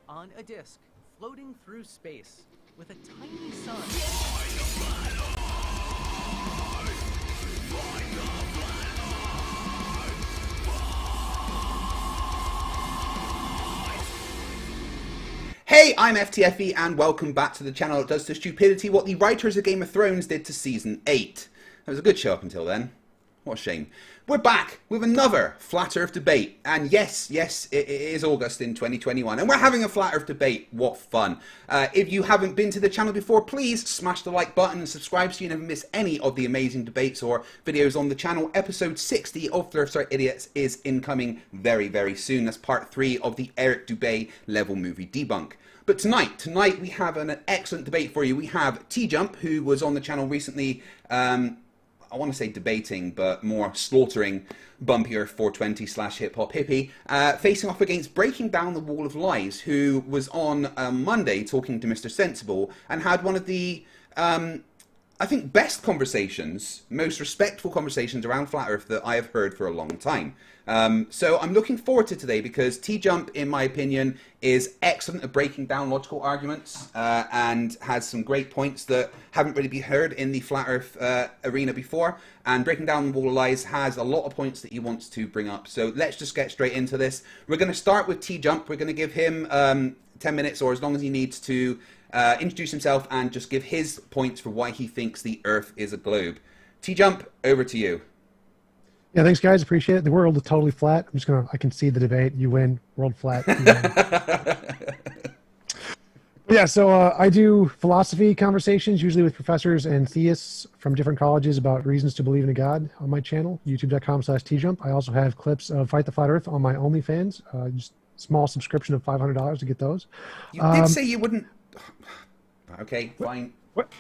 on a disk floating through space with a tiny sun. Hey, I'm FTFE and welcome back to the channel that does to stupidity what the writers of Game of Thrones did to Season 8. That was a good show up until then. What a shame. We're back with another Flat Earth debate. And yes, it is August in 2021. And we're having a Flat Earth debate. What fun. If you haven't been to the channel before, please smash the like button and subscribe so you never miss any of the amazing debates or videos on the channel. Episode 60 of Flerfs Are Idiots is incoming very, very soon. That's part 3 of the Eric Dubé level movie debunk. But tonight we have an excellent debate for you. We have TJump, who was on the channel recently, I want to say debating, but more slaughtering Bumpy Earth 420 / Hip Hop Hippie, facing off against Breaking Down the Wall of Lies, who was on Monday talking to Mr. Sensible and had one of the, I think, best conversations, most respectful conversations around Flat Earth that I have heard for a long time. So I'm looking forward to today because TJump, in my opinion, is excellent at breaking down logical arguments and has some great points that haven't really been heard in the Flat Earth arena before. And Breaking Down the Wall of Lies has a lot of points that he wants to bring up. So let's just get straight into this. We're going to start with TJump. We're going to give him 10 minutes or as long as he needs to introduce himself and just give his points for why he thinks the Earth is a globe. TJump, over to you. Yeah, thanks, guys. Appreciate it. The world is totally flat. I can see the debate. You win. World flat. You win. Yeah, so I do philosophy conversations, usually with professors and theists from different colleges about reasons to believe in a God on my channel, youtube.com/TJump. I also have clips of Fight the Flat Earth on my OnlyFans. Just small subscription of $500 to get those. You did say you wouldn't... Okay, fine. What?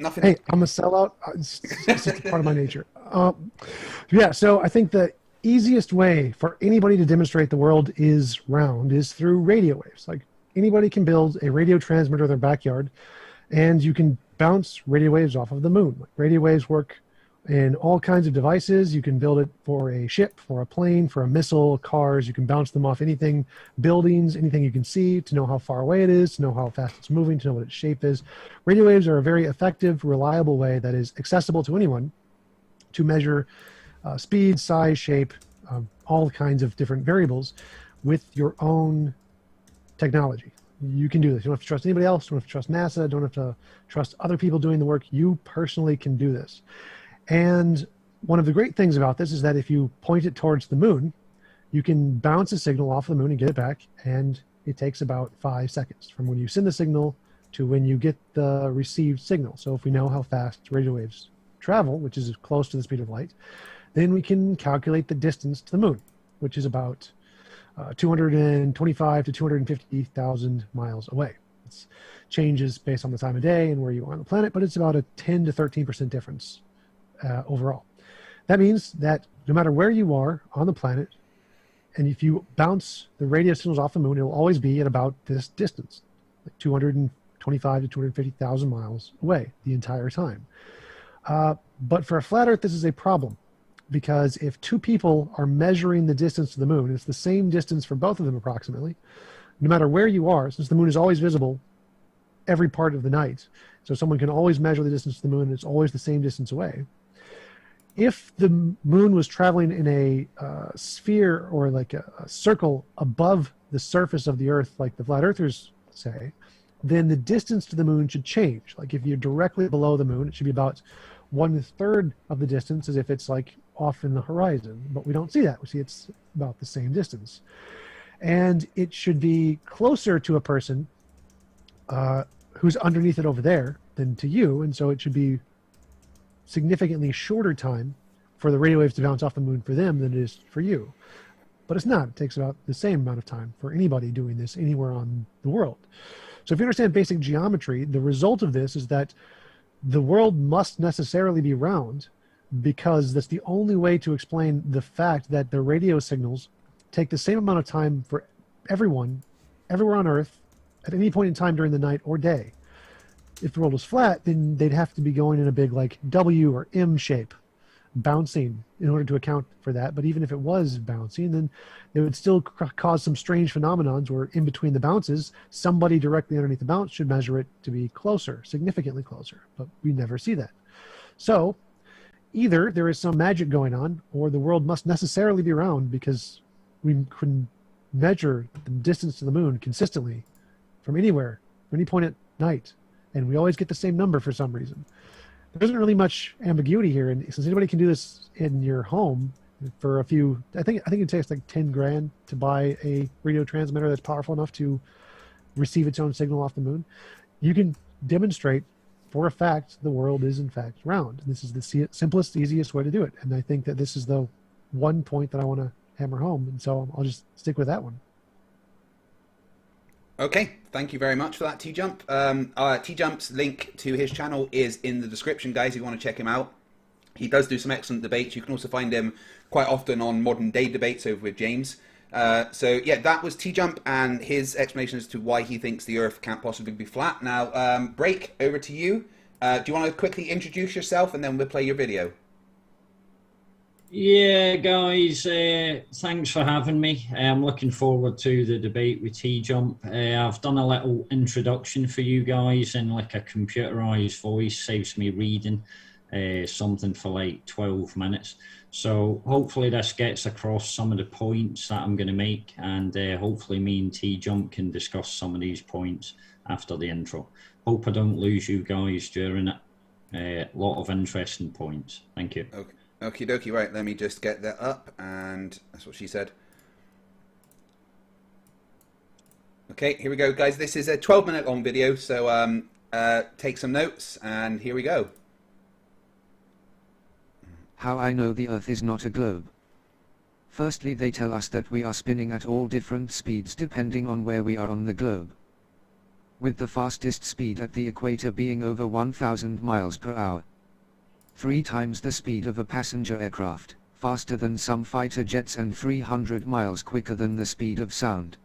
Nothing. Hey, I'm a sellout. It's just part of my nature. Yeah, so I think the easiest way for anybody to demonstrate the world is round is through radio waves. Like anybody can build a radio transmitter in their backyard, and you can bounce radio waves off of the moon. Like radio waves work in all kinds of devices. You can build it for a ship, for a plane, for a missile, cars. You can bounce them off anything, buildings, anything you can see to know how far away it is, to know how fast it's moving, to know what its shape is. Radio waves are a very effective, reliable way that is accessible to anyone to measure speed, size, shape, all kinds of different variables with your own technology. You can do this. You don't have to trust anybody else. You don't have to trust NASA. You don't have to trust other people doing the work. You personally can do this. And one of the great things about this is that if you point it towards the moon, you can bounce a signal off the moon and get it back, and it takes about 5 seconds from when you send the signal to when you get the received signal. So if we know how fast radio waves travel, which is close to the speed of light, then we can calculate the distance to the moon, which is about 225 to 250,000 miles away. It changes based on the time of day and where you are on the planet, but it's about a 10 to 13% difference overall. That means that no matter where you are on the planet, and if you bounce the radio signals off the moon, it will always be at about this distance, like 225 to 250,000 miles away the entire time. But for a flat Earth, this is a problem, because if two people are measuring the distance to the moon, it's the same distance for both of them approximately, no matter where you are, since the moon is always visible every part of the night. So someone can always measure the distance to the moon, and it's always the same distance away. If the moon was traveling in a sphere or like a circle above the surface of the Earth, like the flat earthers say, then the distance to the moon should change. Like if you're directly below the moon, it should be about 1/3 of the distance as if it's like off in the horizon. But we don't see that. We see it's about the same distance. And it should be closer to a person who's underneath it over there than to you. And so it should be significantly shorter time for the radio waves to bounce off the moon for them than it is for you. But it's not. It takes about the same amount of time for anybody doing this anywhere on the world. So if you understand basic geometry, the result of this is that the world must necessarily be round, because that's the only way to explain the fact that the radio signals take the same amount of time for everyone, everywhere on Earth, at any point in time during the night or day. If the world was flat, then they'd have to be going in a big like W or M shape, bouncing in order to account for that. But even if it was bouncing, then it would still cause some strange phenomenons where in between the bounces, somebody directly underneath the bounce should measure it to be closer, significantly closer. But we never see that. So either there is some magic going on, or the world must necessarily be round, because we can measure the distance to the moon consistently from anywhere, from any point at night, and we always get the same number for some reason. There isn't really much ambiguity here, and since anybody can do this in your home for a few, I think it takes like 10 grand to buy a radio transmitter that's powerful enough to receive its own signal off the moon. You can demonstrate for a fact the world is in fact round. And this is the simplest, easiest way to do it. And I think that this is the one point that I want to hammer home. And so I'll just stick with that one. Okay, thank you very much for that, TJump. TJump's link to his channel is in the description, guys, if you want to check him out. He does do some excellent debates. You can also find him quite often on Modern Day Debates over with James. So, yeah, that was TJump and his explanation as to why he thinks the Earth can't possibly be flat. Now, Break, over to you. Do you want to quickly introduce yourself and then we'll play your video? Yeah, guys, thanks for having me. I'm looking forward to the debate with TJump. I've done a little introduction for you guys in like a computerized voice, saves me reading something for like 12 minutes. So hopefully this gets across some of the points that I'm going to make, and hopefully me and TJump can discuss some of these points after the intro. Hope I don't lose you guys during it. A lot of interesting points. Thank you. Okay. Okie dokie, right, let me just get that up, and that's what she said. Okay, here we go, guys. This is a 12-minute long video, so take some notes, and here we go. How I know the Earth is not a globe. Firstly, they tell us that we are spinning at all different speeds depending on where we are on the globe, with the fastest speed at the equator being over 1,000 miles per hour. 3 times the speed of a passenger aircraft, faster than some fighter jets, and 300 miles quicker than the speed of sound.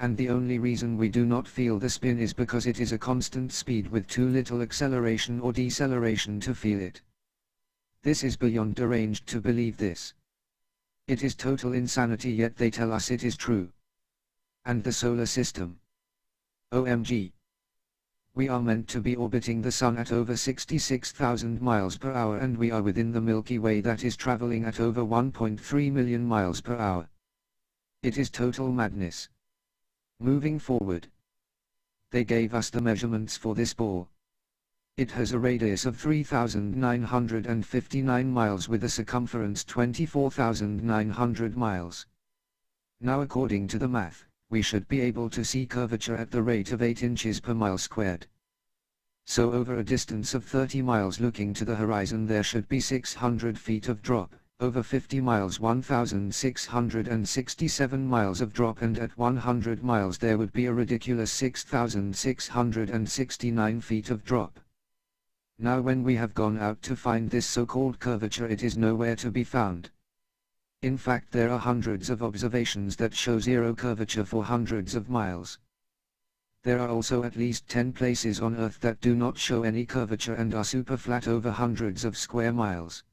And the only reason we do not feel the spin is because it is a constant speed with too little acceleration or deceleration to feel it. This is beyond deranged to believe this. It is total insanity, yet they tell us it is true. And the solar system. OMG. We are meant to be orbiting the Sun at over 66,000 miles per hour, and we are within the Milky Way that is traveling at over 1.3 million miles per hour. It is total madness. Moving forward. They gave us the measurements for this ball. It has a radius of 3,959 miles with a circumference 24,900 miles. Now, according to the math, we should be able to see curvature at the rate of 8 inches per mile squared. So over a distance of 30 miles looking to the horizon there should be 600 feet of drop, over 50 miles 1,667 miles of drop, and at 100 miles there would be a ridiculous 6,669 feet of drop. Now when we have gone out to find this so-called curvature, it is nowhere to be found. In fact, there are hundreds of observations that show zero curvature for hundreds of miles. There are also at least 10 places on Earth that do not show any curvature and are super flat over hundreds of square miles.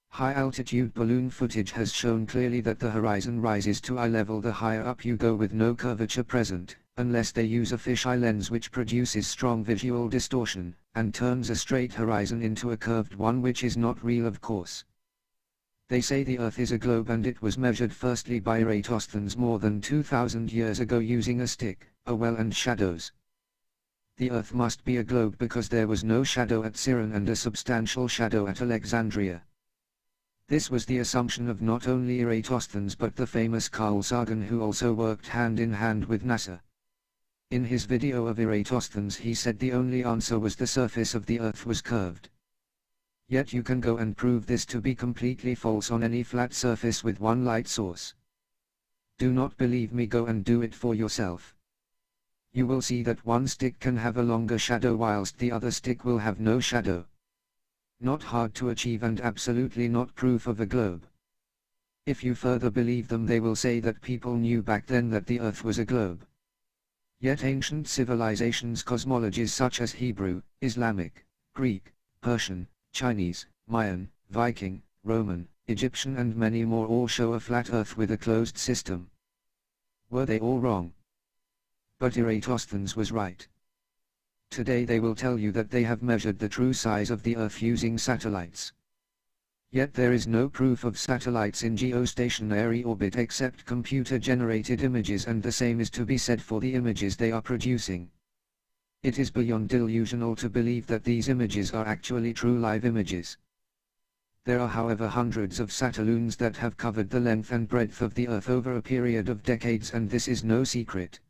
High-altitude balloon footage has shown clearly that the horizon rises to eye level the higher up you go, with no curvature present, unless they use a fisheye lens which produces strong visual distortion, and turns a straight horizon into a curved one, which is not real, of course. They say the Earth is a globe, and it was measured firstly by Eratosthenes more than 2,000 years ago using a stick, a well, and shadows. The Earth must be a globe because there was no shadow at Cyrene and a substantial shadow at Alexandria. This was the assumption of not only Eratosthenes but the famous Carl Sagan, who also worked hand in hand with NASA. In his video of Eratosthenes he said the only answer was the surface of the Earth was curved. Yet you can go and prove this to be completely false on any flat surface with one light source. Do not believe me? Go and do it for yourself. You will see that one stick can have a longer shadow whilst the other stick will have no shadow. Not hard to achieve and absolutely not proof of a globe. If you further believe them, they will say that people knew back then that the Earth was a globe. Yet ancient civilizations' cosmologies such as Hebrew, Islamic, Greek, Persian, Chinese, Mayan, Viking, Roman, Egyptian and many more all show a flat Earth with a closed system. Were they all wrong? But Eratosthenes was right. Today they will tell you that they have measured the true size of the Earth using satellites. Yet there is no proof of satellites in geostationary orbit except computer-generated images, and the same is to be said for the images they are producing. It is beyond delusional to believe that these images are actually true live images. There are however hundreds of satelloons that have covered the length and breadth of the Earth over a period of decades, and this is no secret.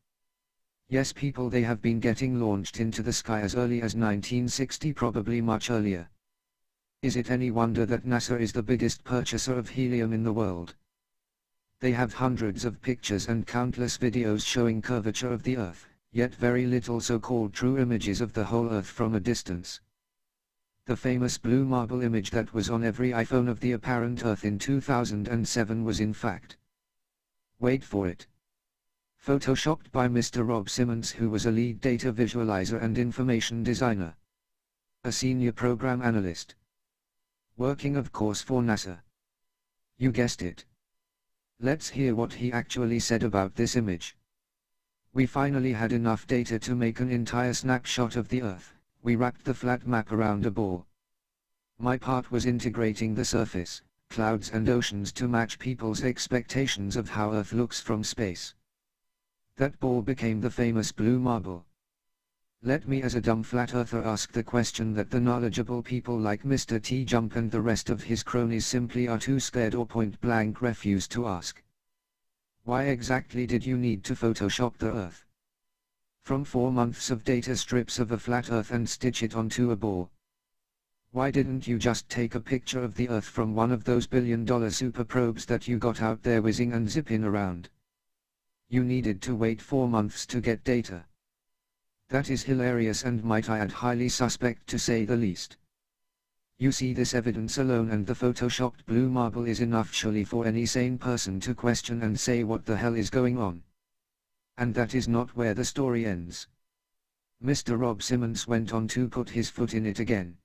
Yes people, they have been getting launched into the sky as early as 1960, probably much earlier. Is it any wonder that NASA is the biggest purchaser of helium in the world? They have hundreds of pictures and countless videos showing curvature of the Earth, yet very little so-called true images of the whole Earth from a distance. The famous blue marble image that was on every iPhone of the apparent Earth in 2007 was in fact, wait for it, photoshopped by Mr. Rob Simmons, who was a lead data visualizer and information designer, a senior program analyst, working of course for NASA. You guessed it. Let's hear what he actually said about this image. We finally had enough data to make an entire snapshot of the Earth. We wrapped the flat map around a ball. My part was integrating the surface, clouds and oceans to match people's expectations of how Earth looks from space. That ball became the famous blue marble. Let me as a dumb flat earther ask the question that the knowledgeable people like Mr. TJump and the rest of his cronies simply are too scared or point blank refuse to ask. Why exactly did you need to Photoshop the Earth from 4 months of data strips of a flat Earth and stitch it onto a ball? Why didn't you just take a picture of the Earth from one of those billion-dollar super probes that you got out there whizzing and zipping around? You needed to wait 4 months to get data. That is hilarious and, might I add, highly suspect to say the least. You see, this evidence alone and the photoshopped blue marble is enough surely for any sane person to question and say what the hell is going on. And that is not where the story ends. Mr. Rob Simmons went on to put his foot in it again.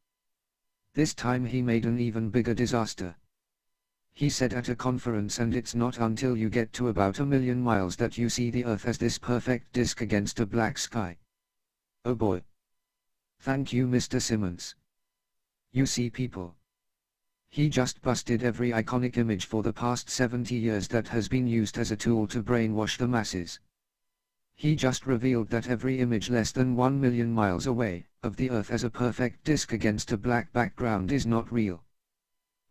This time he made an even bigger disaster. He said at a conference, and it's not until you get to about 1 million miles that you see the Earth as this perfect disk against a black sky. Oh boy. Thank you, Mr. Simmons. You see people. He just busted every iconic image for the past 70 years that has been used as a tool to brainwash the masses. He just revealed that every image less than 1 million miles away, of the Earth as a perfect disk against a black background is not real.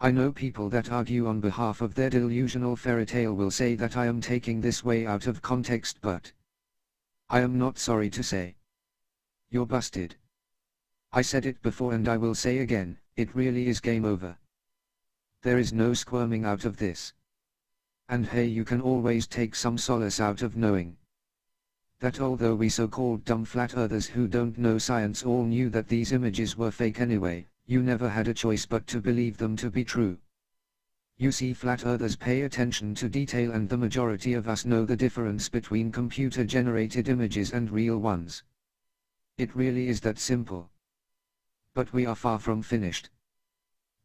I know people that argue on behalf of their delusional fairy tale will say that I am taking this way out of context, but I am not sorry to say. You're busted. I said it before and I will say again, it really is game over. There is no squirming out of this. And hey, you can always take some solace out of knowing that although we so-called dumb flat earthers who don't know science all knew that these images were fake anyway, you never had a choice but to believe them to be true. You see, flat earthers pay attention to detail, and the majority of us know the difference between computer-generated images and real ones. It really is that simple. But we are far from finished.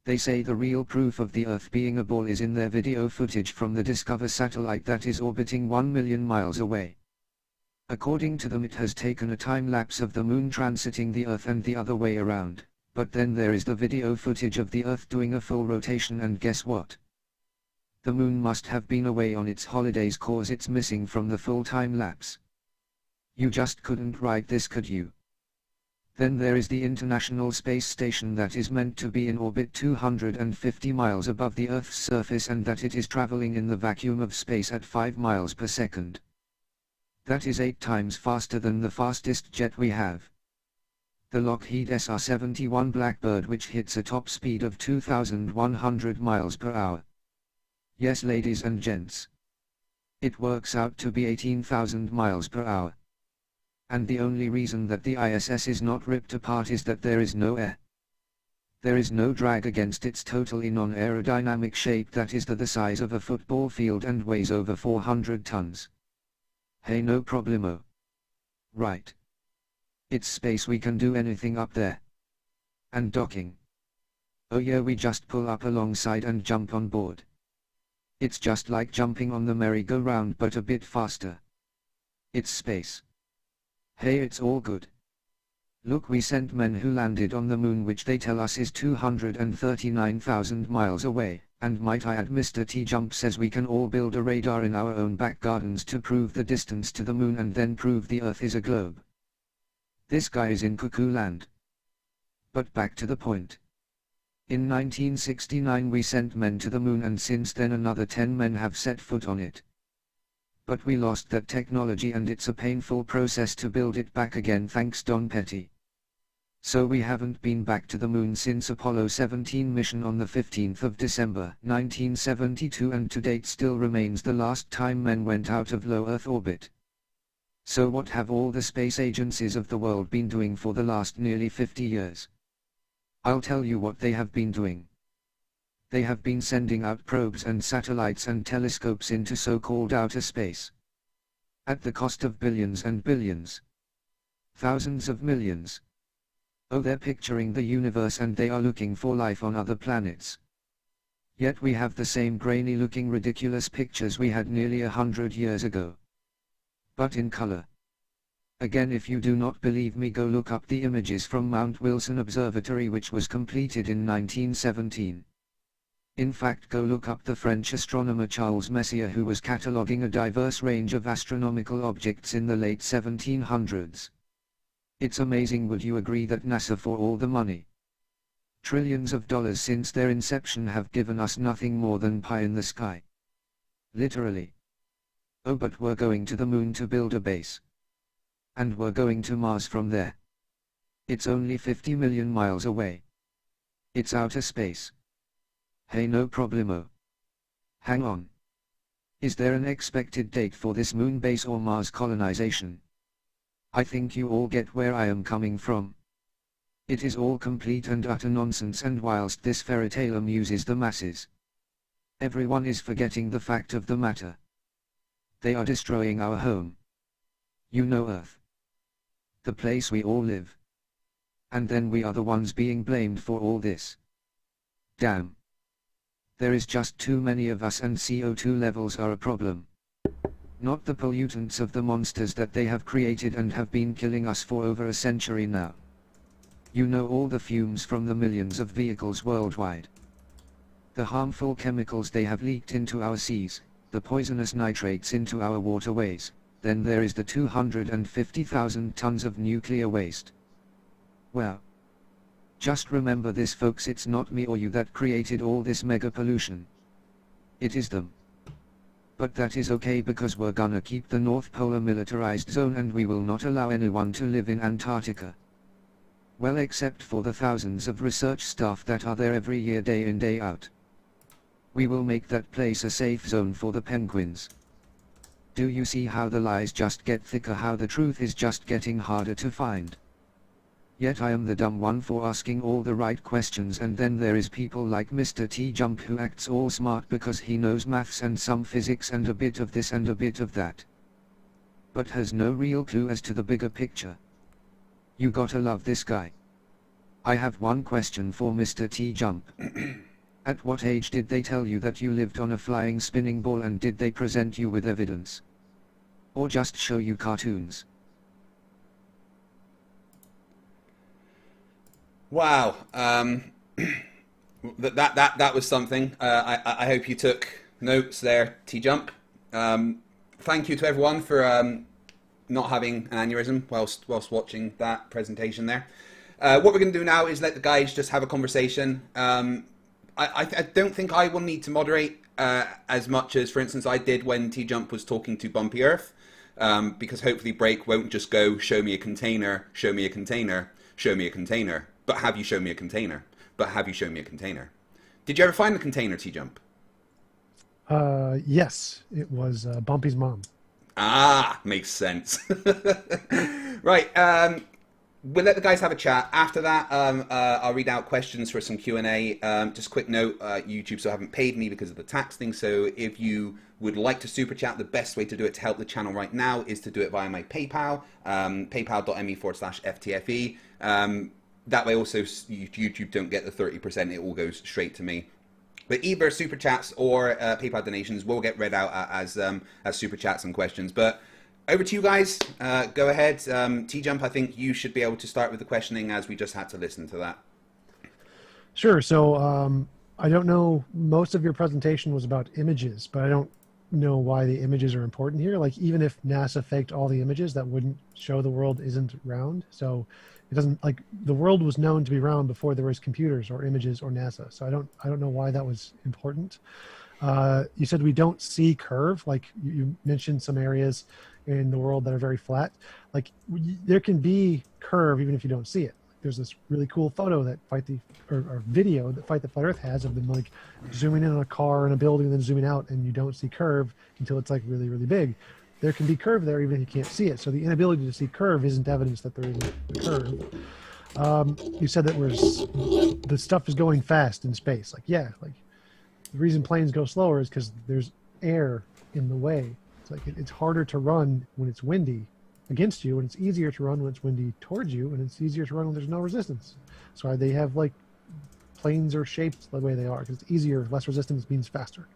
They say the real proof of the Earth being a ball is in their video footage from the Discover satellite that is orbiting 1 million miles away. According to them, it has taken a time-lapse of the moon transiting the Earth and the other way around, but then there is the video footage of the Earth doing a full rotation, and guess what? The moon must have been away on its holidays cause it's missing from the full time-lapse. You just couldn't write this, could you? Then there is the International Space Station that is meant to be in orbit 250 miles above the Earth's surface, and that it is traveling in the vacuum of space at 5 miles per second. That is 8 times faster than the fastest jet we have, the Lockheed SR-71 Blackbird, which hits a top speed of 2,100 miles per hour. Yes, ladies and gents. It works out to be 18,000 miles per hour. And the only reason that the ISS is not ripped apart is that there is no air. There is no drag against its totally non-aerodynamic shape that is the size of a football field and weighs over 400 tons. Hey, no problemo. Right. It's space, we can do anything up there. And docking. Oh yeah, we just pull up alongside and jump on board. It's just like jumping on the merry-go-round but a bit faster. It's space. Hey, it's all good. Look, we sent men who landed on the moon, which they tell us is 239,000 miles away, and might I add, Mr. TJump says we can all build a radar in our own back gardens to prove the distance to the moon and then prove the Earth is a globe. This guy is in cuckoo land. But back to the point. In 1969 we sent men to the moon, and since then another 10 men have set foot on it. But we lost that technology, and it's a painful process to build it back again, thanks Don Petty. So we haven't been back to the moon since Apollo 17 mission on the 15th of December 1972, and to date still remains the last time men went out of low Earth orbit. So what have all the space agencies of the world been doing for the last nearly 50 years? I'll tell you what they have been doing. They have been sending out probes and satellites and telescopes into so-called outer space. At the cost of billions and billions. Thousands of millions. Oh, they're picturing the universe and they are looking for life on other planets. Yet we have the same grainy-looking ridiculous pictures we had nearly 100 years ago. But in color. Again, if you do not believe me, go look up the images from Mount Wilson Observatory, which was completed in 1917. In fact, go look up the French astronomer Charles Messier, who was cataloguing a diverse range of astronomical objects in the late 1700s. It's amazing. Would you agree that NASA, for all the money, trillions of dollars since their inception, have given us nothing more than pie in the sky? Literally. Oh, but we're going to the moon to build a base. And we're going to Mars from there. It's only 50 million miles away. It's outer space. Hey, no problemo. Hang on. Is there an expected date for this moon base or Mars colonization? I think you all get where I am coming from. It is all complete and utter nonsense, and whilst this fairy tale amuses the masses, everyone is forgetting the fact of the matter. They are destroying our home. You know, Earth. The place we all live. And then we are the ones being blamed for all this. Damn. There is just too many of us, and CO2 levels are a problem. Not the pollutants of the monsters that they have created and have been killing us for over a century now. You know, all the fumes from the millions of vehicles worldwide. The harmful chemicals they have leaked into our seas, the poisonous nitrates into our waterways. Then there is the 250,000 tons of nuclear waste. Well, just remember this, folks, it's not me or you that created all this mega pollution. It is them. But that is okay, because we're gonna keep the North Pole a militarized zone, and we will not allow anyone to live in Antarctica. Well, except for the thousands of research staff that are there every year, day in day out. We will make that place a safe zone for the penguins. Do you see how the lies just get thicker, how the truth is just getting harder to find? Yet I am the dumb one for asking all the right questions, and then there is people like Mr. TJump who acts all smart because he knows maths and some physics and a bit of this and a bit of that, but has no real clue as to the bigger picture. You gotta love this guy. I have one question for Mr. TJump. At what age did they tell you that you lived on a flying spinning ball, and did they present you with evidence? Or just show you cartoons? Wow. That was something. I hope you took notes there, TJump. Thank you to everyone for not having an aneurysm whilst watching that presentation there. What we're going to do now is let the guys just have a conversation. I don't think I will need to moderate as much as, for instance, I did when TJump was talking to Bumpy Earth, because hopefully Break won't just go, show me a container, show me a container, show me a container, but have you shown me a container, but have you shown me a container. Did you ever find the container, TJump? Yes, it was Bumpy's mom. Ah, makes sense. Right, we'll let the guys have a chat. After that, I'll read out questions for some Q&A. Just a quick note, YouTube still haven't paid me because of the tax thing, so if you would like to super chat, the best way to do it to help the channel right now is to do it via my PayPal, paypal.me/FTFE. that way also YouTube don't get the 30%. It all goes straight to me. But either super chats or PayPal donations will get read out as super chats and questions. But over to you guys. Go ahead. TJump, I think you should be able to start with the questioning, as we just had to listen to that. Sure. So I don't know, most of your presentation was about images, but I don't know why the images are important here. Like, even if NASA faked all the images, that wouldn't show the world isn't round. So it doesn't, like, the world was known to be round before there was computers or images or NASA. So I don't know why that was important. You said we don't see curve. Like, you mentioned some areas in the world that are very flat. Like, there can be curve even if you don't see it. There's this really cool photo that or video that Fight the Flat Earth has of them like zooming in on a car in a building and then zooming out, and you don't see curve until it's like really, really big. There can be curve there even if you can't see it. So the inability to see curve isn't evidence that there isn't a curve. You said that the stuff is going fast in space. Like, yeah, like the reason planes go slower is because there's air in the way. It's like it's harder to run when it's windy against you, and it's easier to run when it's windy towards you, and it's easier to run when there's no resistance. That's why they have like planes are shaped the way they are, because it's easier. Less resistance means faster.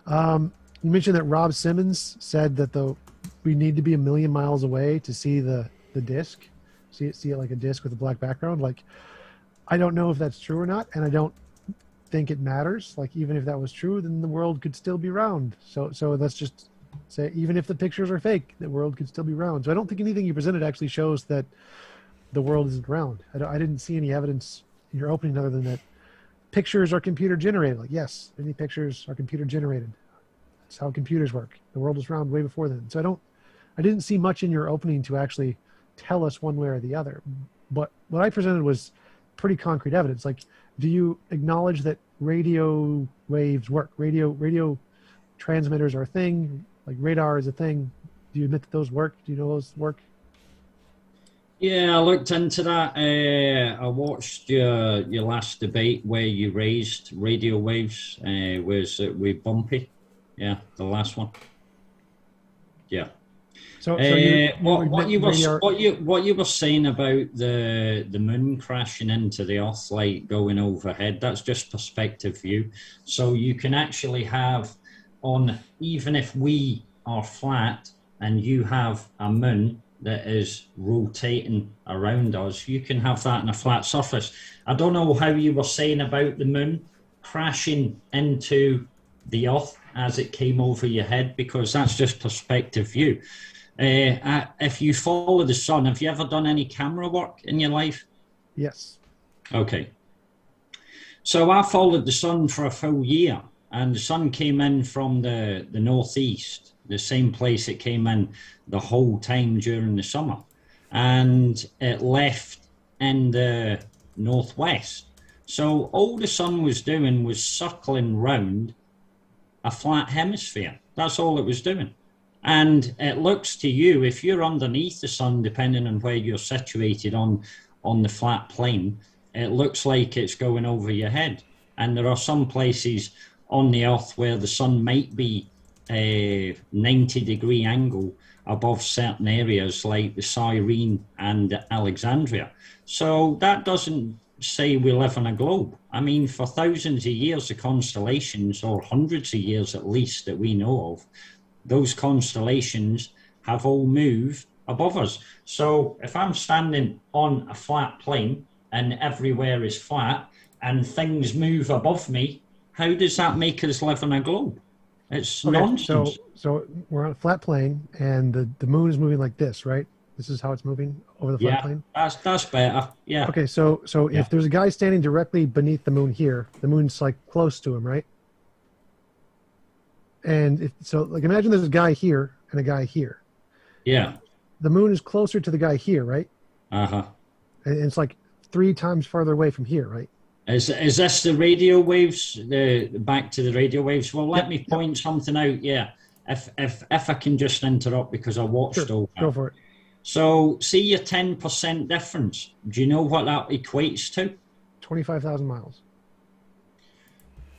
You mentioned that Rob Simmons said that we need to be 1 million miles away to see the disc, see it like a disc with a black background. Like, I don't know if that's true or not, and I don't think it matters. Like, even if that was true, then the world could still be round. So let's just say, even if the pictures are fake, the world could still be round. So I don't think anything you presented actually shows that the world isn't round. I didn't see any evidence in your opening other than that pictures are computer generated. Like, yes, many pictures are computer generated. That's how computers work. The world was round way before then. So I didn't see much in your opening to actually tell us one way or the other. But what I presented was pretty concrete evidence. Like, do you acknowledge that radio waves work? Radio transmitters are a thing. Like, radar is a thing. Do you admit that those work? Do you know those work? Yeah, I looked into that. I watched your last debate where you raised radio waves. Was it with Bumpy? Yeah, the last one. Yeah. So what you were saying about the moon crashing into the Earth, like going overhead, that's just perspective view. So you can actually have even if we are flat and you have a moon that is rotating around us, you can have that in a flat surface. I don't know how you were saying about the moon crashing into the Earth as it came over your head, because that's just perspective view. If you follow the sun, have you ever done any camera work in your life? Yes. Okay. So I followed the sun for a full year, and the sun came in from the northeast, the same place it came in the whole time during the summer, and it left in the northwest. So all the sun was doing was circling round a flat hemisphere. That's all it was doing. And it looks to you, if you're underneath the sun, depending on where you're situated on the flat plane, it looks like it's going over your head. And there are some places on the Earth where the sun might be a 90-degree angle above certain areas like the Cyrene and Alexandria. So that doesn't say we live on a globe. I mean, for thousands of years, the constellations, or hundreds of years at least that we know of, those constellations have all moved above us. So if I'm standing on a flat plane and everywhere is flat and things move above me, how does that make us live on a globe? It's nonsense. So we're on a flat plane and the moon is moving like this, right? This is how it's moving over the flat plane? That's better. Yeah. Okay, so if there's a guy standing directly beneath the moon here, the moon's like close to him, right? And like imagine there's a guy here and a guy here. Yeah. The moon is closer to the guy here, right? Uh-huh. And it's like 3 times farther away from here, right? Is this the radio waves? Back to the radio waves? Well, let me point something out. Yeah. If I can just interrupt, because I watched all that. Go for it. So see your 10% difference. Do you know what that equates to? 25,000 miles.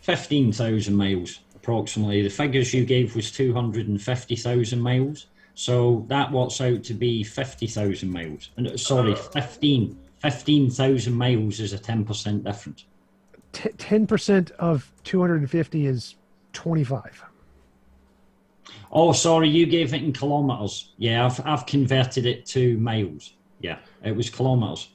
15,000 miles, approximately. The figures you gave was 250,000 miles. So that works out to be 50,000 miles. Sorry, 15 15,000 miles is a 10% difference. 10% of 250 is 25. Oh, sorry, you gave it in kilometers. Yeah, I've converted it to miles. Yeah, it was kilometers.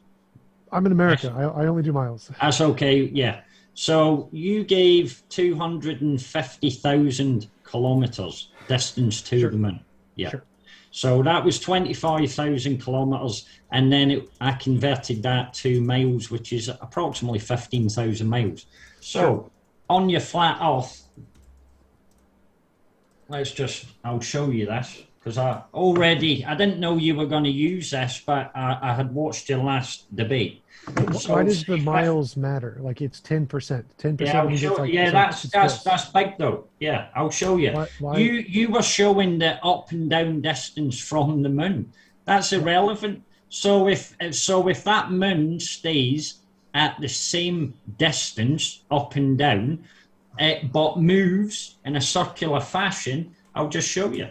I'm in America. I only do miles. That's okay, yeah. So you gave 250,000 kilometers distance to the moon. Yeah. Sure. So that was 25,000 kilometers, and then I converted that to miles, which is approximately 15,000 miles. So on your flat Earth, I'll show you this, because I didn't know you were going to use this, but I had watched your last debate. Why does the miles matter? Like it's 10%. 10%. Yeah, that's big though. Yeah, I'll show you. Why? You were showing the up and down distance from the moon. That's irrelevant. So if that moon stays at the same distance up and down, but moves in a circular fashion, I'll just show you.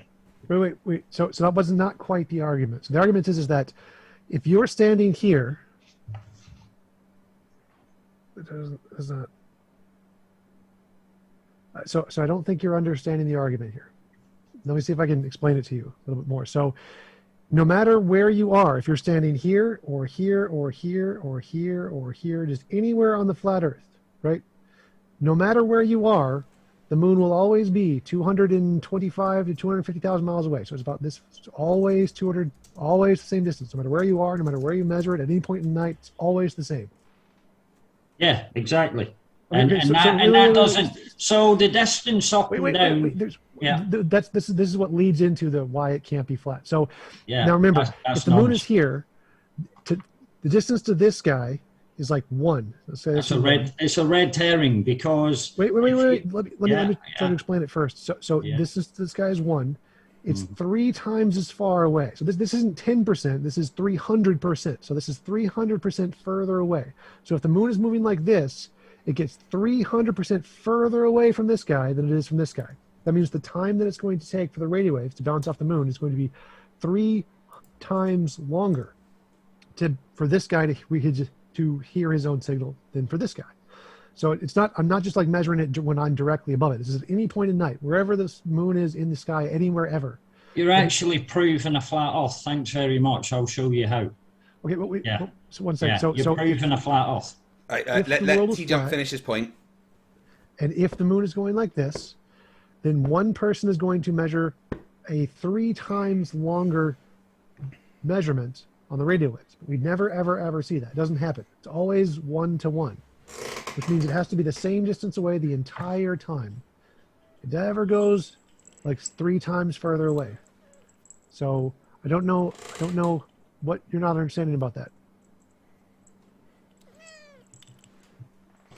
Wait. So that was not quite the argument. So the argument is that if you're standing here, it's not. So I don't think you're understanding the argument here. Let me see if I can explain it to you a little bit more. So no matter where you are, if you're standing here or here or here or here or here, just anywhere on the flat Earth, right? No matter where you are, the moon will always be 225 to 250,000 miles away. So it's about this, it's always 200, always the same distance. No matter where you are, no matter where you measure it, at any point in the night, it's always the same. Yeah, exactly. Okay, So the distance up and down. This is what leads into the why it can't be flat. So now remember, that's if the moon is here, the distance to this guy is like 1. Let's say it's a red herring because. Wait. Let me try to explain it first. So this guy is 1. It's 3 times as far away. So this isn't 10%. This is 300%. So this is 300% further away. So if the moon is moving like this, it gets 300% further away from this guy than it is from this guy. That means the time that it's going to take for the radio waves to bounce off the moon is going to be 3 times longer for this guy to hear his own signal than for this guy. So it's not, I'm not just like measuring it when I'm directly above it. This is at any point in night, wherever this moon is in the sky, anywhere ever. You're actually proving a flat Earth. Thanks very much. I'll show you how. Okay, but so one second. Yeah, you're proving a flat Earth. All right, let TJump finish his point. And if the moon is going like this, then one person is going to measure a 3 times longer measurement on the radio waves. We never, ever see that. It doesn't happen. It's always 1 to 1. Which means it has to be the same distance away the entire time. It never goes like 3 times further away. So I don't know what you're not understanding about that.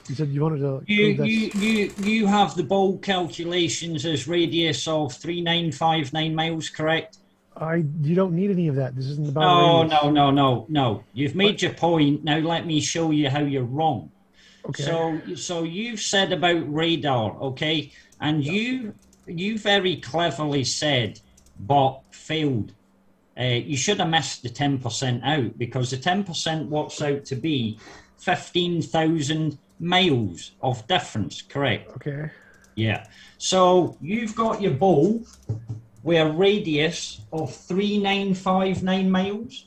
You said you wanted to. You have the ball calculations as radius of 3959 miles, correct? You don't need any of that. This isn't about. No. You've made your point. Now let me show you how you're wrong. Okay. So you've said about radar, okay, and you very cleverly said, but failed. You should have missed the 10% out because the 10% works out to be 15,000 miles of difference, correct? Okay. Yeah. So you've got your ball with a radius of 3959 miles.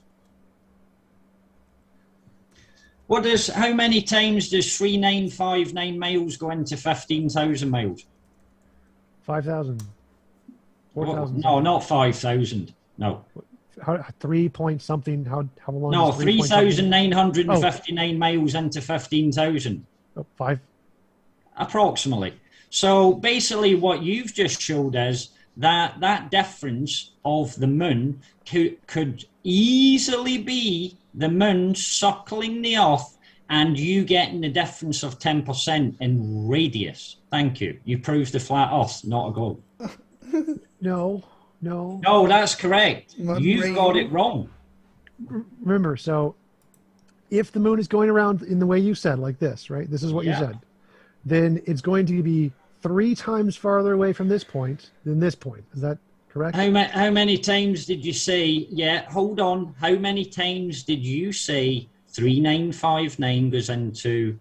How many times does 3959 miles go into 15,000 miles? 5,000. 4,000. No, not 5,000. No. 3 point something. How long? No, 3,959 miles into 15,000. 5. Approximately. So basically, what you've just showed is that difference of the moon could easily be the moon circling the Earth and you getting the difference of 10% in radius. Thank you. You proved the flat Earth, not a globe. No, that's correct. You've got it wrong. Remember, so if the moon is going around in the way you said, like this, right? This is what you said. Then it's going to be 3 times farther away from this point than this point. Is that correct? How many times did you say, hold on, how many times did you say 3959 goes into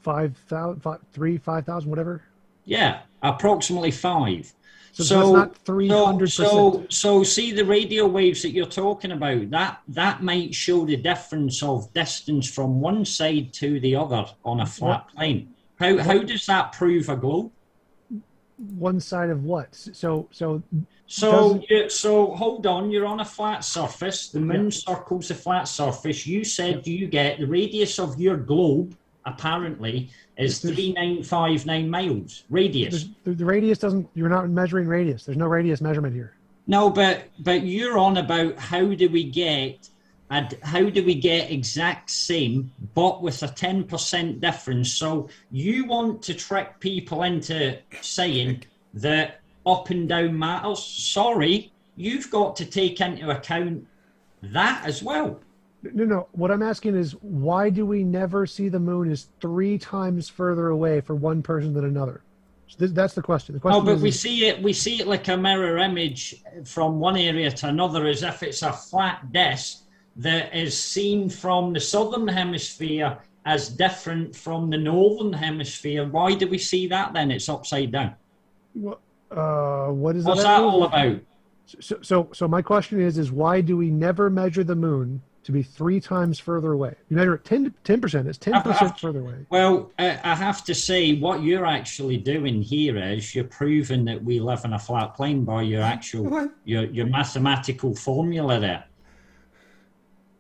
5,000, 5,000, whatever. yeah, approximately 5. So that's not 300%. So see the radio waves that you're talking about, that might show the difference of distance from one side to the other on a flat plane. How does that prove a globe? One side of what? So hold on, you're on a flat surface. The moon circles the flat surface. You said you get the radius of your globe, apparently, is 3959 miles. Radius. The radius doesn't, you're not measuring radius. There's no radius measurement here. No, but you're on about how do we get exact same, but with a 10% difference. So you want to trick people into saying that up and down matters. Sorry, you've got to take into account that as well. No. What I'm asking is, why do we never see the moon is 3 times further away for one person than another? So that's the question. The question but we see it like a mirror image from one area to another, as if it's a flat disk that is seen from the southern hemisphere as different from the northern hemisphere. Why do we see that then? It's upside down. What is What's that all about? So my question is why do we never measure the moon to be 3 times further away? You measure it 10%. It's 10% further away. Well, I have to say, what you're actually doing here is you're proving that we live in a flat plane by your actual your mathematical formula there.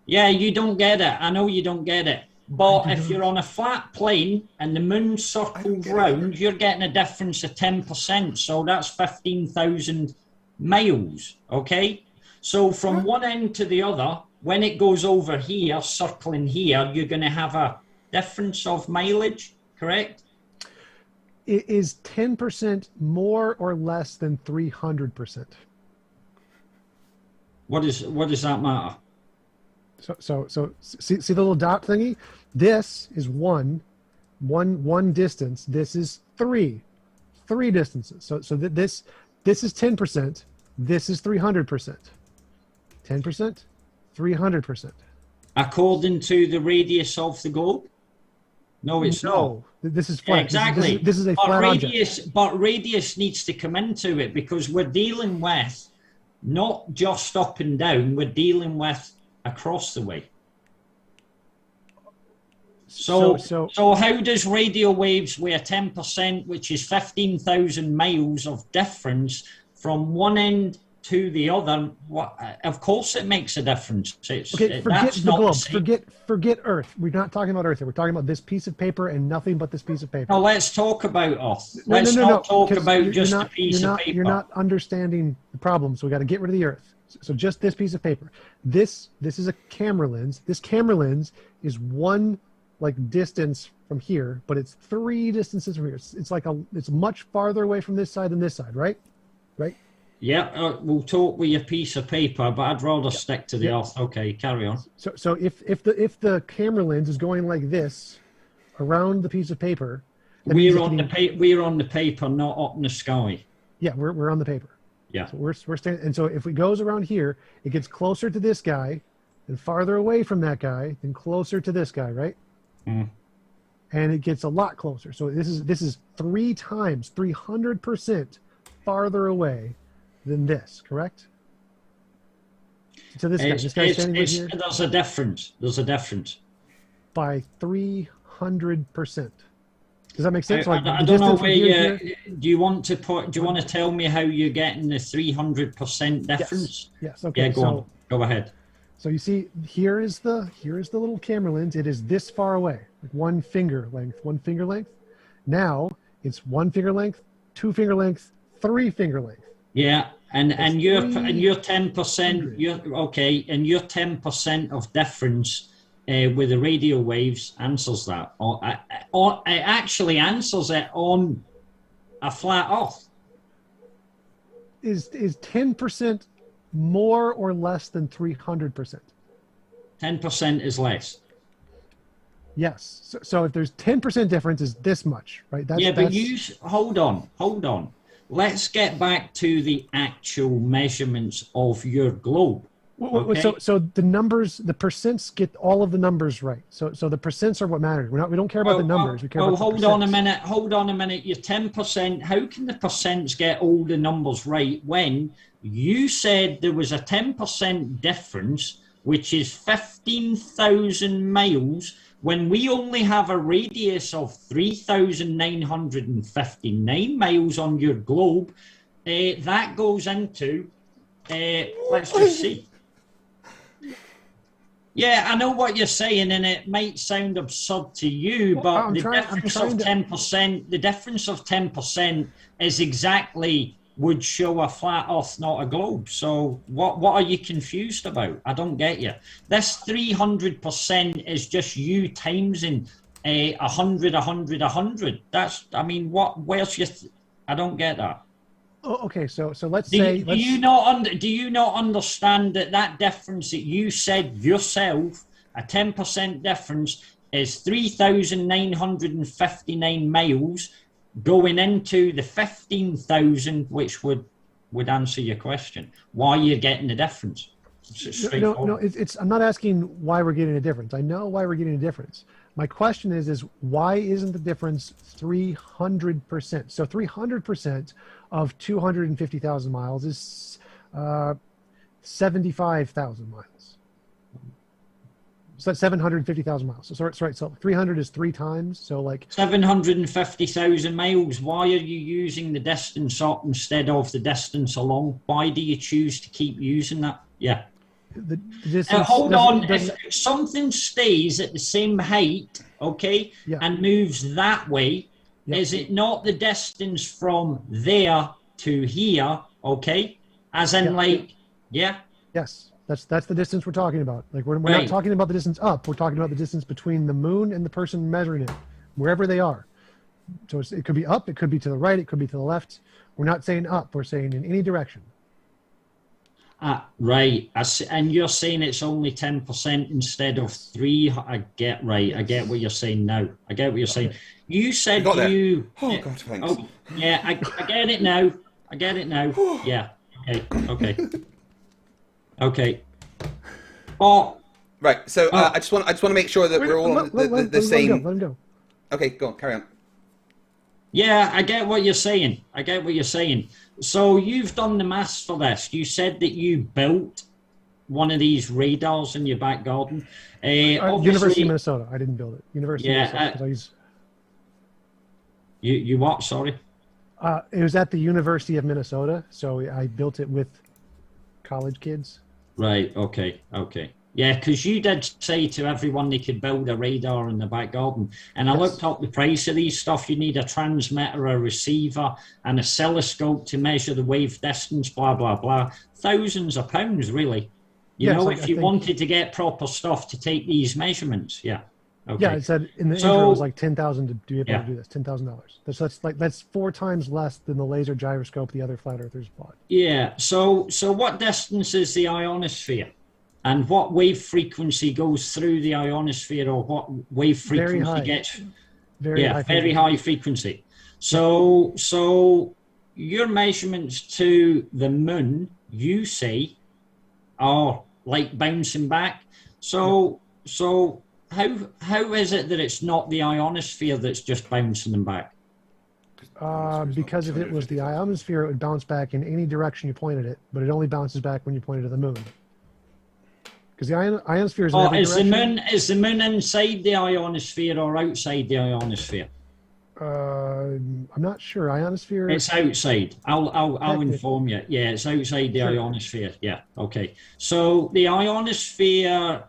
Yeah, you don't get it. I know you don't get it. But if you're on a flat plane and the moon circles round, you're getting a difference of 10%. So that's 15,000 miles, okay? So from one end to the other, when it goes over here, circling here, you're going to have a difference of mileage, correct? It is 10% more or less than 300%. What does that matter? So see the little dot thingy? This is one distance. This is three distances. So this is 10%. This is 300%. 10%, 300%. According to the radius of the globe? No, it's not. This is flat. Exactly. This is a flat object. But radius needs to come into it, because we're dealing with not just up and down, we're dealing with across the way. So how does radio waves weigh 10%, which is 15,000 miles of difference from one end to the other? Of course it makes a difference. Okay, forget the globe. Forget Earth. We're not talking about Earth here. We're talking about this piece of paper and nothing but this piece of paper. No, let's talk about Earth. Let's not talk about just a piece of paper. You're not understanding the problem, so we got to get rid of the Earth. So just this piece of paper. This is a camera lens. This camera lens is one distance from here, but it's 3 distances from here. It's much farther away from this side than this side, right? Right? Yeah, we'll talk with your piece of paper, but I'd rather stick to the Earth. Okay, carry on. So if the camera lens is going like this around the piece of paper, we're on the paper, not up in the sky. Yeah, we're on the paper. Yeah. So we're standing, and so if it goes around here, it gets closer to this guy, and farther away from that guy, then closer to this guy, right? Mm. And it gets a lot closer. So this is 3 times, 300% farther away than this, correct? So this guy's standing right here. There's a difference. By 300%. Does that make sense? I don't know where do you want to tell me how you're getting the 300% difference? Yes. Okay. Yeah, go on. Go ahead. So you see, here is the little camera lens. It is this far away, like 1 finger length. Now it's 1 finger length, 2 finger length, 3 finger length. Yeah, and your 10%, and your 10% of difference with the radio waves answers that, or it actually answers it on a flat Earth. Is 10% more or less than 300%? 10% is less. Yes. So if there's 10% difference, is this much, right? But hold on. Let's get back to the actual measurements of your globe. Okay. So the numbers, the percents get all of the numbers right. So the percents are what matters. We don't care about the numbers. We care about the hold on a percents. minute. Hold on a minute. You're 10%. How can the percents get all the numbers right when you said there was a 10% difference, which is 15,000 miles, when we only have a radius of 3,959 miles on your globe? That goes into, let's just see. Yeah, I know what you're saying, and it might sound absurd to you, but the difference of 10% is exactly would show a flat Earth, not a globe. So what are you confused about? I don't get you. This 300% is just you timesing 100, 100, 100. That's, I mean, where's your? I don't get that. Oh, okay, so let's say. Do you not understand that difference that you said yourself, a 10% difference, is 3,959 miles going into the 15,000, which would answer your question. Why you're getting the difference? No, it's. I'm not asking why we're getting a difference. I know why we're getting a difference. My question is why isn't the difference 300%? So 300% of 250,000 miles is 75,000 miles. So that's 750,000 miles. So it's right. So 300 is 3 times. So like 750,000 miles. Why are you using the distance up instead of the distance along? Why do you choose to keep using that? Yeah. The distance, hold on. If something stays at the same height, okay, yeah, and moves that way, yeah, is it not the distance from there to here? Okay, as in Yes, that's the distance we're talking about. Like we're not talking about the distance up. We're talking about the distance between the moon and the person measuring it, wherever they are. So it could be up, it could be to the right, it could be to the left. We're not saying up. We're saying in any direction. Right, and you're saying it's only 10% instead of 3. I get what you're saying now. I get what you're saying. You said you. Oh God, thanks. Oh, yeah, I get it now. I get it now. Yeah. Okay. Okay. Oh. Right. So I just want to make sure that we're all on the same. Let him go. Okay, go on. Carry on. Yeah, I get what you're saying. So you've done the maths for this. You said that you built one of these radars in your back garden. University of Minnesota. I didn't build it. University of Minnesota. You what? Sorry. It was at the University of Minnesota, so I built it with college kids. Right. Okay. Yeah, because you did say to everyone they could build a radar in the back garden. And I looked up the price of these stuff. You need a transmitter, a receiver, an oscilloscope to measure the wave distance, blah, blah, blah. Thousands of pounds, really. You know, if you wanted to get proper stuff to take these measurements. Yeah. Okay. Yeah, it said in the intro it was like $10,000 to be able to do this. $10,000. That's 4 times less than the laser gyroscope the other flat earthers bought. Yeah. So what distance is the ionosphere? And what wave frequency goes through the ionosphere, or what wave frequency gets? Very high frequency. So your measurements to the moon, you say, are like bouncing back. So how is it that it's not the ionosphere that's just bouncing them back? Because if it was the ionosphere, it would bounce back in any direction you pointed it, but it only bounces back when you point it to the moon. Because the ionosphere is in every direction. Is the moon inside the ionosphere or outside the ionosphere? I'm not sure. Ionosphere. It's outside. I'll inform you. Yeah, it's outside the ionosphere. Yeah. Okay. So the ionosphere.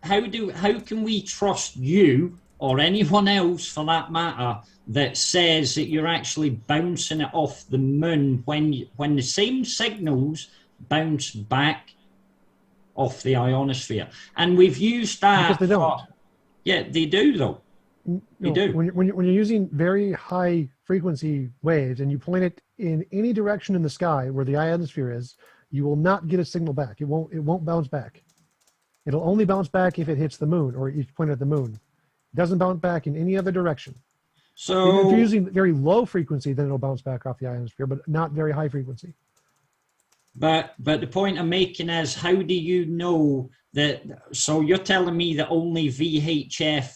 How can we trust you or anyone else for that matter that says that you're actually bouncing it off the moon when the same signals bounce back off the ionosphere? And we've used that. Because they don't. Yeah, they do though. They do. When you're using very high frequency waves and you point it in any direction in the sky where the ionosphere is, you will not get a signal back. It won't bounce back. It'll only bounce back if it hits the moon or if you point at the moon. It doesn't bounce back in any other direction. So if you're using very low frequency, then it'll bounce back off the ionosphere, but not very high frequency. But the point I'm making is, how do you know that? So you're telling me that only VHF,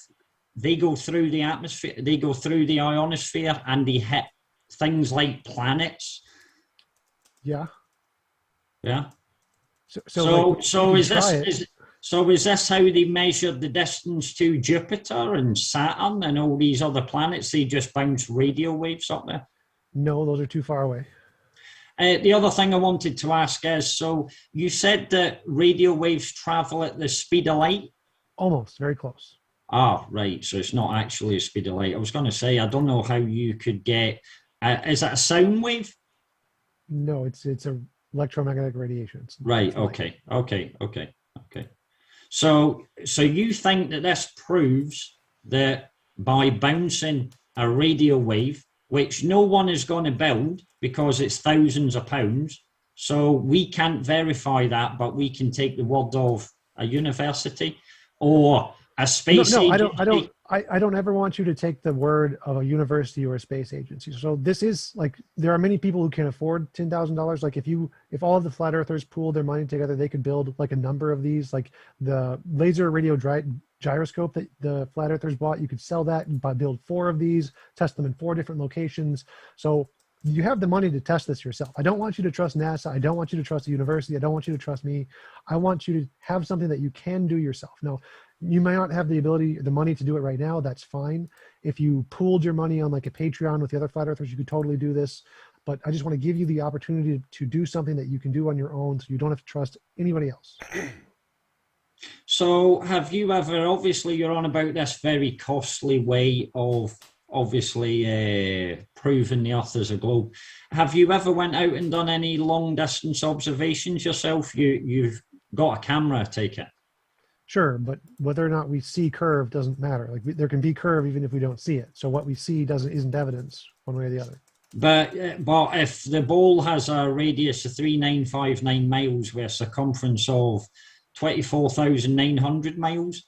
they go through the atmosphere, they go through the ionosphere, and they hit things like planets. Yeah. Yeah. So is this how they measured the distance to Jupiter and Saturn and all these other planets? They just bounce radio waves up there. No, those are too far away. The other thing I wanted to ask is, so you said that radio waves travel at the speed of light? Almost, very close. Ah, right. So it's not actually a speed of light. I was going to say, I don't know how you could get, is that a sound wave? No, it's a electromagnetic radiation. Right. Okay. So you think that this proves that by bouncing a radio wave, which no one is going to build because it's thousands of pounds, so we can't verify that, but we can take the word of a university or a space agency. I don't ever want you to take the word of a university or a space agency. So this is like, there are many people who can afford $10,000. Like if all of the flat earthers pooled their money together, they could build like a number of these, like the laser radio gyroscope that the flat earthers bought. You could sell that and build 4 of these, test them in 4 different locations. So you have the money to test this yourself. I don't want you to trust NASA. I don't want you to trust the university. I don't want you to trust me. I want you to have something that you can do yourself. Now, you may not have the ability, the money to do it right now. That's fine. If you pooled your money on like a Patreon with the other flat earthers, you could totally do this. But I just want to give you the opportunity to do something that you can do on your own, so you don't have to trust anybody else. So have you ever, obviously you're on about this very costly way of obviously proving the earth is a globe. Have you ever went out and done any long distance observations yourself? You've got a camera, I take it. Sure, but whether or not we see curve doesn't matter. Like there can be curve even if we don't see it. So what we see isn't evidence one way or the other. But if the ball has a radius of 3959 miles with a circumference of 24,900 miles,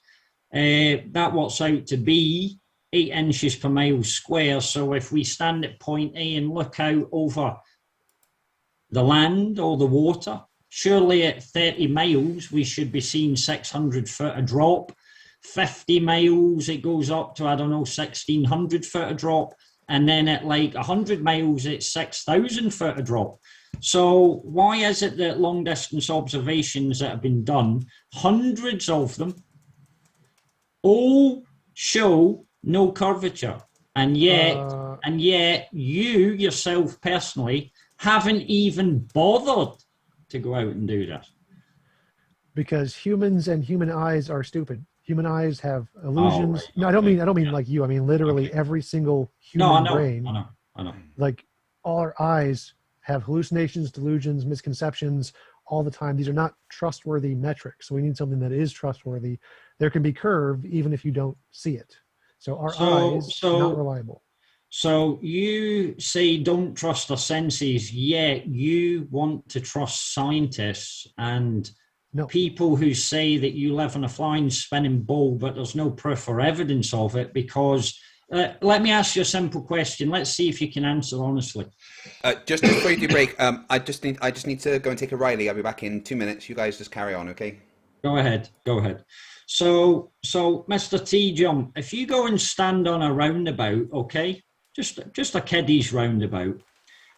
that works out to be 8 inches per mile square. So if we stand at point A and look out over the land or the water, surely at 30 miles, we should be seeing 600 foot a drop. 50 miles, it goes up to, 1,600 foot a drop. And then at like 100 miles, it's 6,000 foot a drop. So why is it that long distance observations that have been done, hundreds of them, all show no curvature? And yet you yourself personally haven't even bothered to go out and do this? Because humans and human eyes are stupid. Human eyes have illusions. Right. No, I don't mean like you. I mean literally every single human brain. I know. Like all our eyes have hallucinations, delusions, misconceptions all the time. These are not trustworthy metrics. So we need something that is trustworthy. There can be curve even if you don't see it. So our eyes are not reliable. So you say don't trust our senses, yet you want to trust scientists and people who say that you live on a flying spinning ball, but there's no proof or evidence of it. Because let me ask you a simple question. Let's see if you can answer honestly. Just before you do break, I just need to go and take a Riley. I'll be back in 2 minutes. You guys just carry on, okay? Go ahead. So Mr. TJump, if you go and stand on a roundabout, okay, just a kiddie's roundabout,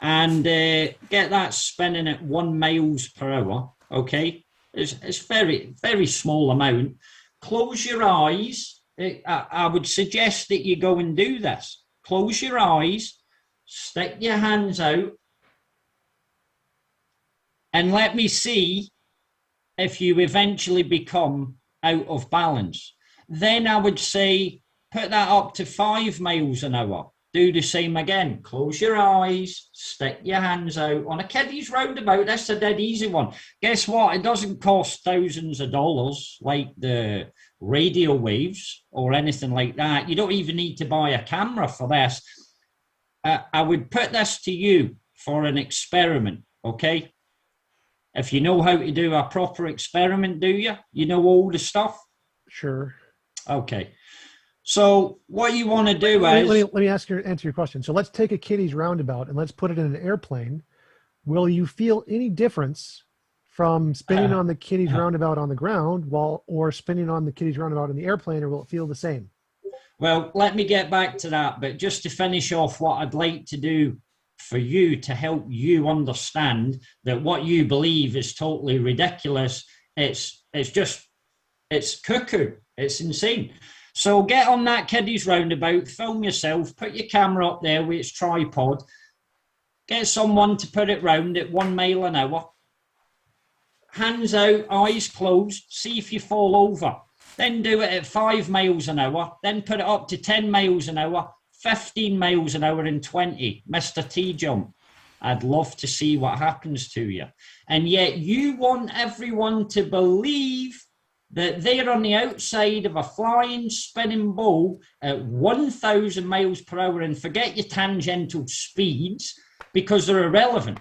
and get that spinning at 1 miles per hour, okay, it's very, very small amount. Close your eyes. I would suggest that you go and do this. Close your eyes, stick your hands out, and let me see if you eventually become out of balance. Then I would say put that up to 5 miles an hour. Do the same again. Close your eyes, stick your hands out. On a kiddie's roundabout, that's a dead easy one. Guess what? It doesn't cost thousands of dollars like the radio waves or anything like that. You don't even need to buy a camera for this. I would put this to you for an experiment, okay? If you know how to do a proper experiment, do you? You know all the stuff? Sure. Okay. So what you want to do is... Let me answer your question. So let's take a kiddie's roundabout and let's put it in an airplane will you feel any difference from spinning on the kiddies roundabout on the ground or spinning on the kiddies roundabout in the airplane, or will it feel the same? Well, let me get back to that, but just to finish off what I'd like to do for you to help you understand that what you believe is totally ridiculous. It's cuckoo. It's insane. So get on that kiddies roundabout, film yourself, put your camera up there with its tripod, get someone to put it round at 1 mile an hour, hands out, eyes closed, see if you fall over. Then do it at 5 miles an hour, then put it up to 10 miles an hour, 15 miles an hour and 20. Mr. TJump, I'd love to see what happens to you. And yet you want everyone to believe that they're on the outside of a flying, spinning ball at 1,000 miles per hour, and forget your tangential speeds because they're irrelevant.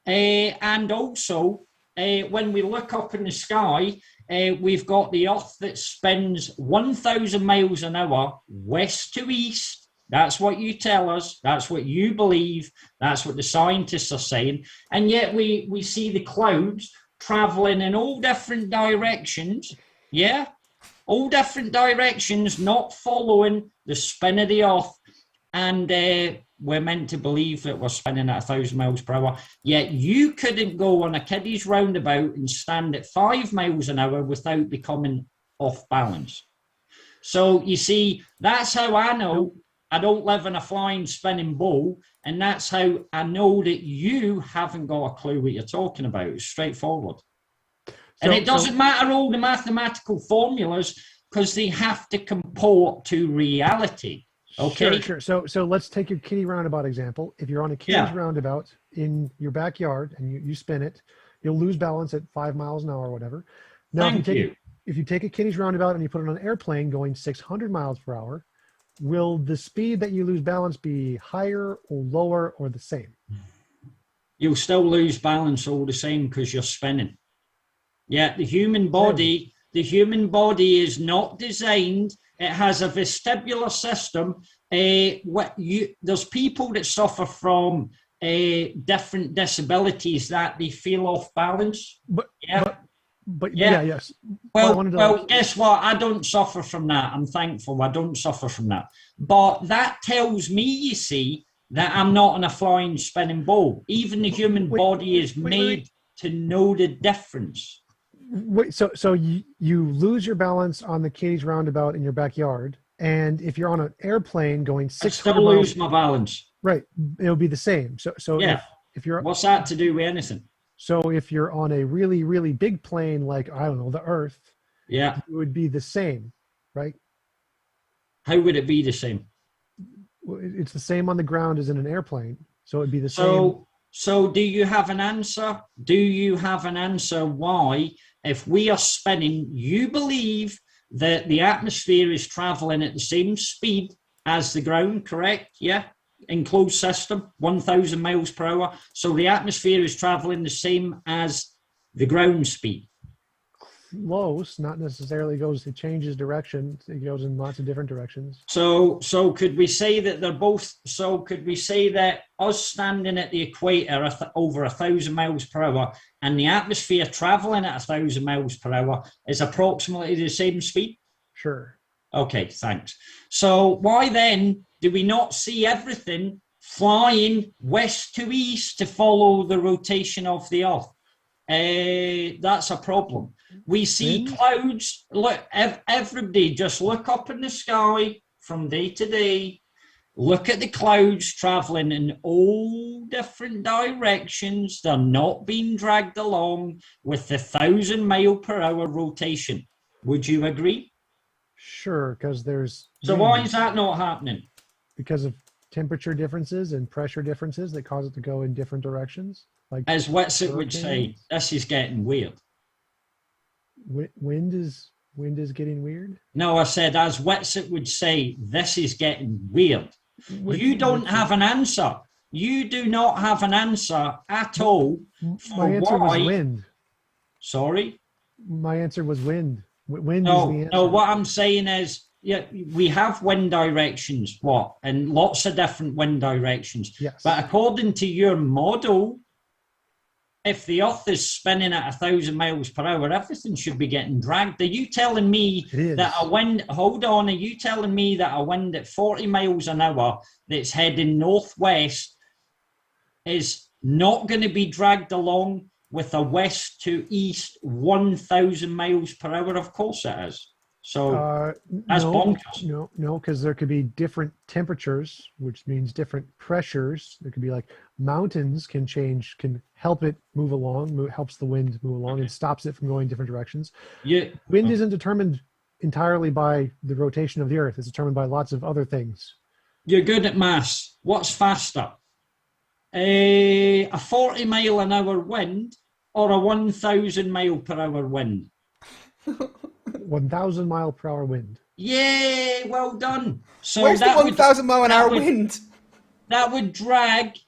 And also, when we look up in the sky, we've got the Earth that spins 1,000 miles an hour west to east. That's what you tell us. That's what you believe. That's what the scientists are saying. And yet we see the clouds traveling in all different directions. Yeah, all different directions, not following the spin of the Earth. And we're meant to believe that we're spinning at 1,000 miles per hour. Yet you couldn't go on a kiddies roundabout and stand at 5 miles an hour without becoming off balance. So you see, that's how I know I don't live in a flying, spinning ball. And that's how I know that you haven't got a clue what you're talking about. It's straightforward. And it doesn't matter all the mathematical formulas, because they have to comport to reality. Okay. Sure. So let's take your kiddie roundabout example. If you're on a kiddie's roundabout in your backyard and you spin it, you'll lose balance at 5 miles an hour or whatever. Now, if you take a kiddie's roundabout and you put it on an airplane going 600 miles per hour, will the speed that you lose balance be higher or lower or the same? You'll still lose balance all the same because you're spinning. Yeah, the human body is not designed. It has a vestibular system. There's people that suffer from different disabilities that they feel off balance. Yes. Well, guess what? I don't suffer from that. I'm thankful I don't suffer from that. But that tells me, you see, that I'm not on a flying, spinning ball. Even the human body is made to know the difference. So you lose your balance on the kiddies roundabout in your backyard, and if you're on an airplane going 600 I still lose my balance. Right, it'll be the same. So yeah. If you're, what's that to do with anything? So if you're on a really, really big plane, like, I don't know, the Earth, yeah, it would be the same, right? How would it be the same? It's the same on the ground as in an airplane, so it'd be the same. So do you have an answer? Do you have an answer why, if we are spinning, you believe that the atmosphere is traveling at the same speed as the ground, correct? Yeah? Enclosed system, 1,000 miles per hour. So the atmosphere is traveling the same as the ground speed. Close, not necessarily it changes direction. It goes in lots of different directions. So could we say that they're both, so could we say that us standing at the equator over 1,000 miles per hour and the atmosphere traveling at 1,000 miles per hour is approximately the same speed? Sure. Okay, thanks. So why then do we not see everything flying west to east to follow the rotation of the Earth? That's a problem. We see clouds. Look, everybody just look up in the sky from day to day. Look at the clouds traveling in all different directions. They're not being dragged along with the 1,000 mile per hour rotation. Would you agree? Sure, because there's... So why is that not happening? Because of temperature differences and pressure differences that cause it to go in different directions. Like, as Wetsuit would say, this is getting weird. Wind is getting weird? No, I said, as Wetsuit would say, this is getting weird. You don't have an answer. You do not have an answer at all for my answer why. Was wind. Sorry? My answer was wind. Wind no, is the answer. No, what I'm saying is, yeah, we have wind directions, and lots of different wind directions. Yes. But according to your model, if the Earth is spinning at 1,000 miles per hour, everything should be getting dragged. Are you telling me that a wind, hold on, are you telling me that a wind at 40 miles an hour that's heading northwest is not going to be dragged along with a west to east 1,000 miles per hour? Of course it is. So that's bonkers. No, because there could be different temperatures, which means different pressures. There could be like mountains can change, can help it move along, helps the wind move along and stops it from going different directions. Yeah. Wind isn't determined entirely by the rotation of the Earth. It's determined by lots of other things. You're good at maths. What's faster? A 40 mile an hour wind or a 1,000 mile per hour wind? 1,000 mile per hour wind. Yay, well done. So where's the 1,000 mile an hour wind? That would drag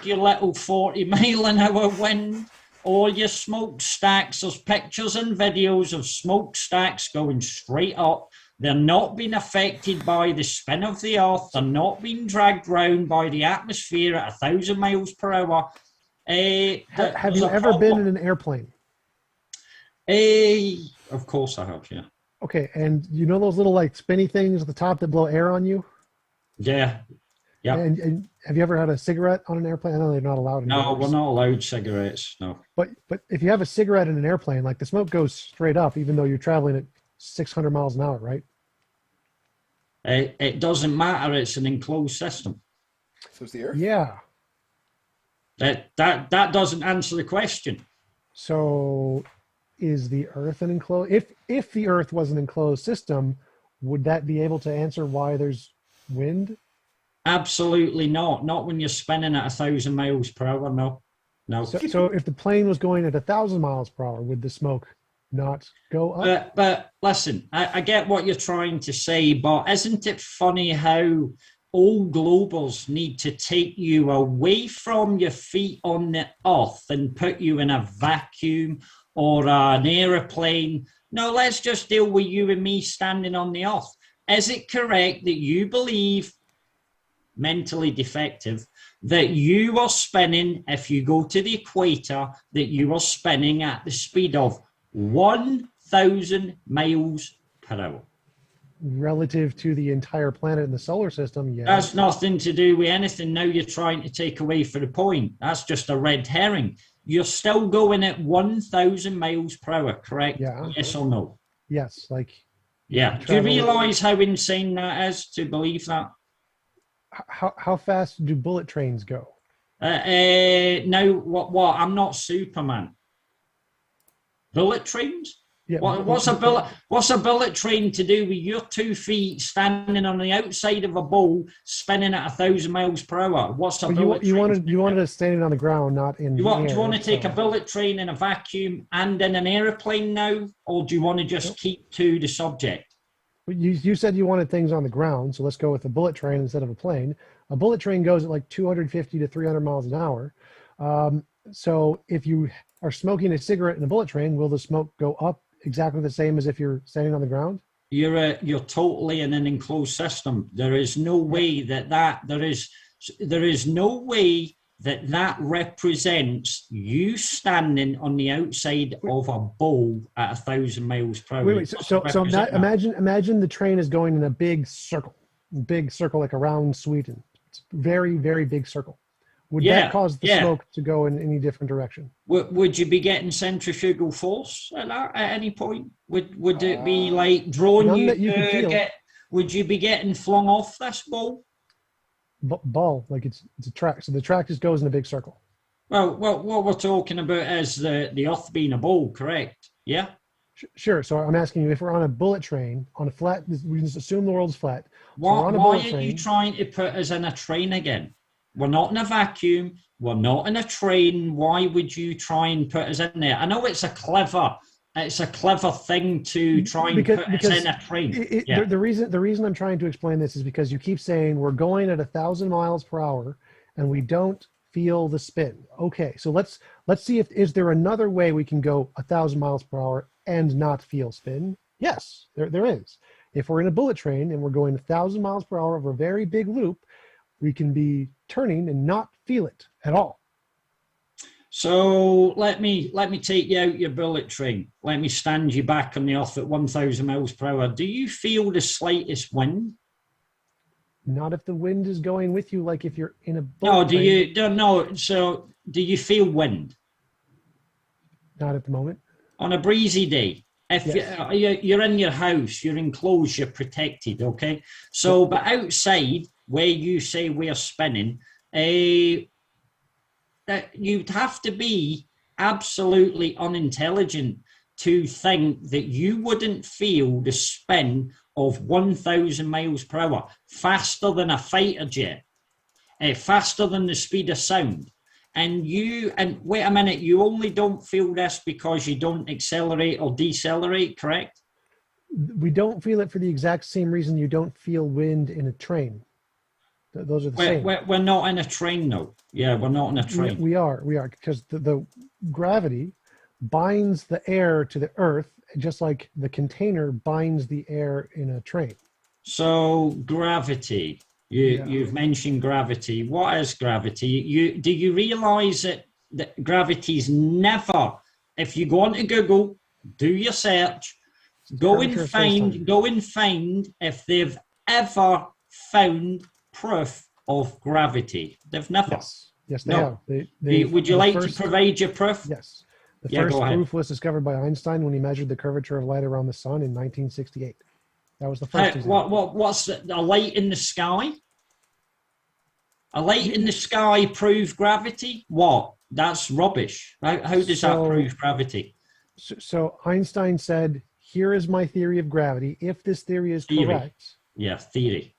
your little 40 mile an hour wind, or your smokestacks. There's pictures and videos of smokestacks going straight up. They're not being affected by the spin of the Earth. They're not being dragged round by the atmosphere at 1,000 miles per hour. Have you ever been in an airplane? Of course I have, yeah. Okay, and you know those little like spinny things at the top that blow air on you? Yeah. Yeah. And have you ever had a cigarette on an airplane? I know they're not allowed. No, we're not allowed cigarettes. No. But if you have a cigarette in an airplane, like the smoke goes straight up, even though you're traveling at 600 miles an hour, right? It doesn't matter. It's an enclosed system. So it's the Earth? Yeah. That doesn't answer the question. So is the Earth an enclosed? If the Earth was an enclosed system, would that be able to answer why there's wind? Absolutely not. Not when you're spinning at 1,000 miles per hour. No. So if the plane was going at 1,000 miles per hour, would the smoke not go up? But listen, I get what you're trying to say, but isn't it funny how all globals need to take you away from your feet on the Earth and put you in a vacuum or an aeroplane? No, let's just deal with you and me standing on the Earth. Is it correct that you believe, mentally defective, that you are spinning, if you go to the equator, that you are spinning at the speed of 1,000 miles per hour? Relative to the entire planet in the solar system, yeah. That's nothing to do with anything. Now you're trying to take away for the point. That's just a red herring. You're still going at 1,000 miles per hour, correct? Yeah. Yes or no? Yes, like... Yeah. Do you realise how insane that is to believe that? How fast do bullet trains go? No, what? I'm not Superman. Bullet trains? Yeah. What's a bullet train to do with your 2 feet standing on the outside of a bowl, spinning at 1,000 miles per hour? What's a bullet train? You wanted us standing on the ground, not in the air. Do you want to take a bullet train in a vacuum and in an airplane now, or do you want to just keep to the subject? You said you wanted things on the ground, so let's go with a bullet train instead of a plane. A bullet train goes at like 250 to 300 miles an hour. So if you are smoking a cigarette in a bullet train, will the smoke go up exactly the same as if you're standing on the ground? You're totally in an enclosed system. There is no way there is no way that represents you standing on the outside of a bowl at 1,000 miles per hour. Wait. So imagine the train is going in a big circle like around Sweden. It's a very, very big circle. Would that cause the smoke to go in any different direction? Would you be getting centrifugal force at any point? Would it be like drawing you? Would you be getting flung off this ball? Ball, like it's a track. So the track just goes in a big circle. Well, what we're talking about is the Earth being a ball, correct? Yeah. Sure. So I'm asking you, if we're on a bullet train on a flat, we just assume the world's flat. Why are you trying to put us in a train again? We're not in a vacuum. We're not in a train. Why would you try and put us in there? I know it's a clever thing to try and put us in a train. The reason I'm trying to explain this is because you keep saying we're going at 1,000 miles per hour and we don't feel the spin. Okay, so let's see is there another way we can go 1,000 miles per hour and not feel spin? Yes, there is. If we're in a bullet train and we're going 1,000 miles per hour over a very big loop, we can be turning and not feel it at all. So let me take you out your bullet train. Let me stand you back on the earth at 1,000 miles per hour. Do you feel the slightest wind? Not if the wind is going with you, like if you're in a bullet No, train. So do you feel wind? Not at the moment. On a breezy day, if Yes. you're in your house, you're enclosed, you're protected, okay? So, but outside, where you say we're spinning, that you'd have to be absolutely unintelligent to think that you wouldn't feel the spin of 1,000 miles per hour, faster than a fighter jet, faster than the speed of sound. And wait a minute, you only don't feel this because you don't accelerate or decelerate, correct? We don't feel it for the exact same reason you don't feel wind in a train. Those are the same. We're not in a train, though. Yeah, we're not in a train. We are, because the gravity binds the air to the earth, just like the container binds the air in a train. So gravity, you've mentioned gravity. What is gravity? Do you realize that gravity's never, if you go onto Google, do your search, go and find if they've ever found proof of gravity. They've never. Yes, they have. Would you like to provide your proof? Yes. The first proof was discovered by Einstein when he measured the curvature of light around the sun in 1968. That was the first example. What's a light in the sky? A light in the sky prove gravity? What? That's rubbish. How does that prove gravity? So Einstein said, here is my theory of gravity. If this theory is correct. Yeah, theory.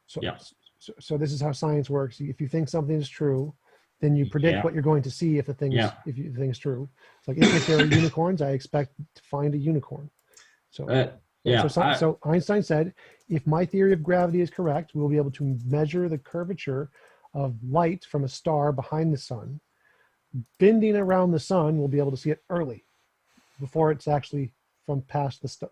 So this is how science works. If you think something is true, then you predict what you're going to see if the thing is true. It's like if there are unicorns, I expect to find a unicorn. So Einstein said, if my theory of gravity is correct, we'll be able to measure the curvature of light from a star behind the sun. Bending around the sun, we'll be able to see it early, before it's actually from past the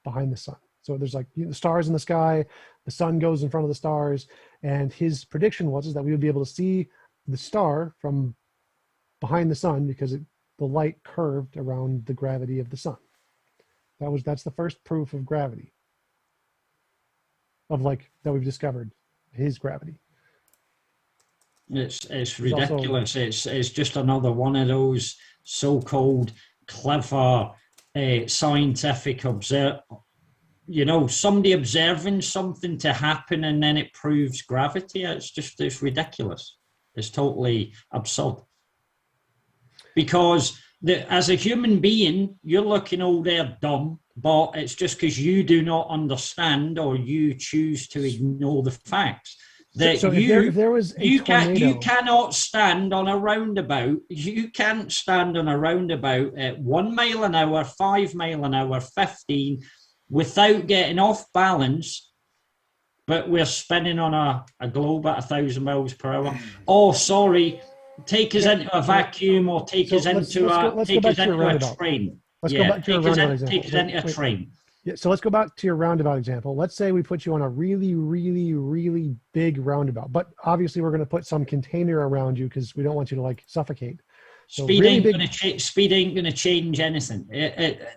behind the sun. So there's like the stars in the sky, the sun goes in front of the stars, and his prediction was that we would be able to see the star from behind the sun because the light curved around the gravity of the sun. That's the first proof of gravity, that we've discovered, his gravity. It's ridiculous. It's just another one of those so-called clever scientific somebody observing something to happen and then it proves gravity. It's ridiculous. It's totally absurd. Because as a human being, you're looking all there dumb, but it's just because you do not understand or you choose to ignore the facts. That if there was a tornado, you cannot stand on a roundabout. You can't stand on a roundabout at 1 mile an hour, 5 mile an hour, 15, without getting off balance. But we're spinning on a globe at 1,000 miles per hour. Oh, sorry, take us into a vacuum or take us into a train. Let's go back to your roundabout example. Take us into a train. Yeah, so let's go back to your roundabout example. Let's say we put you on a really, really, really big roundabout, but obviously we're going to put some container around you because we don't want you to suffocate. So speed ain't going to change anything.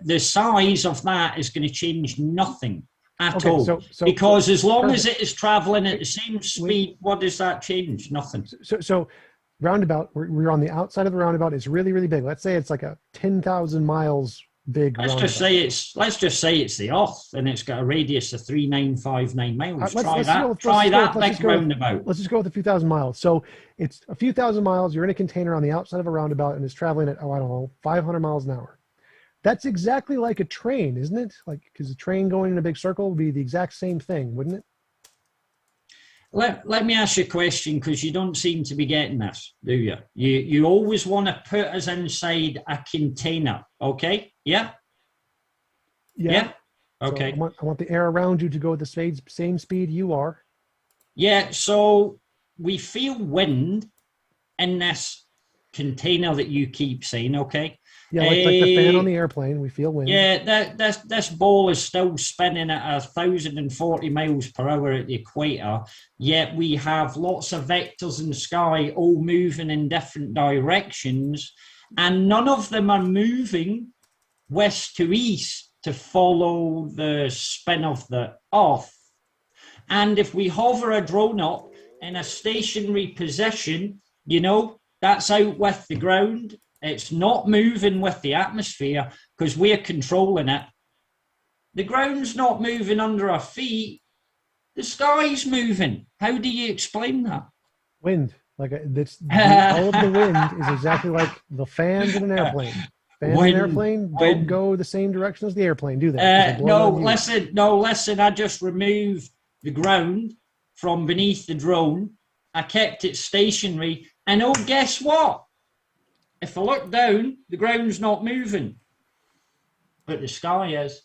The size of that is going to change nothing at all. Because as long as it is traveling at the same speed, what does that change? Nothing. So roundabout, we're on the outside of the roundabout. It's really, really big. Let's say it's like a 10,000 miles big. Let's just say it's the Earth, and it's got a radius of 3,959 miles. Try that big roundabout. Let's just go with a few thousand miles. So it's a few thousand miles. You're in a container on the outside of a roundabout, and it's traveling at 500 miles an hour. That's exactly like a train, isn't it? Because a train going in a big circle would be the exact same thing, wouldn't it? Let me ask you a question, because you don't seem to be getting this, do you? You always want to put us inside a container, okay? Yeah? Yeah? Okay. So I want the air around you to go at the same speed you are. Yeah, so we feel wind in this container that you keep saying, okay? Yeah, like the fan on the airplane, we feel wind. Yeah, this ball is still spinning at 1,040 miles per hour at the equator, yet we have lots of vectors in the sky all moving in different directions, and none of them are moving west to east to follow the spin of the Earth. And if we hover a drone up in a stationary position, you know, that's out with the ground. It's not moving with the atmosphere because we're controlling it. The ground's not moving under our feet. The sky's moving. How do you explain that? Wind. Like all of the wind is exactly like the fans in an airplane. Fans in an airplane don't go the same direction as the airplane, do they? No, listen. I just removed the ground from beneath the drone. I kept it stationary. And oh, guess what? If I look down, the ground's not moving, but the sky is.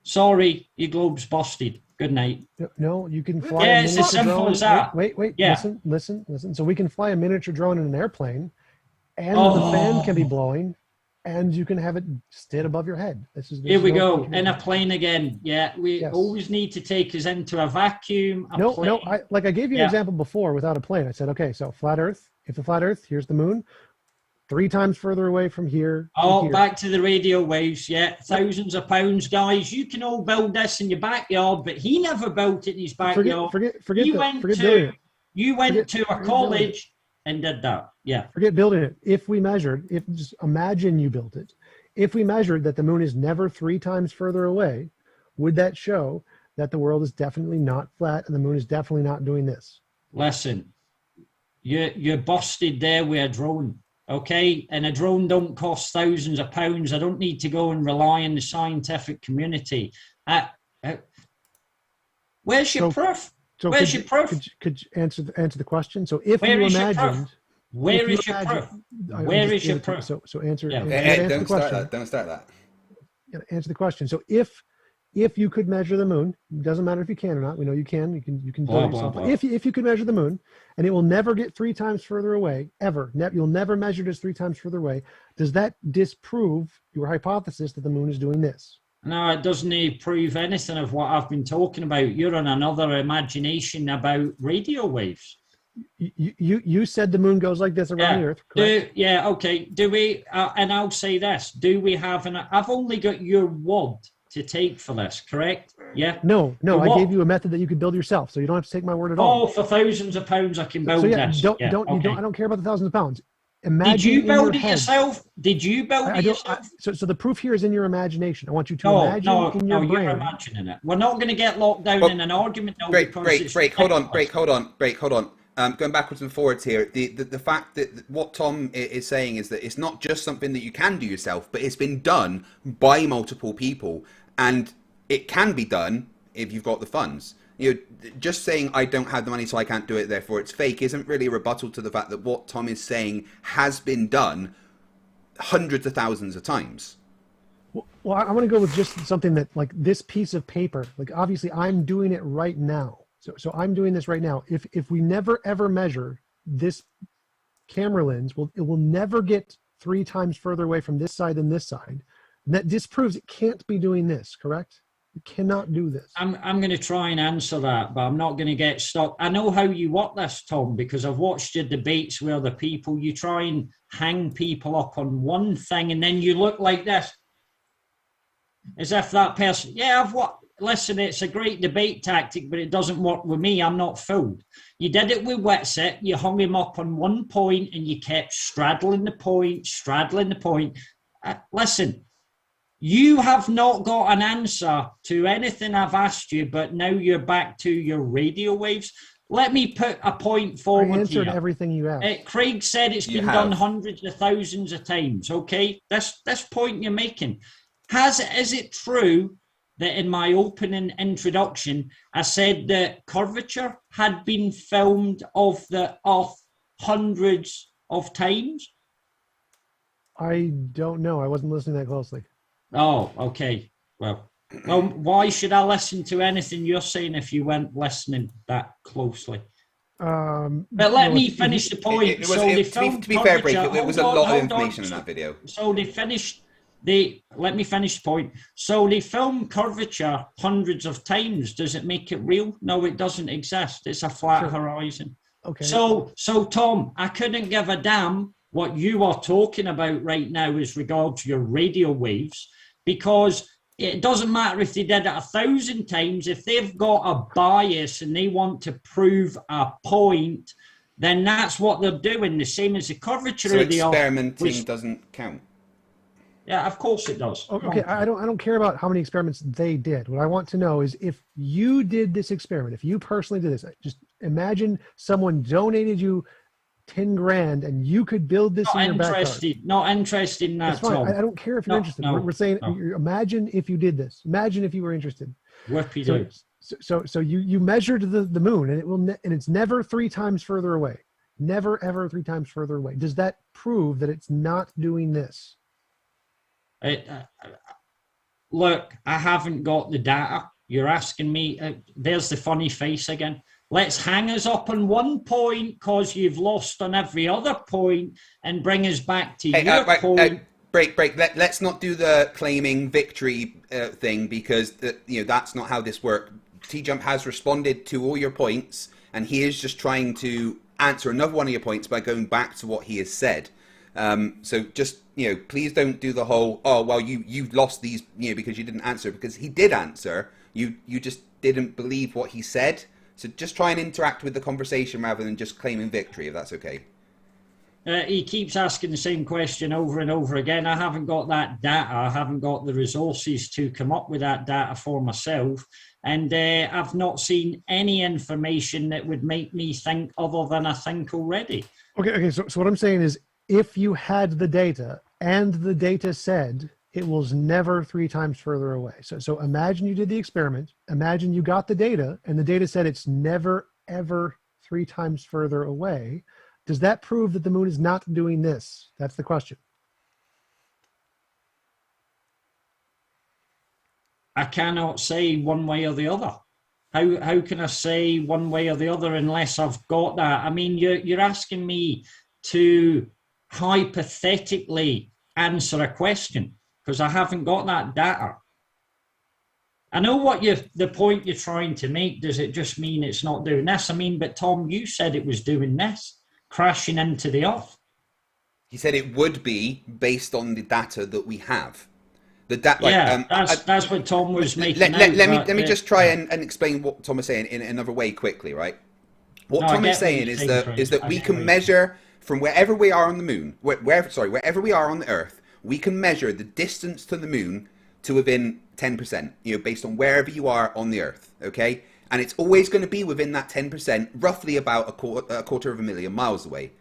Sorry, your globe's busted. Good night. No, you can fly. Yeah, it's as simple as that. Wait. Yeah. Listen. So we can fly a miniature drone in an airplane, and the fan can be blowing, and you can have it sit above your head. Here we go. In a plane again. Yeah, we always need to take us into a vacuum. No. I gave you an example before without a plane. I said, okay, so flat Earth. If the flat Earth, here's the moon. 3 times further away from here. Back to the radio waves. Yeah, thousands of pounds, guys. You can all build this in your backyard, but he never built it in his backyard. You went to a college and did that. Yeah. Forget building it. Just imagine you built it. If we measured that the moon is never 3 times further away, would that show that the world is definitely not flat and the moon is definitely not doing this? Listen, you're busted there with a drone. Okay, and a drone don't cost thousands of pounds. I don't need to go and rely on the scientific community. Where's your proof? Where's your proof? Could you answer the question? So if Where you is imagined, where is your proof? Where is your proof? So answer. Don't the start question. that. Don't start that. Answer the question. So if you could measure the moon, it doesn't matter if you can or not. We know you can. You can do it yourself. If you could measure the moon, and it will never get 3 times further away ever. You'll never measure it as 3 times further away. Does that disprove your hypothesis that the moon is doing this? No, it doesn't prove anything of what I've been talking about. You're on another imagination about radio waves. You said the moon goes like this around the Earth, correct? Okay. Do we? And I'll say this: do we have I've only got your word to take for this, correct? Yeah. No. I gave you a method that you could build yourself, so you don't have to take my word at all. Oh, for thousands of pounds, I can build this. I don't care about the thousands of pounds. Imagine Did you build it yourself? So the proof here is in your imagination. I want you to imagine in your brain. You're imagining it. We're not going to get locked down in an argument. Break. Hold on. Going backwards and forwards here. The fact that what Tom is saying is that it's not just something that you can do yourself, but it's been done by multiple people, and it can be done if you've got the funds. Just saying I don't have the money so I can't do it, therefore it's fake, isn't really a rebuttal to the fact that what Tom is saying has been done hundreds of thousands of times. Well, I want to go with just something that, like, this piece of paper, like, obviously I'm doing it right now. So I'm doing this right now. If we never ever measure this camera lens, it will never get 3 times further away from this side than this side. And that disproves it can't be doing this, correct? You cannot do this. I'm going to try and answer that, but I'm not going to get stuck. I know how you work this, Tom, because I've watched your debates where the people, you try and hang people up on one thing and then you look like this. As if that person, listen, it's a great debate tactic, but it doesn't work with me. I'm not fooled. You did it with Wetset. You hung him up on one point and you kept straddling the point. Listen, you have not got an answer to anything I've asked you, but now you're back to your radio waves. Let me put a point forward here. I answered everything you asked. Craig said it's been done hundreds of thousands of times, okay? This point you're making. Is it true that in my opening introduction, I said that curvature had been filmed of the Earth hundreds of times? I don't know. I wasn't listening that closely. Oh, okay. Well, why should I listen to anything you're saying if you weren't listening that closely? But let me finish the point. It was, to be fair, Break, it was a lot of information in that video. So they finished let me finish the point. So they filmed curvature hundreds of times. Does it make it real? No, it doesn't exist. It's a flat horizon. Okay. So Tom, I couldn't give a damn what you are talking about right now as regards your radio waves, because it doesn't matter if they did it 1,000 times. If they've got a bias and they want to prove a point, then that's what they're doing. The same as the curvature so of the Earth. Experimenting doesn't count. Yeah, of course it does. Okay, I don't care about how many experiments they did. What I want to know is if you did this experiment, if you personally did this, just imagine someone donated you 10 grand and you could build this in your backyard. Not interested in that. That's fine. I don't care if you're interested. We're saying, imagine if you did this. Imagine if you were interested. So you measured the moon, and it's never 3 times further away. Never ever 3 times further away. Does that prove that it's not doing this? Look, I haven't got the data. You're asking me. There's the funny face again. Let's hang us up on one point because you've lost on every other point, and bring us back to your point. Break. Let's not do the claiming victory thing, because that's not how this works. TJump has responded to all your points, and he is just trying to answer another one of your points by going back to what he has said. So just, please don't do the whole, you lost these, because you didn't answer, because he did answer. You just didn't believe what he said. So just try and interact with the conversation rather than just claiming victory, if that's okay. He keeps asking the same question over and over again. I haven't got that data. I haven't got the resources to come up with that data for myself. And I've not seen any information that would make me think other than I think already. Okay. So what I'm saying is, if you had the data and the data said it was never 3 times further away. So imagine you did the experiment. Imagine you got the data and the data said it's never, ever 3 times further away. Does that prove that the moon is not doing this? That's the question. I cannot say one way or the other. How can I say one way or the other unless I've got that? I mean, you're asking me to hypothetically answer a question because I haven't got that data. I know what the point you're trying to make. Does it just mean it's not doing this? I mean, but Tom, you said it was doing this, crashing into the Earth. He said it would be based on the data that we have. That's what Tom was making. Let me just try and explain what Tom is saying in another way quickly, right? What Tom is saying is that we can measure from wherever we are on the moon, wherever we are on the Earth, we can measure the distance to the moon to within 10%, based on wherever you are on the Earth, okay? And it's always going to be within that 10%, roughly about a quarter of a million miles away.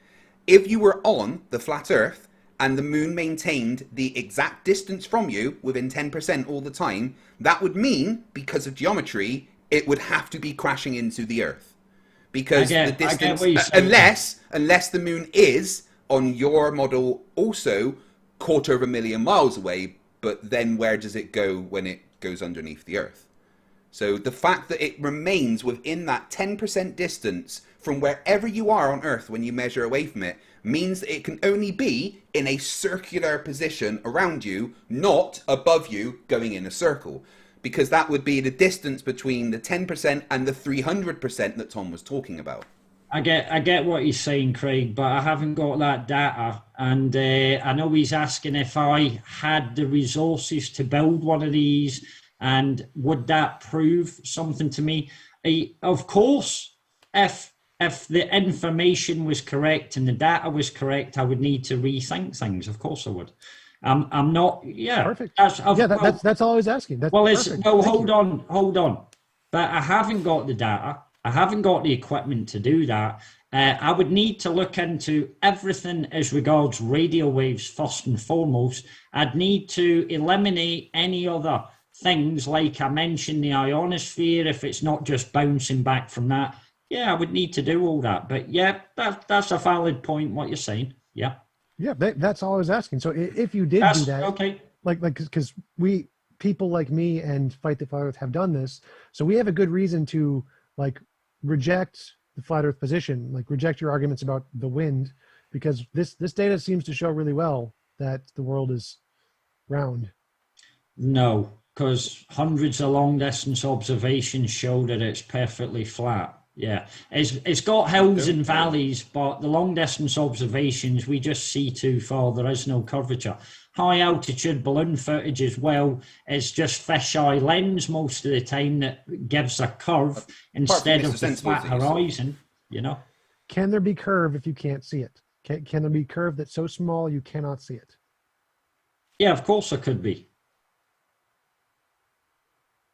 If you were on the flat Earth and the moon maintained the exact distance from you within 10% all the time, that would mean, because of geometry, it would have to be crashing into the Earth. Because the distance, unless the moon is, on your model, also quarter of a million miles away, but then where does it go when it goes underneath the Earth? So the fact that it remains within that 10% distance from wherever you are on Earth when you measure away from it means that it can only be in a circular position around you, not above you going in a circle. Because that would be the distance between the 10% and the 300% that Tom was talking about. I get what he's saying, Craig, but I haven't got that data. And I know he's asking if I had the resources to build one of these, and would that prove something to me? Of course, if the information was correct and the data was correct, I would need to rethink things. Of course I would. I'm not. Yeah, perfect. That's all I was asking. Hold on. But I haven't got the data. I haven't got the equipment to do that. I would need to look into everything as regards radio waves first and foremost. I'd need to eliminate any other things, like I mentioned, the ionosphere. If it's not just bouncing back from that, I would need to do all that. But that's a valid point. What you're saying, yeah. Yeah, that's all I was asking. So if you did do that, okay, like because people like me and Fight the Fire have done this, so we have a good reason to reject the flat Earth position. Like, reject your arguments about the wind, because this data seems to show really well that the world is round. No, because hundreds of long distance observations show that it's perfectly flat. Yeah, it's got hills and valleys, but the long distance observations, we just see too far. There is no curvature. High altitude balloon footage as well is just fisheye lens most of the time that gives a curve instead of the flat horizon, you know. Can there be curve if you can't see it? Can there be curve that's so small you cannot see it? Yeah, of course there could be.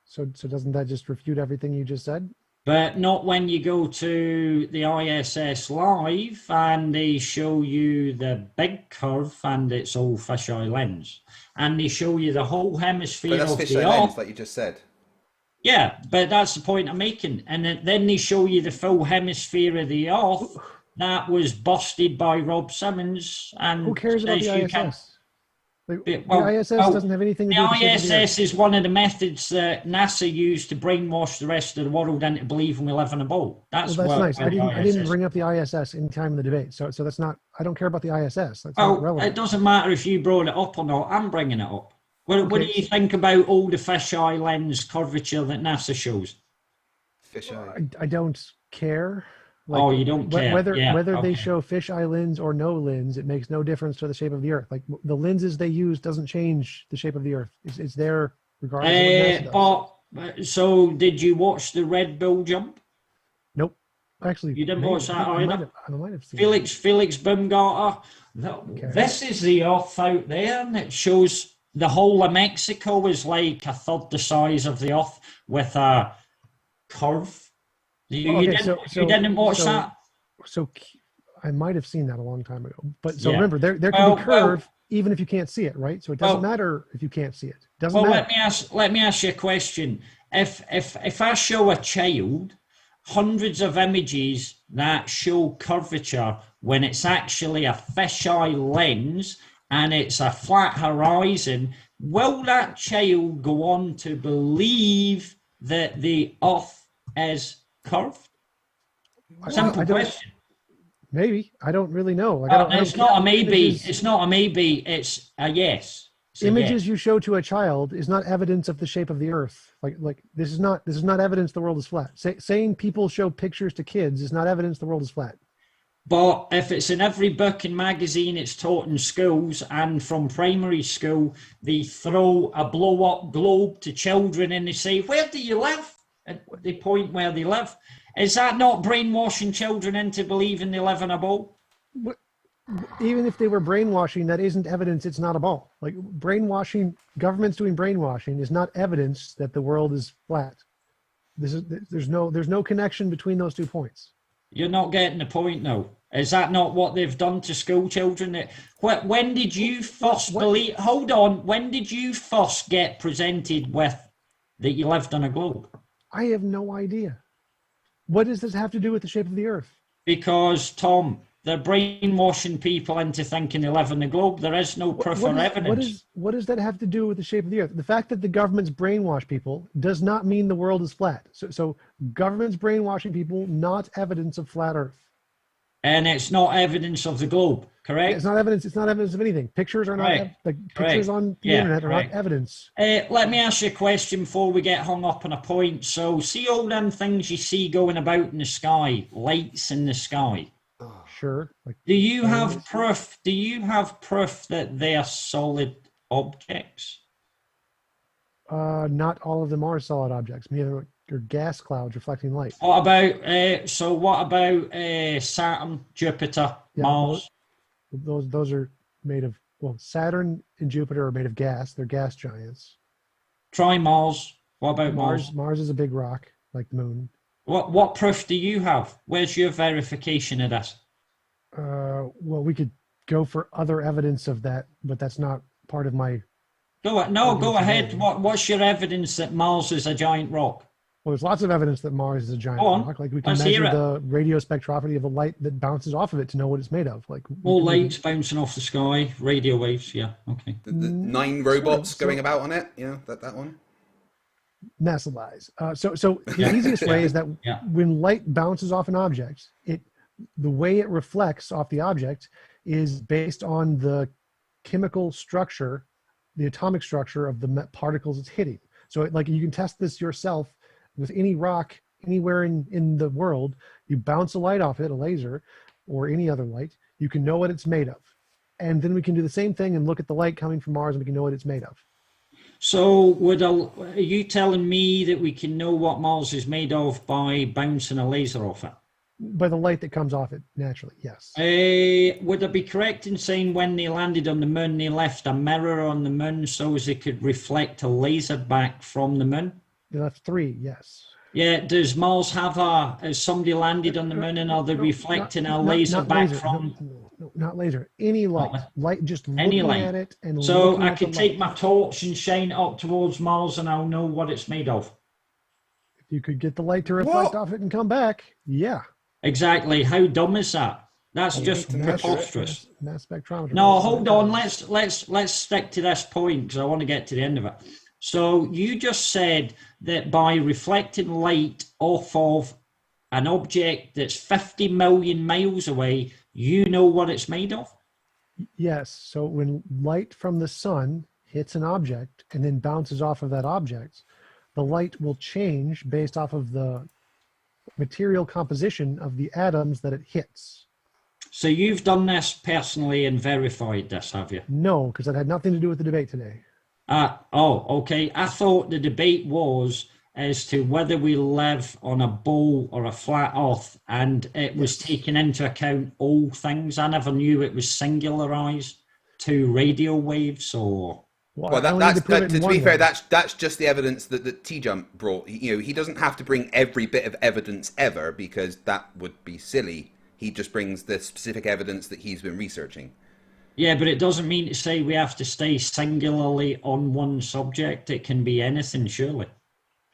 So doesn't that just refute everything you just said? But not when you go to the ISS live and they show you the big curve and it's all fisheye lens. And they show you the whole hemisphere of the Earth. Lens, like you just said. Yeah, but that's the point I'm making. And then they show you the full hemisphere of the Earth that was busted by Rob Simmons. And who cares about the ISS? The ISS doesn't have anything to do with the ISS is one of the methods that NASA used to brainwash the rest of the world into believing we live in a ball. That's nice. I didn't bring up the ISS in time of the debate, so that's not. I don't care about the ISS. That's not relevant. It doesn't matter if you brought it up or not. I'm bringing it up. What do you think about all the fisheye lens curvature that NASA shows? Fisheye. I don't care. Like, you don't care. Whether they show fisheye lens or no lens, it makes no difference to the shape of the Earth. Like, the lenses they use doesn't change the shape of the Earth. It's there regardless of what NASA does. So did you watch the Red Bull jump? Nope. Actually, you didn't watch that either. I might have seen Felix Baumgartner. This is the Earth out there, and it shows the whole of Mexico is like a third the size of the Earth with a curve. You didn't watch that? So I might have seen that a long time ago. But remember, there can be curve even if you can't see it, right? So it doesn't matter if you can't see it. Doesn't matter. Let me ask you a question. If I show a child hundreds of images that show curvature when it's actually a fisheye lens and it's a flat horizon, will that child go on to believe that the Earth is curved? Simple question. Maybe. I don't really know. It's not a maybe. It's not a maybe. It's a yes. Images you show to a child is not evidence of the shape of the Earth. Like this is not evidence the world is flat. Saying people show pictures to kids is not evidence the world is flat. But if it's in every book and magazine it's taught in schools, and from primary school they throw a blow-up globe to children and they say, "Where do you live?" And they point where they live. Is that not brainwashing children into believing they live in a ball? Even if they were brainwashing, that isn't evidence it's not a ball. Like, brainwashing, governments doing brainwashing is not evidence that the world is flat. There's no connection between those 2 points. You're not getting the point now. Is that not what they've done to school children? When did you first believe? Hold on. When did you first get presented with that you lived on a globe? I have no idea. What does this have to do with the shape of the Earth? Because, Tom, they're brainwashing people into thinking they live on the globe. There is no proof or evidence. What does that have to do with the shape of the Earth? The fact that the governments brainwash people does not mean the world is flat. So governments brainwashing people, not evidence of flat Earth. And it's not evidence of the globe, correct? It's not evidence. It's not evidence of anything. Pictures are not pictures on the internet are not evidence. Let me ask you a question before we get hung up on a point. So, see all them things you see going about in the sky, lights in the sky. Sure. Do you have proof? Do you have proof that they are solid objects? Not all of them are solid objects. Many of them are gas clouds reflecting light. What about Saturn, Jupiter, Mars? Those are made of, Saturn and Jupiter are made of gas. They're gas giants. Try Mars. What about Mars? Mars is a big rock like the moon. What proof do you have? Where's your verification of this? We could go for other evidence of that, but that's not part of my. Go ahead. What's your evidence that Mars is a giant rock? Well, there's lots of evidence that Mars is a giant rock. Like, we can measure the radio spectroscopy of the light that bounces off of it to know what it's made of. Like, all lights bouncing off the sky, radio waves. Yeah, okay. The 9 robots going about on it. Yeah, that one. Massive lies. So the easiest way is that Yeah. when light bounces off an object, the way it reflects off the object is based on the chemical structure, the atomic structure of the particles it's hitting. So like you can test this yourself with any rock anywhere in the world. You bounce a light off it, a laser, or any other light, you can know what it's made of. And then we can do the same thing and look at the light coming from Mars and we can know what it's made of. So are you telling me that we can know what Mars is made of by bouncing a laser off it? By the light that comes off it, naturally, yes. Would I be correct in saying when they landed on the moon, they left a mirror on the moon so as it could reflect a laser back from the moon? They left 3, yes. Yeah, does Mars have has somebody landed on the moon and are they reflecting a laser back from? No, not laser. Any light. Light, just Any looking light. at it. And So looking I at the could light. take my torch and shine it up towards Mars and I'll know what it's made of. If you could get the light to reflect off it and come back, yeah. Exactly. How dumb is that? That's just preposterous. Mass spectrometer. No, hold on. Let's stick to this point because I want to get to the end of it. So you just said that by reflecting light off of an object that's 50 million miles away, you know what it's made of? Yes. So when light from the sun hits an object and then bounces off of that object, the light will change based off of the material composition of the atoms that it hits. So you've done this personally and verified this, have you? No, because that had nothing to do with the debate today. Okay. I thought the debate was as to whether we live on a bowl or a flat earth, and it was taking into account all things. I never knew it was singularized to radio waves or... Well, to be fair, that's just the evidence that TJump brought. He doesn't have to bring every bit of evidence ever because that would be silly. He just brings the specific evidence that he's been researching. Yeah, but it doesn't mean to say we have to stay singularly on one subject. It can be anything, surely.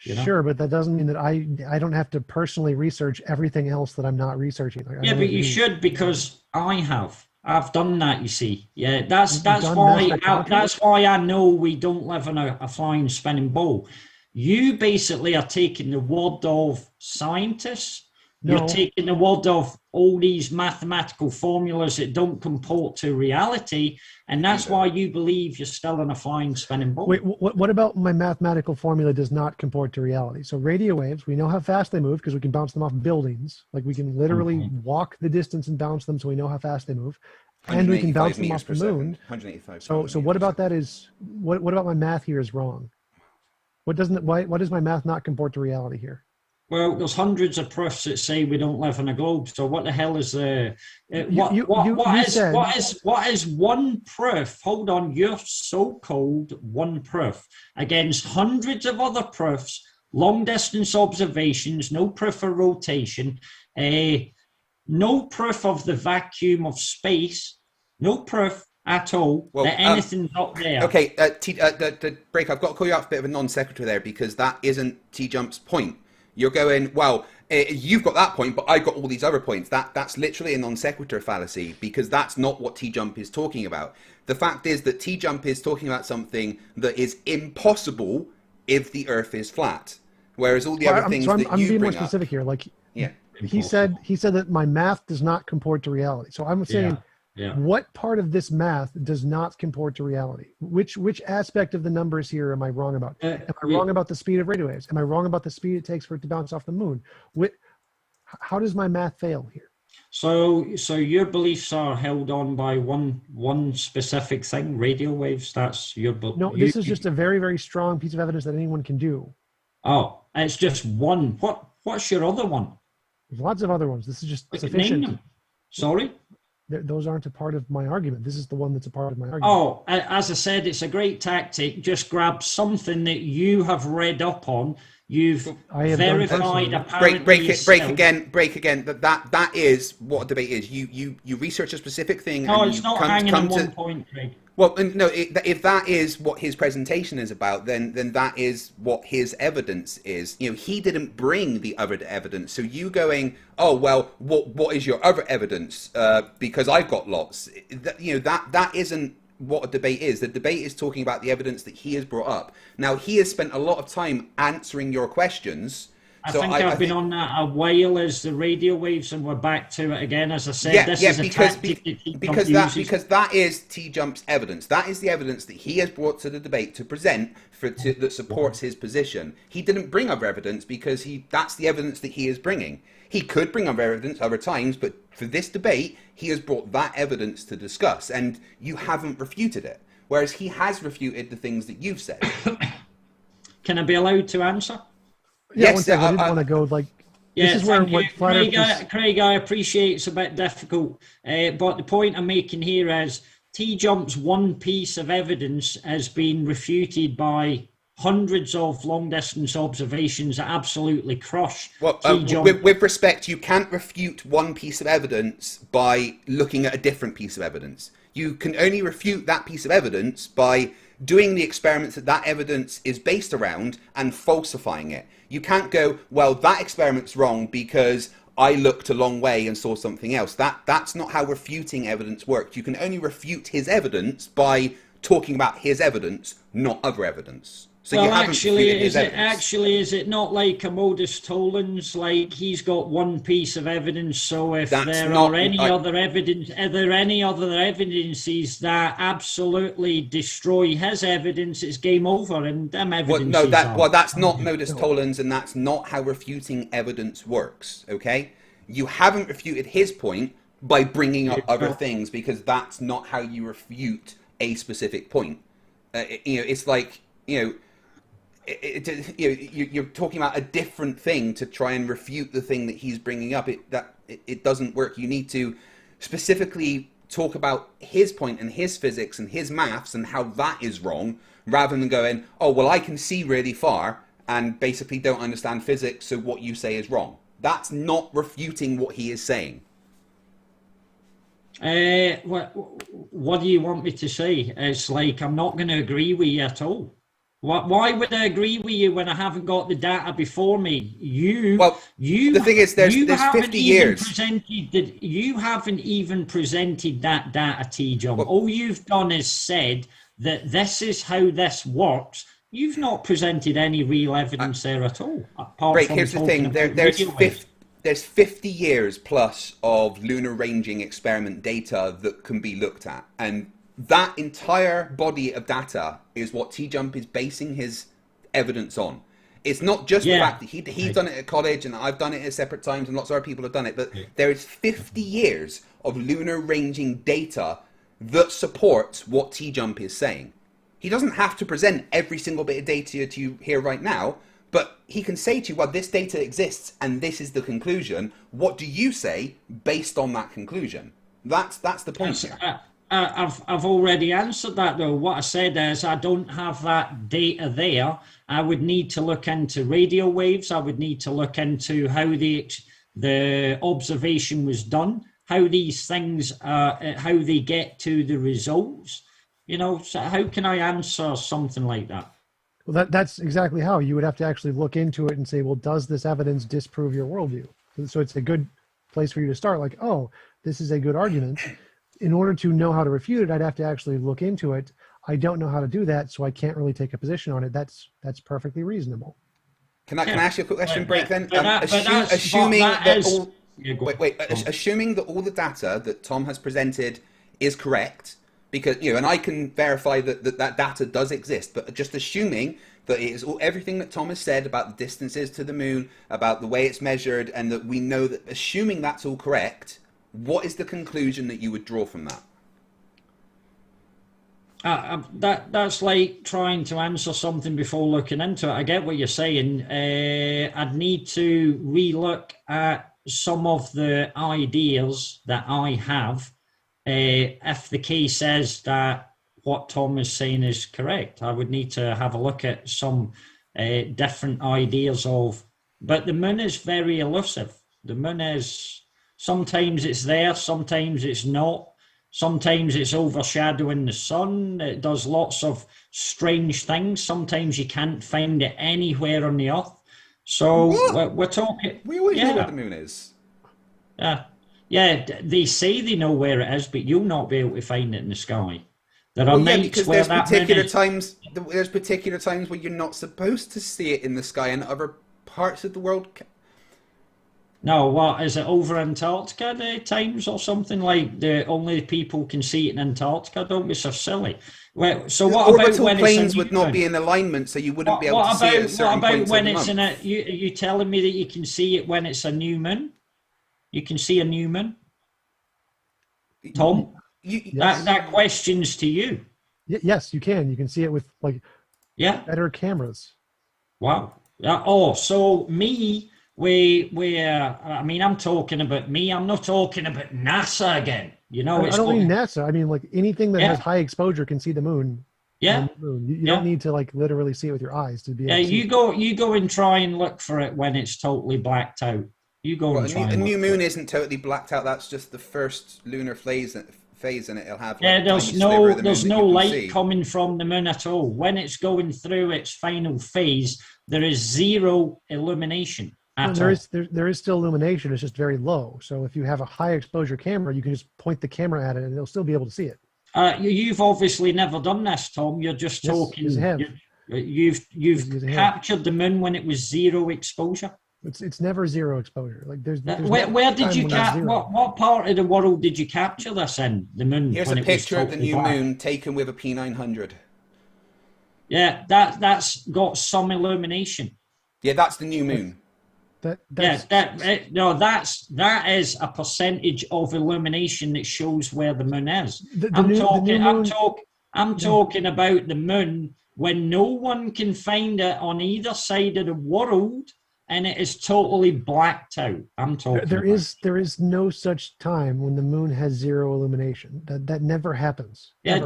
You know? Sure, but that doesn't mean that I don't have to personally research everything else that I'm not researching. Yeah, but you should, because I have. I've done that, you see. Yeah, that's why I know we don't live in a flying spinning ball. You basically are taking the word of scientists. No. You're taking the word of all these mathematical formulas that don't comport to reality, and that's why you believe you're still in a flying spinning ball. Wait, what about my mathematical formula does not comport to reality? So radio waves, we know how fast they move because we can bounce them off buildings. Like we can literally walk the distance and bounce them, so we know how fast they move. And we can bounce them off the moon. 185. So what about that is what about my math here is wrong? Why does my math not comport to reality here? Well, there's hundreds of proofs that say we don't live on a globe. So what the hell is what is one proof? Hold on, your so-called one proof against hundreds of other proofs, long distance observations, no proof of rotation, no proof of the vacuum of space, no proof at all that anything's not there. Okay, Break, I've got to call you out for a bit of a non sequitur there because that isn't TJump's point. You're going, well, you've got that point, but I've got all these other points. That's literally a non sequitur fallacy because that's not what TJump is talking about. The fact is that TJump is talking about something that is impossible if the Earth is flat, whereas all the other things that I'm you being bring more specific here. Like, yeah, he said that my math does not comport to reality. So I'm saying, what part of this math does not comport to reality? Which aspect of the numbers here am I wrong about? Am I wrong about the speed of radio waves? Am I wrong about the speed it takes for it to bounce off the moon? How does my math fail here? So your beliefs are held on by one specific thing, radio waves. That's your belief. No, this is just a very, very strong piece of evidence that anyone can do. Oh, it's just one. What's your other one? There's lots of other ones. This is just sufficient. Name them. Sorry? Those aren't a part of my argument. This is the one that's a part of my argument. Oh, as I said, it's a great tactic. Just grab something that you have read up on. You've verified apparently. Break again. That is what a debate is. You research a specific thing. No, and it's you not hanging on one point, Craig. Well, no. If that is what his presentation is about, then that is what his evidence is. He didn't bring the other evidence. So you going, oh well, what is your other evidence? Because I've got lots. That isn't what a debate is. The debate is talking about the evidence that he has brought up. Now, he has spent a lot of time answering your questions. I think I've been on that a while as the radio waves, and we're back to it again. As I said, this is a tactic because that is TJump's evidence. That is the evidence that he has brought to the debate to present that supports his position. He didn't bring other evidence because that's the evidence that he is bringing. He could bring other evidence other times, but for this debate, he has brought that evidence to discuss, and you haven't refuted it. Whereas he has refuted the things that you've said. Can I be allowed to answer? Yeah, yes, I didn't want to go like. Yeah, this is where what Craig, I appreciate it's a bit difficult, but the point I'm making here is TJump's one piece of evidence has been refuted by hundreds of long-distance observations that absolutely crush TJump. With respect, you can't refute one piece of evidence by looking at a different piece of evidence. You can only refute that piece of evidence by doing the experiments that evidence is based around and falsifying it. You can't go, well, that experiment's wrong because I looked a long way and saw something else. That's not how refuting evidence works. You can only refute his evidence by talking about his evidence, not other evidence. So well, you haven't refuted his evidence. Is it not like a modus tollens? Like he's got one piece of evidence, so if there are any other evidences that absolutely destroy his evidence, it's game over, and them evidences. That's not modus tollens, and that's not how refuting evidence works. Okay, you haven't refuted his point by bringing up other things because that's not how you refute a specific point. It's like you're talking about a different thing to try and refute the thing that he's bringing up. It doesn't work. You need to specifically talk about his point and his physics and his maths and how that is wrong, rather than going, oh, well, I can see really far and basically don't understand physics, so what you say is wrong. That's not refuting what he is saying. What do you want me to say? It's like I'm not going to agree with you at all. Why would I agree with you when I haven't got the data before me? The thing is, there's 50 years. You haven't even presented that data, TJump. All you've done is said that this is how this works. You've not presented any real evidence there at all. Here's the thing. There's 50 years plus of lunar ranging experiment data that can be looked at. And that entire body of data is what TJump is basing his evidence on. It's not just the fact that he's done it at college and I've done it at separate times and lots of other people have done it, but there is 50 years of lunar ranging data that supports what TJump is saying. He doesn't have to present every single bit of data to you here right now, but he can say to you, well, this data exists and this is the conclusion. What do you say based on that conclusion? That's the point here. I've already answered that, though. What I said is I don't have that data there. I would need to look into radio waves. I would need to look into how the observation was done, how these things, how they get to the results. So how can I answer something like that? Well, that's exactly how you would have to actually look into it and say, well, does this evidence disprove your worldview? So it's a good place for you to start. Like, oh, this is a good argument. In order to know how to refute it, I'd have to actually look into it. I don't know how to do that, so I can't really take a position on it. That's perfectly reasonable. Can I ask you a quick question, Break, then? Assuming that all the data that Tom has presented is correct, because and I can verify that data does exist, but just assuming that it is everything that Tom has said about the distances to the moon, about the way it's measured, and that we know that, assuming that's all correct, what is the conclusion that you would draw from that? That's like trying to answer something before looking into it. I get what you're saying. I'd need to relook at some of the ideas that I have. If the case says that what Tom is saying is correct, I would need to have a look at some different ideas of. But the moon is very elusive. The moon is. Sometimes it's there, sometimes it's not. Sometimes it's overshadowing the sun. It does lots of strange things. Sometimes you can't find it anywhere on the earth. So we're talking. We always know where the moon is. Yeah, they say they know where it is, but you'll not be able to find it in the sky. There are Well, yeah, nights because where there's that particular moon is, times. There's particular times where you're not supposed to see it in the sky, and other parts of the world. no, what is it, over Antarctica the times or something like the only people can see it in Antarctica? Don't be so silly. Well, so what about Orbital when planes it's a would new not moon? be in alignment, so you wouldn't be able What to see it at about certain points when of the it's in month. are you telling me that you can see it when it's a new moon? You can see a new moon, Tom. Yes. That question's to you. Yes, you can. You can see it with like Yeah. better cameras. Wow. Yeah. Oh, so me, I mean, I'm talking about me. I'm not talking about NASA again. You know, I it's don't mean going, NASA. I mean like anything that Yeah. has high exposure can see the moon. yeah. The moon. You Yeah. don't need to like literally see it with your eyes to be able Yeah, to see it. you go and try and look for it when it's totally blacked out. You go Well, and try a and new look for moon it. isn't totally blacked out. That's just the first lunar phase, and it'll have like Yeah, a tiny sliver of the moon there's that no you can light see. coming from the moon at all. When it's going through its final phase, there is zero illumination Well, at all. there is still illumination. It's just very low. So if you have a high exposure camera, you can just point the camera at it and it'll still be able to see it. You've obviously never done this, Tom. You're just Yes, talking. yes, I have. You've Yes, I have. captured the moon when it was zero exposure. It's never zero exposure. Like there's Where no did time you when it's zero. what part of the world did you capture this in? The moon. Here's when a it was picture of the totally new black? moon taken with a P900. Yeah, that's got some illumination. Yeah, that's the new moon. That's That is a percentage of illumination that shows where the moon is. The new moon- I'm talking about the moon when no one can find it on either side of the world and it is totally blacked out. I'm talking. there is no such time when the moon has zero illumination. That never happens. Yeah,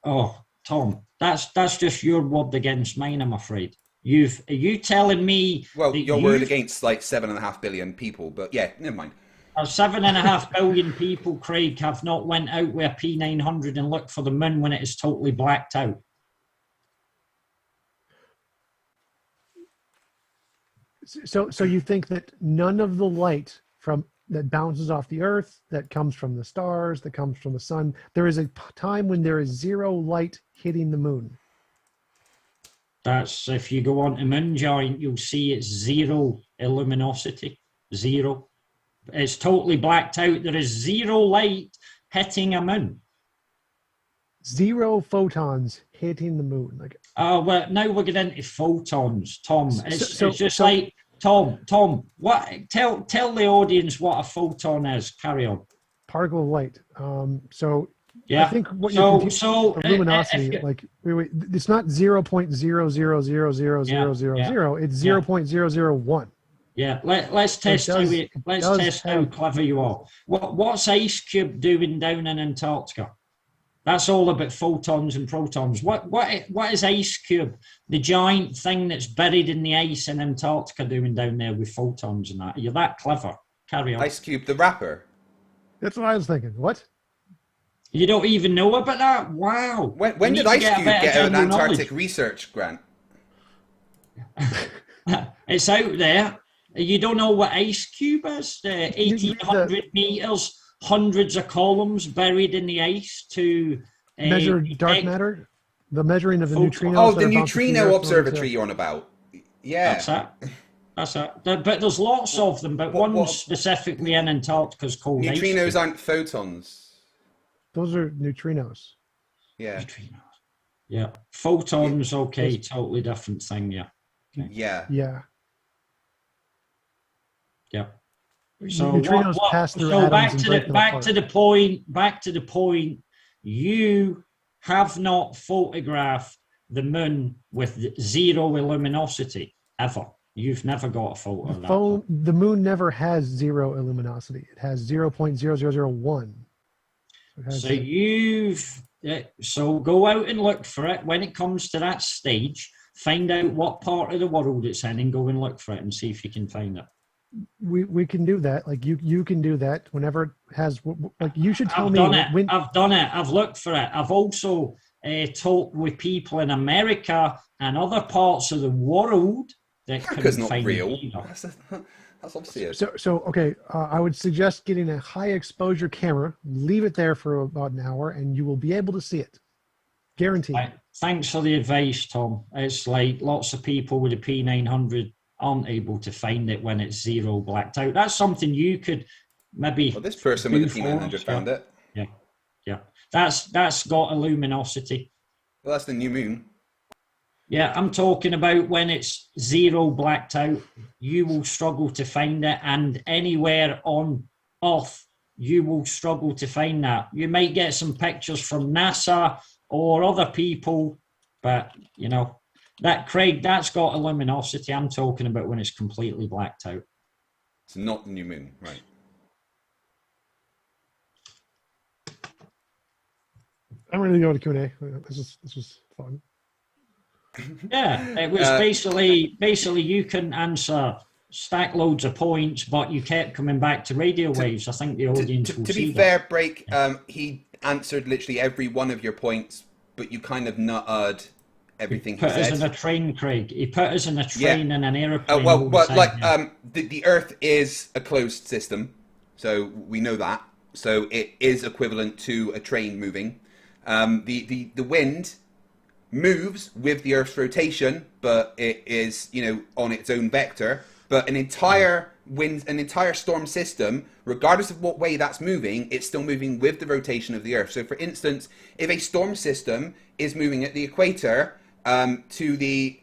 Ever. Tom, that's just your word against mine, I'm afraid. Are you telling me Well, that your word against like 7.5 billion people, but yeah, never mind. 7.5 billion people, Craig, have not went out with a P900 and looked for the moon when it is totally blacked out. So you think that none of the light from that bounces off the earth, that comes from the stars, that comes from the sun, there is a time when there is zero light hitting the moon. That's if you go on to Moongiant, you'll see it's zero luminosity. Zero. It's totally blacked out. There is zero light hitting a moon. Zero photons hitting the moon. Like Well, now we're getting into photons, Tom. It's just so- like Tom. What? Tell the audience what a photon is. Carry on. particle of light. So Yeah. I think what So- you're confused so, with luminosity, if you- like wait, it's not 0.0000000. It's 0.001. Yeah, let's test does- how does how have- clever you are. What's Ice Cube doing down in Antarctica? That's all about photons and protons. What is Ice Cube, the giant thing that's buried in the ice in Antarctica, doing down there with photons and that? You're that clever. Carry on. Ice Cube, the rapper. That's what I was thinking. What? You don't even know about that? Wow. When You did need to Ice get a Cube better get out an general Antarctic knowledge. research grant? It's out there. You don't know what Ice Cube is? 1,800 meters, hundreds of columns buried in the ice to Measure dark detect- matter? The measuring of the Photon- neutrinos. Oh, that the are bouncing through the neutrino earth observatory you're on about. Yeah. That's it. That's it. But there's lots of them, but one what- specifically in Antarctica is called Ice Neutrinos Cube. aren't photons. Those are neutrinos. Yeah. Neutrinos. Yeah. Photons, okay, totally different thing, yeah. Yeah. Yeah. Yeah. So neutrinos pass through atoms back and to break the them back apart. to the point. You have not photographed the moon with zero luminosity ever. You've never got a photo of that. The moon never has zero luminosity. It has 0.0001. It has- So go out and look for it. When it comes to that stage, find out what part of the world it's in and go and look for it and see if you can find it. we can do that. Like you can do that whenever it has. Like you should tell I've me done it. when. I've done it. I've looked for it. I've also talked with people in America and other parts of the world that America's couldn't not find real. it either. That's obviously it. So okay. I would suggest getting a high exposure camera. Leave it there for about an hour, and you will be able to see it. Guaranteed. Right. Thanks for the advice, Tom. It's like lots of people with a P900 aren't able to find it when it's zero blacked out. That's something you could maybe. Well, this person do with the for P900 us. found it. Yeah, yeah. That's got a luminosity. Well, that's the new moon. Yeah, I'm talking about when it's zero blacked out, you will struggle to find it, and anywhere on Earth, you will struggle to find that. You might get some pictures from NASA or other people, but you know, that Craig, that's got a luminosity. I'm talking about when it's completely blacked out. It's not the new moon, right? I'm ready to go to Q&A. This was fun. Yeah, it was basically you couldn't answer stack loads of points, but you kept coming back to radio waves. I think the audience will To see be fair, Break, he answered literally every one of your points, but you kind of nutted everything he put us said. in a train, Craig. He put us in a train and an aeroplane. Well, all the like time, the Earth is a closed system, so we know that. So it is equivalent to a train moving. The wind moves with the Earth's rotation, but it is, you know, on its own vector. But an entire storm system, regardless of what way that's moving, it's still moving with the rotation of the Earth. So, for instance, if a storm system is moving at the equator to the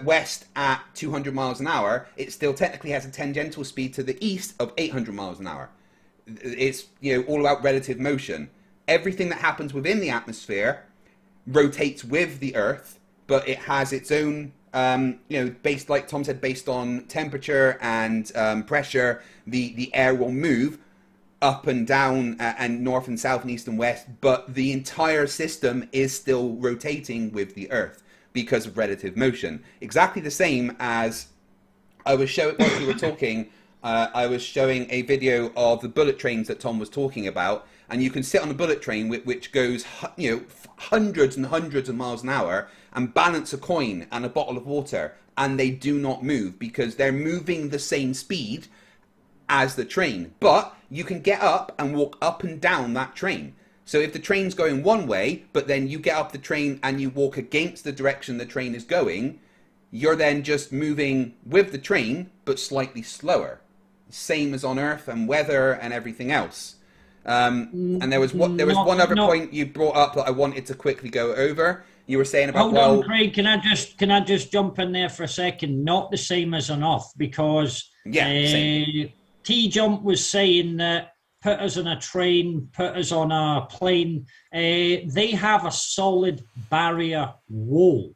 west at 200 miles an hour, it still technically has a tangential speed to the east of 800 miles an hour. It's, you know, all about relative motion. Everything that happens within the atmosphere rotates with the Earth, but it has its own, you know, based, like Tom said, based on temperature and pressure, the air will move up and down and north and south and east and west, but the entire system is still rotating with the Earth because of relative motion. Exactly the same as I was showing, while we were talking, I was showing a video of the bullet trains that Tom was talking about, and you can sit on a bullet train which goes, you know, hundreds and hundreds of miles an hour and balance a coin and a bottle of water, and they do not move because they're moving the same speed as the train. But you can get up and walk up and down that train. So if the train's going one way, but then you get up the train and you walk against the direction the train is going, you're then just moving with the train, but slightly slower. Same as on Earth and weather and everything else. And there was one other point you brought up that I wanted to quickly go over. You were saying about, hold on, Craig. Can I just jump in there for a second? Not the same as on Earth, because TJump was saying that put us on a train, put us on a plane. They have a solid barrier wall.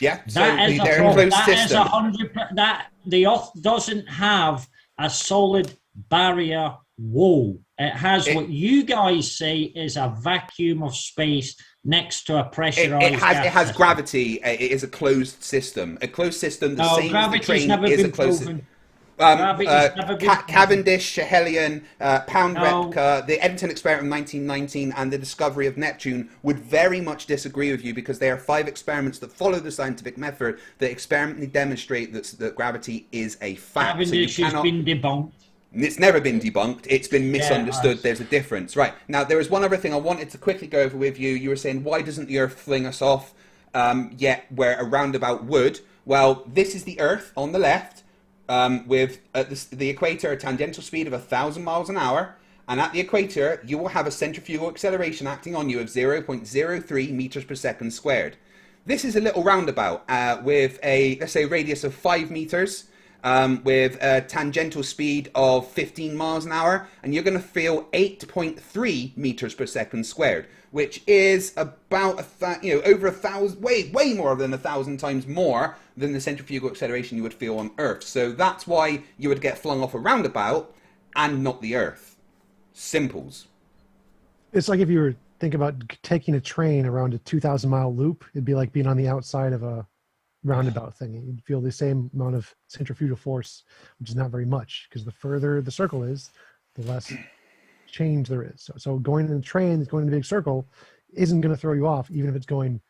Yeah, so that is they're a closed system. That the Earth doesn't have a solid barrier wall. It has what you guys say is a vacuum of space next to a pressurized it has gravity. It is a closed system. A closed system, the same as the train, is a closed system. Cavendish, Schehelian, Pound-Repka, the Eddington experiment of 1919, and the discovery of Neptune would very much disagree with you, because they are 5 experiments that follow the scientific method that experimentally demonstrate that gravity is a fact. Cavendish has been debunked. It's never been debunked. It's been misunderstood. Yeah, there's a difference. Right. Now, there was one other thing I wanted to quickly go over with you. You were saying, why doesn't the Earth fling us off yet where a roundabout would? Well, this is the Earth on the left, with the equator a tangential speed of 1,000 miles an hour. And at the equator, you will have a centrifugal acceleration acting on you of 0.03 meters per second squared. This is a little roundabout with a, let's say, radius of 5 meters. With a tangential speed of 15 miles an hour, and you're going to feel 8.3 meters per second squared, which is about over 1,000, way more than 1,000 times more than the centrifugal acceleration you would feel on Earth. So that's why you would get flung off a roundabout and not the Earth. Simples. It's like if you were thinking about taking a train around a 2,000-mile loop, it'd be like being on the outside of a roundabout thing. You'd feel the same amount of centrifugal force, which is not very much, because the further the circle is, the less change there is. So going in a train that's going in a big circle isn't going to throw you off, even if it's going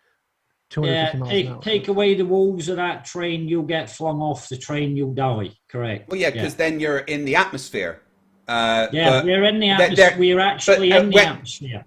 250 miles an hour. Take away the walls of that train, you'll get flung off the train, you'll die. Correct. Well, yeah, because then you're in the atmosphere. We're in the atmosphere. We're actually in the atmosphere.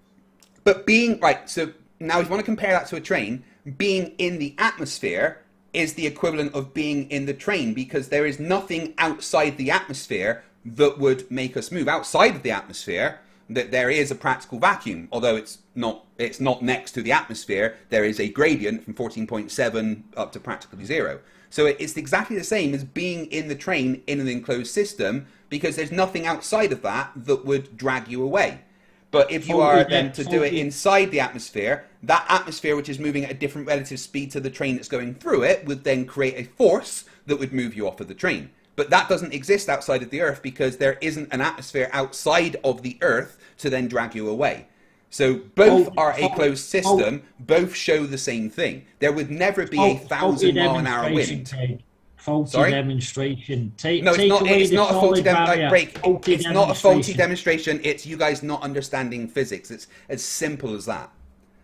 But being right, so Now, if you want to compare that to a train, being in the atmosphere is the equivalent of being in the train, because there is nothing outside the atmosphere that would make us move. Outside of the atmosphere, that there is a practical vacuum, although it's not next to the atmosphere. There is a gradient from 14.7 up to practically 0. So it's exactly the same as being in the train in an enclosed system, because there's nothing outside of that that would drag you away. But if you are then to do it inside the atmosphere, that atmosphere, which is moving at a different relative speed to the train that's going through it, would then create a force that would move you off of the train. But that doesn't exist outside of the Earth, because there isn't an atmosphere outside of the Earth to then drag you away. So both are a closed system, both show the same thing. There would never be a 1,000-mile-an-hour wind. Faulty demonstration. No, it's not a faulty demonstration. It's not a faulty demonstration. It's you guys not understanding physics. It's as simple as that.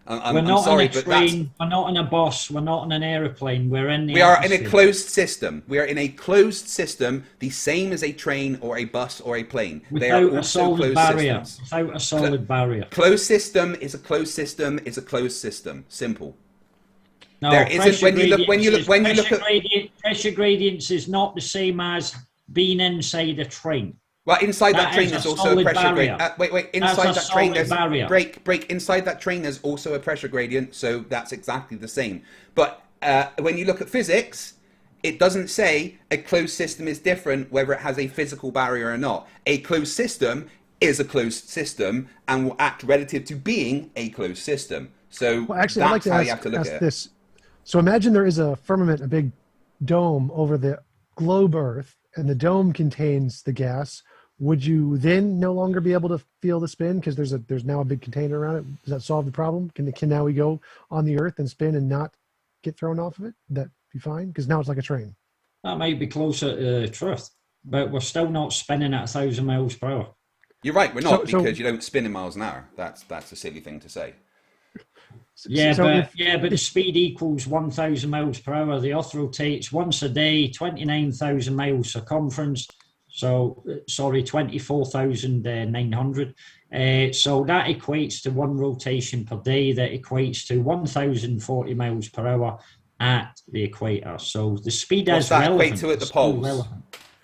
We're not on a train. We're not on a bus. We're not on an airplane. We're in the We are in a closed system. We are in a closed system, the same as a train or a bus or a plane. They are also closed systems. Without a solid barrier. Closed system is a closed system is a closed system. Simple. No, there isn't when you look at pressure gradients is not the same as being inside a train. Well, inside that train there's also a pressure gradient. Wait. Inside that train there's break. Inside that train there's also a pressure gradient, so that's exactly the same. But when you look at physics, it doesn't say a closed system is different whether it has a physical barrier or not. A closed system is a closed system and will act relative to being a closed system. So actually, that's I'd like to how you have to look at this. it. So imagine there is a firmament, a big dome over the globe Earth, and the dome contains the gas. Would you then no longer be able to feel the spin because there's now a big container around it? Does that solve the problem? Can now we go on the Earth and spin and not get thrown off of it? Would that be fine? Because now it's like a train. That might be closer to truth, but we're still not spinning at 1,000 miles per hour. You're right, we're not, because you don't spin in miles an hour. That's a silly thing to say. But the speed equals 1,000 miles per hour. The Earth rotates once a day, 29,000 miles circumference. So, sorry, 24,900. So that equates to one rotation per day. That equates to 1,040 miles per hour at the equator. So the speed is relevant. What's that equate to at the poles?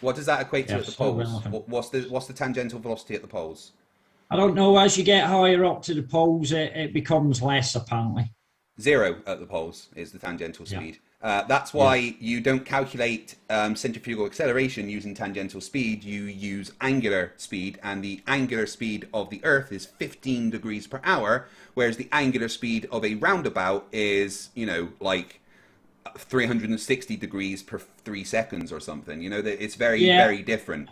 What does that equate to at the poles? What's the tangential velocity at the poles? I don't know. As you get higher up to the poles, it becomes less, apparently. 0 at the poles is the tangential speed. That's why you don't calculate centrifugal acceleration using tangential speed. You use angular speed, and the angular speed of the Earth is 15 degrees per hour, whereas the angular speed of a roundabout is, like 360 degrees per 3 seconds or something. It's very different.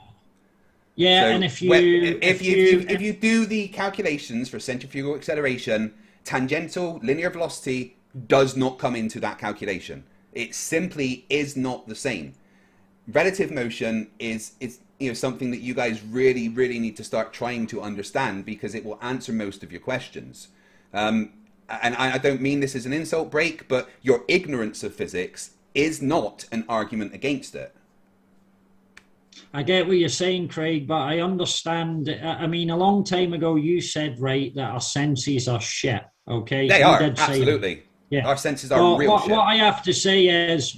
Yeah, so and if you do the calculations for centrifugal acceleration, tangential linear velocity does not come into that calculation. It simply is not the same. Relative motion is something that you guys really need to start trying to understand, because it will answer most of your questions. And I don't mean this as an insult break, but your ignorance of physics is not an argument against it. I get what you're saying, Craig, but I understand. I mean, a long time ago, you said, right, that our senses are shit. Okay, they are absolutely. Yeah, our senses are real shit. What I have to say is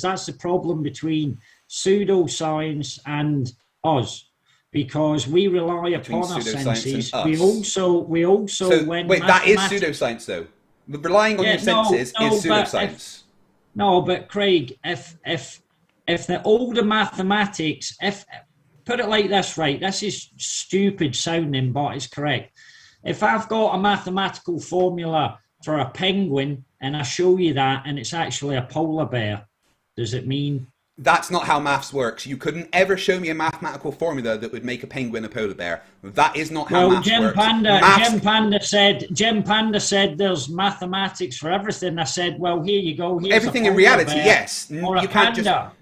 that's the problem between pseudoscience and us, because we rely upon our senses. We also that is pseudoscience, though. Relying on your senses is pseudoscience. But Craig, if the older mathematics, put it like this, right? This is stupid sounding, but it's correct. If I've got a mathematical formula for a penguin and I show you that and it's actually a polar bear, does it mean? That's not how maths works. You couldn't ever show me a mathematical formula that would make a penguin a polar bear. That is not how maths works. Jim Panda said there's mathematics for everything. I said, well, here you go. Here's everything in reality, yes. Or you can't panda.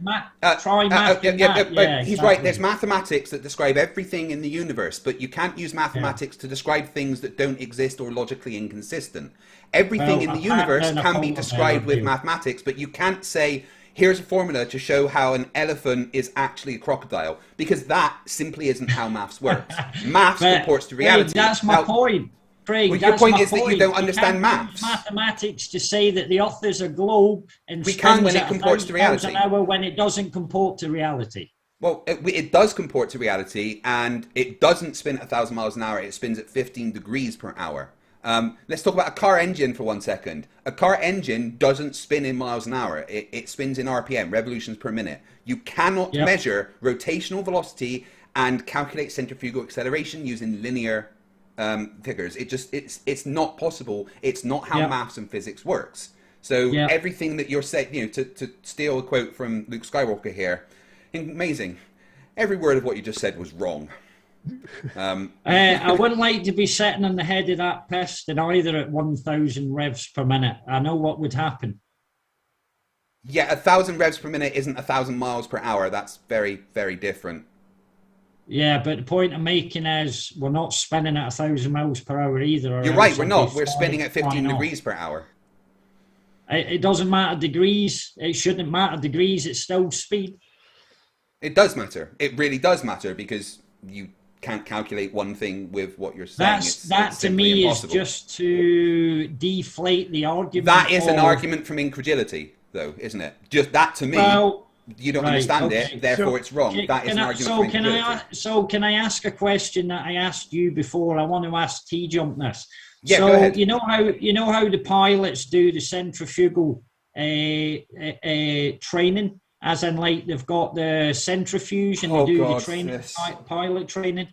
He's right. There's mathematics that describe everything in the universe, but you can't use mathematics to describe things that don't exist or logically inconsistent. Everything in the universe can be described with mathematics, but you can't say, here's a formula to show how an elephant is actually a crocodile, because that simply isn't how maths works. Maths reports to reality. Craig, that's my point. Craig, Well, your that's point my is that you don't understand You can't maths. use mathematics to say that the Earth is a globe and We can when spins it at comports to 1,000 miles reality. an hour when it doesn't comport to reality. Well, it does comport to reality, and it doesn't spin at 1,000 miles an hour. It spins at 15 degrees per hour. Let's talk about a car engine for 1 second. A car engine doesn't spin in miles an hour. It spins in RPM, revolutions per minute. You cannot measure rotational velocity and calculate centrifugal acceleration using linear figures. It's not possible. It's not how maths and physics works. So everything that you're saying, you know, to steal a quote from Luke Skywalker here, amazing. Every word of what you just said was wrong. I wouldn't like to be sitting on the head of that piston either at 1,000 revs per minute. I know what would happen. Yeah, 1,000 revs per minute isn't 1,000 miles per hour. That's very, very different. Yeah, but the point I'm making is we're not spinning at 1,000 miles per hour either. You're right, we're not. We're spinning at 15 degrees per hour. It doesn't matter degrees. It shouldn't matter degrees. It's still speed. It does matter. It really does matter because you can't calculate one thing with what you're saying. That to me impossible. Is just to deflate the argument. That is an argument from incredulity, though, isn't it? Just that to me. Well, you don't understand it, therefore it's wrong. That is an argument from incredulity. So can I ask a question that I asked you before? I want to ask TJump this. Yeah, so go ahead. you know how the pilots do the centrifugal training, as in like they've got the centrifuge and they do the training, pilot training.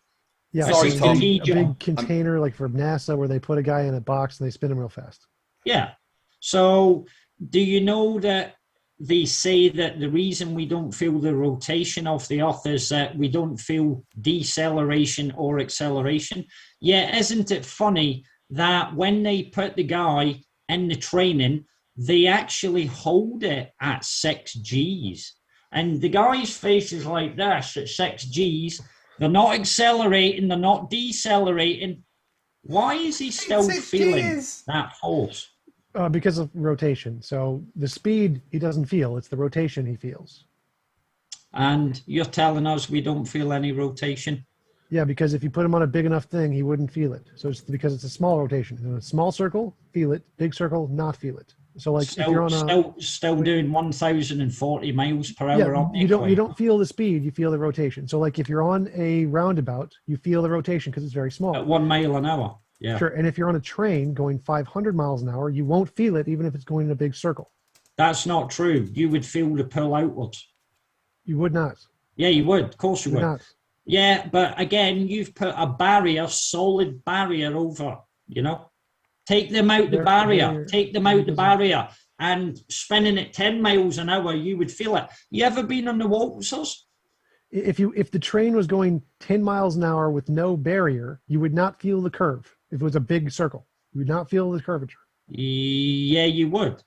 Yeah, sorry, Tom. A big container like for NASA where they put a guy in a box and they spin him real fast. Yeah. So do you know that they say that the reason we don't feel the rotation of the Earth is that we don't feel deceleration or acceleration? Yeah, isn't it funny that when they put the guy in the training, they actually hold it at 6 Gs. And the guy's face is like this at 6 Gs. They're not accelerating, they're not decelerating. Why is he still feeling that force? Because of rotation. So the speed he doesn't feel, it's the rotation he feels. And you're telling us we don't feel any rotation? Yeah, because if you put him on a big enough thing, he wouldn't feel it. So it's because it's a small rotation. In a small circle, feel it. Big circle, not feel it. So like if you're on still doing 1,040 miles per hour on you don't feel the speed, you feel the rotation. So like if you're on a roundabout, you feel the rotation because it's very small. At 1 mile an hour. Yeah. Sure. And if you're on a train going 500 miles an hour, you won't feel it even if it's going in a big circle. That's not true. You would feel the pull outwards. You would not. Yeah, you would. Of course you would. Not. Yeah, but again, you've put a barrier, solid barrier over, you know. Take them out the barrier. Take them out the barrier. And spinning at 10 miles an hour, you would feel it. You ever been on the waltzers? If the train was going 10 miles an hour with no barrier, you would not feel the curve. If it was a big circle, you would not feel the curvature. Yeah, you would.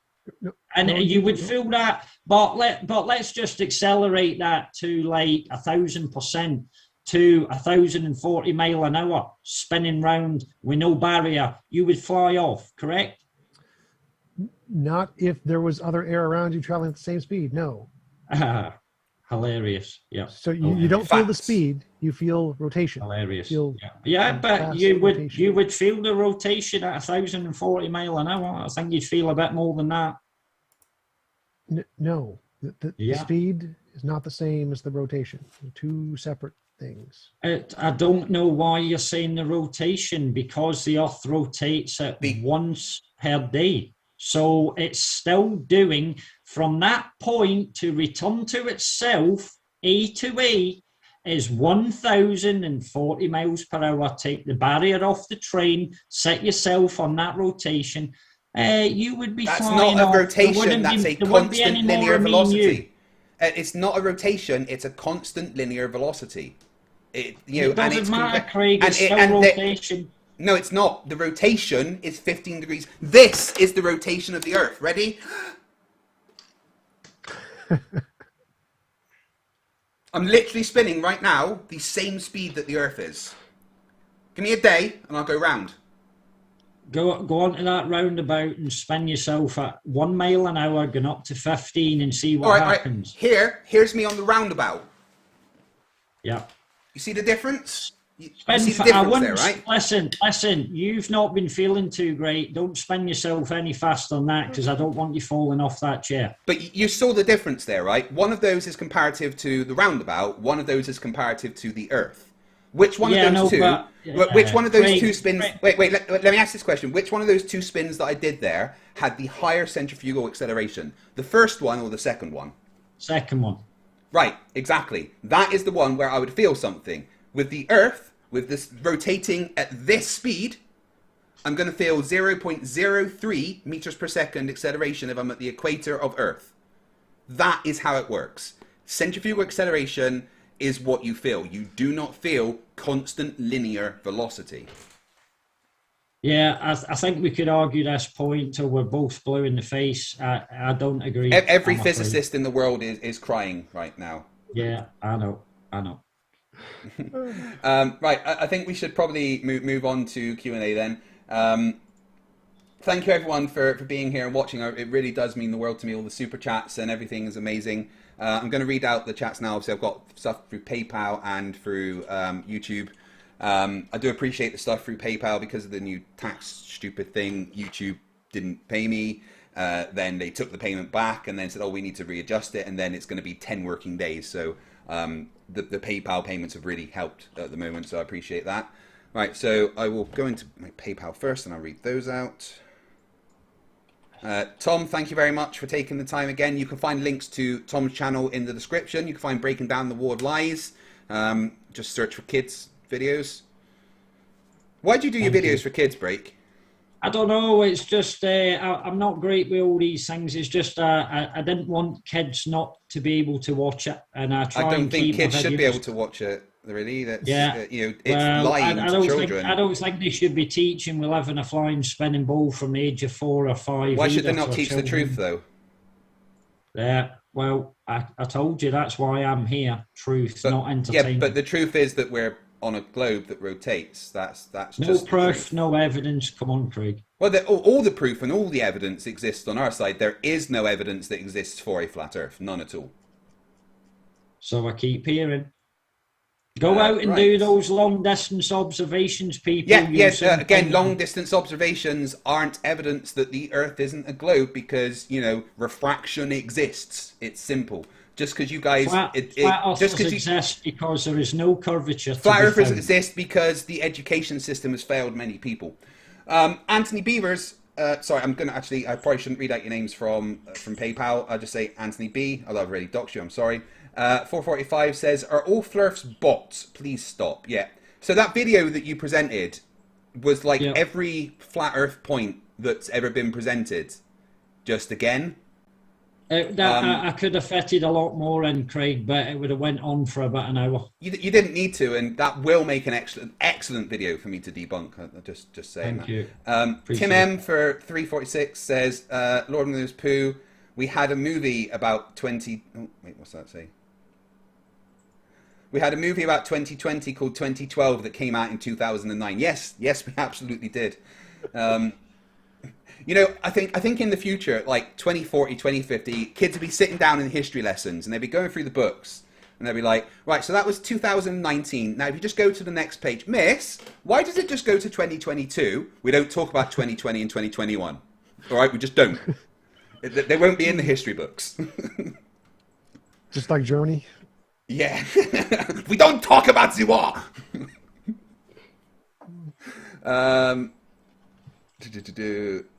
And you would feel that, but let's just accelerate that to like 1,000% to 1,040 mile an hour, spinning round with no barrier. You would fly off, correct? Not if there was other air around you traveling at the same speed. No. Hilarious. Yeah. So you don't feel the speed, you feel rotation. Hilarious. Yeah, but you would feel the rotation at 1,040 mile an hour. I think you'd feel a bit more than that. No, the speed is not the same as the rotation. They're two separate things. I don't know why you're saying the rotation, because the Earth rotates at once per day. So it's still doing, from that point to return to itself, A to A, is 1,040 miles per hour. Take the barrier off the train, set yourself on that rotation. You would be flying not a off. rotation, that's a constant linear velocity. It's not a rotation, it's a constant linear velocity. It doesn't matter, Craig, it's still rotation. No, it's not. The rotation is 15 degrees. This is the rotation of the Earth. Ready? I'm literally spinning right now the same speed that the Earth is. Give me a day and I'll go round. Go onto that roundabout and spin yourself at 1 mile an hour, going up to 15 and see what happens. Here's me on the roundabout. Yeah. You see the difference? You see the difference there, right? Listen, you've not been feeling too great. Don't spin yourself any faster than that, because I don't want you falling off that chair. But you saw the difference there, right? One of those is comparative to the roundabout. One of those is comparative to the Earth. Which one of those two? Which one of those two spins? Wait. Let me ask this question. Which one of those two spins that I did there had the higher centrifugal acceleration? The first one or the second one? Second one. Right, exactly. That is the one where I would feel something. With the Earth, with this rotating at this speed, I'm going to feel 0.03 meters per second acceleration if I'm at the equator of Earth. That is how it works. Centrifugal acceleration is what you feel. You do not feel constant linear velocity. Yeah, I think we could argue this point till we're both blue in the face. I don't agree. Every physicist in the world is crying right now. Yeah, I know. Right, I think we should probably move on to Q&A then. Thank you everyone for being here and watching. It really does mean the world to me. All the super chats and everything is amazing. I'm going to read out the chats now. So I've got stuff through PayPal and through YouTube. I do appreciate the stuff through PayPal because of the new tax stupid thing. YouTube didn't pay me. Then they took the payment back and then said, oh, we need to readjust it. And then it's going to be 10 working days. So the PayPal payments have really helped at the moment. So I appreciate that. Right, so I will go into my PayPal first and I'll read those out. Tom, thank you very much for taking the time again. You can find links to Tom's channel in the description. You can find Breaking Down the Wall of Lies. Just search for kids videos. Why do you do your videos for kids, Break? I don't know. It's just I'm not great with all these things. It's just I didn't want kids not to be able to watch it, and I don't think kids should be able to watch it. Really, that's it's lying to children. I don't think they should be teaching we live in a flying spinning ball from the age of 4 or 5. Why should they not teach the truth though? Yeah, well, I told you that's why I'm here. Truth, not entertainment. Yeah, but the truth is that we're on a globe that rotates. That's no just proof, no evidence. Come on, Craig. Well, all the proof and all the evidence exists on our side. There is no evidence that exists for a flat Earth, none at all. So I keep hearing. Go out and do those long distance observations, people. Yes. Again, long distance observations aren't evidence that the Earth isn't a globe because refraction exists. It's simple. Just because you guys, flat Earth exists because there is no curvature. Flat Earth exists because the education system has failed many people. Anthony Beavers. Sorry, I probably shouldn't read out your names from PayPal. I'll just say Anthony B. Although I've already doxed you. I'm sorry. 445 says, are all Flerfs bots? Please stop. Yeah. So that video that you presented was like every flat Earth point that's ever been presented. Just again. I could have fitted a lot more in, Craig, but it would have went on for about an hour. You didn't need to, and that will make an excellent video for me to debunk. Just saying Thank you. Tim M for 346 says, Lord of the Pooh, we had a movie about 20... Oh, wait, what's that say? We had a movie about 2020 called 2012 that came out in 2009. Yes, we absolutely did. I think in the future, like 2040, 2050, kids will be sitting down in history lessons and they'll be going through the books and they'll be like, right, so that was 2019. Now, if you just go to the next page, Miss, why does it just go to 2022? We don't talk about 2020 and 2021. All right, we just don't. They won't be in the history books. Just like Germany? Yeah. We don't talk about the war.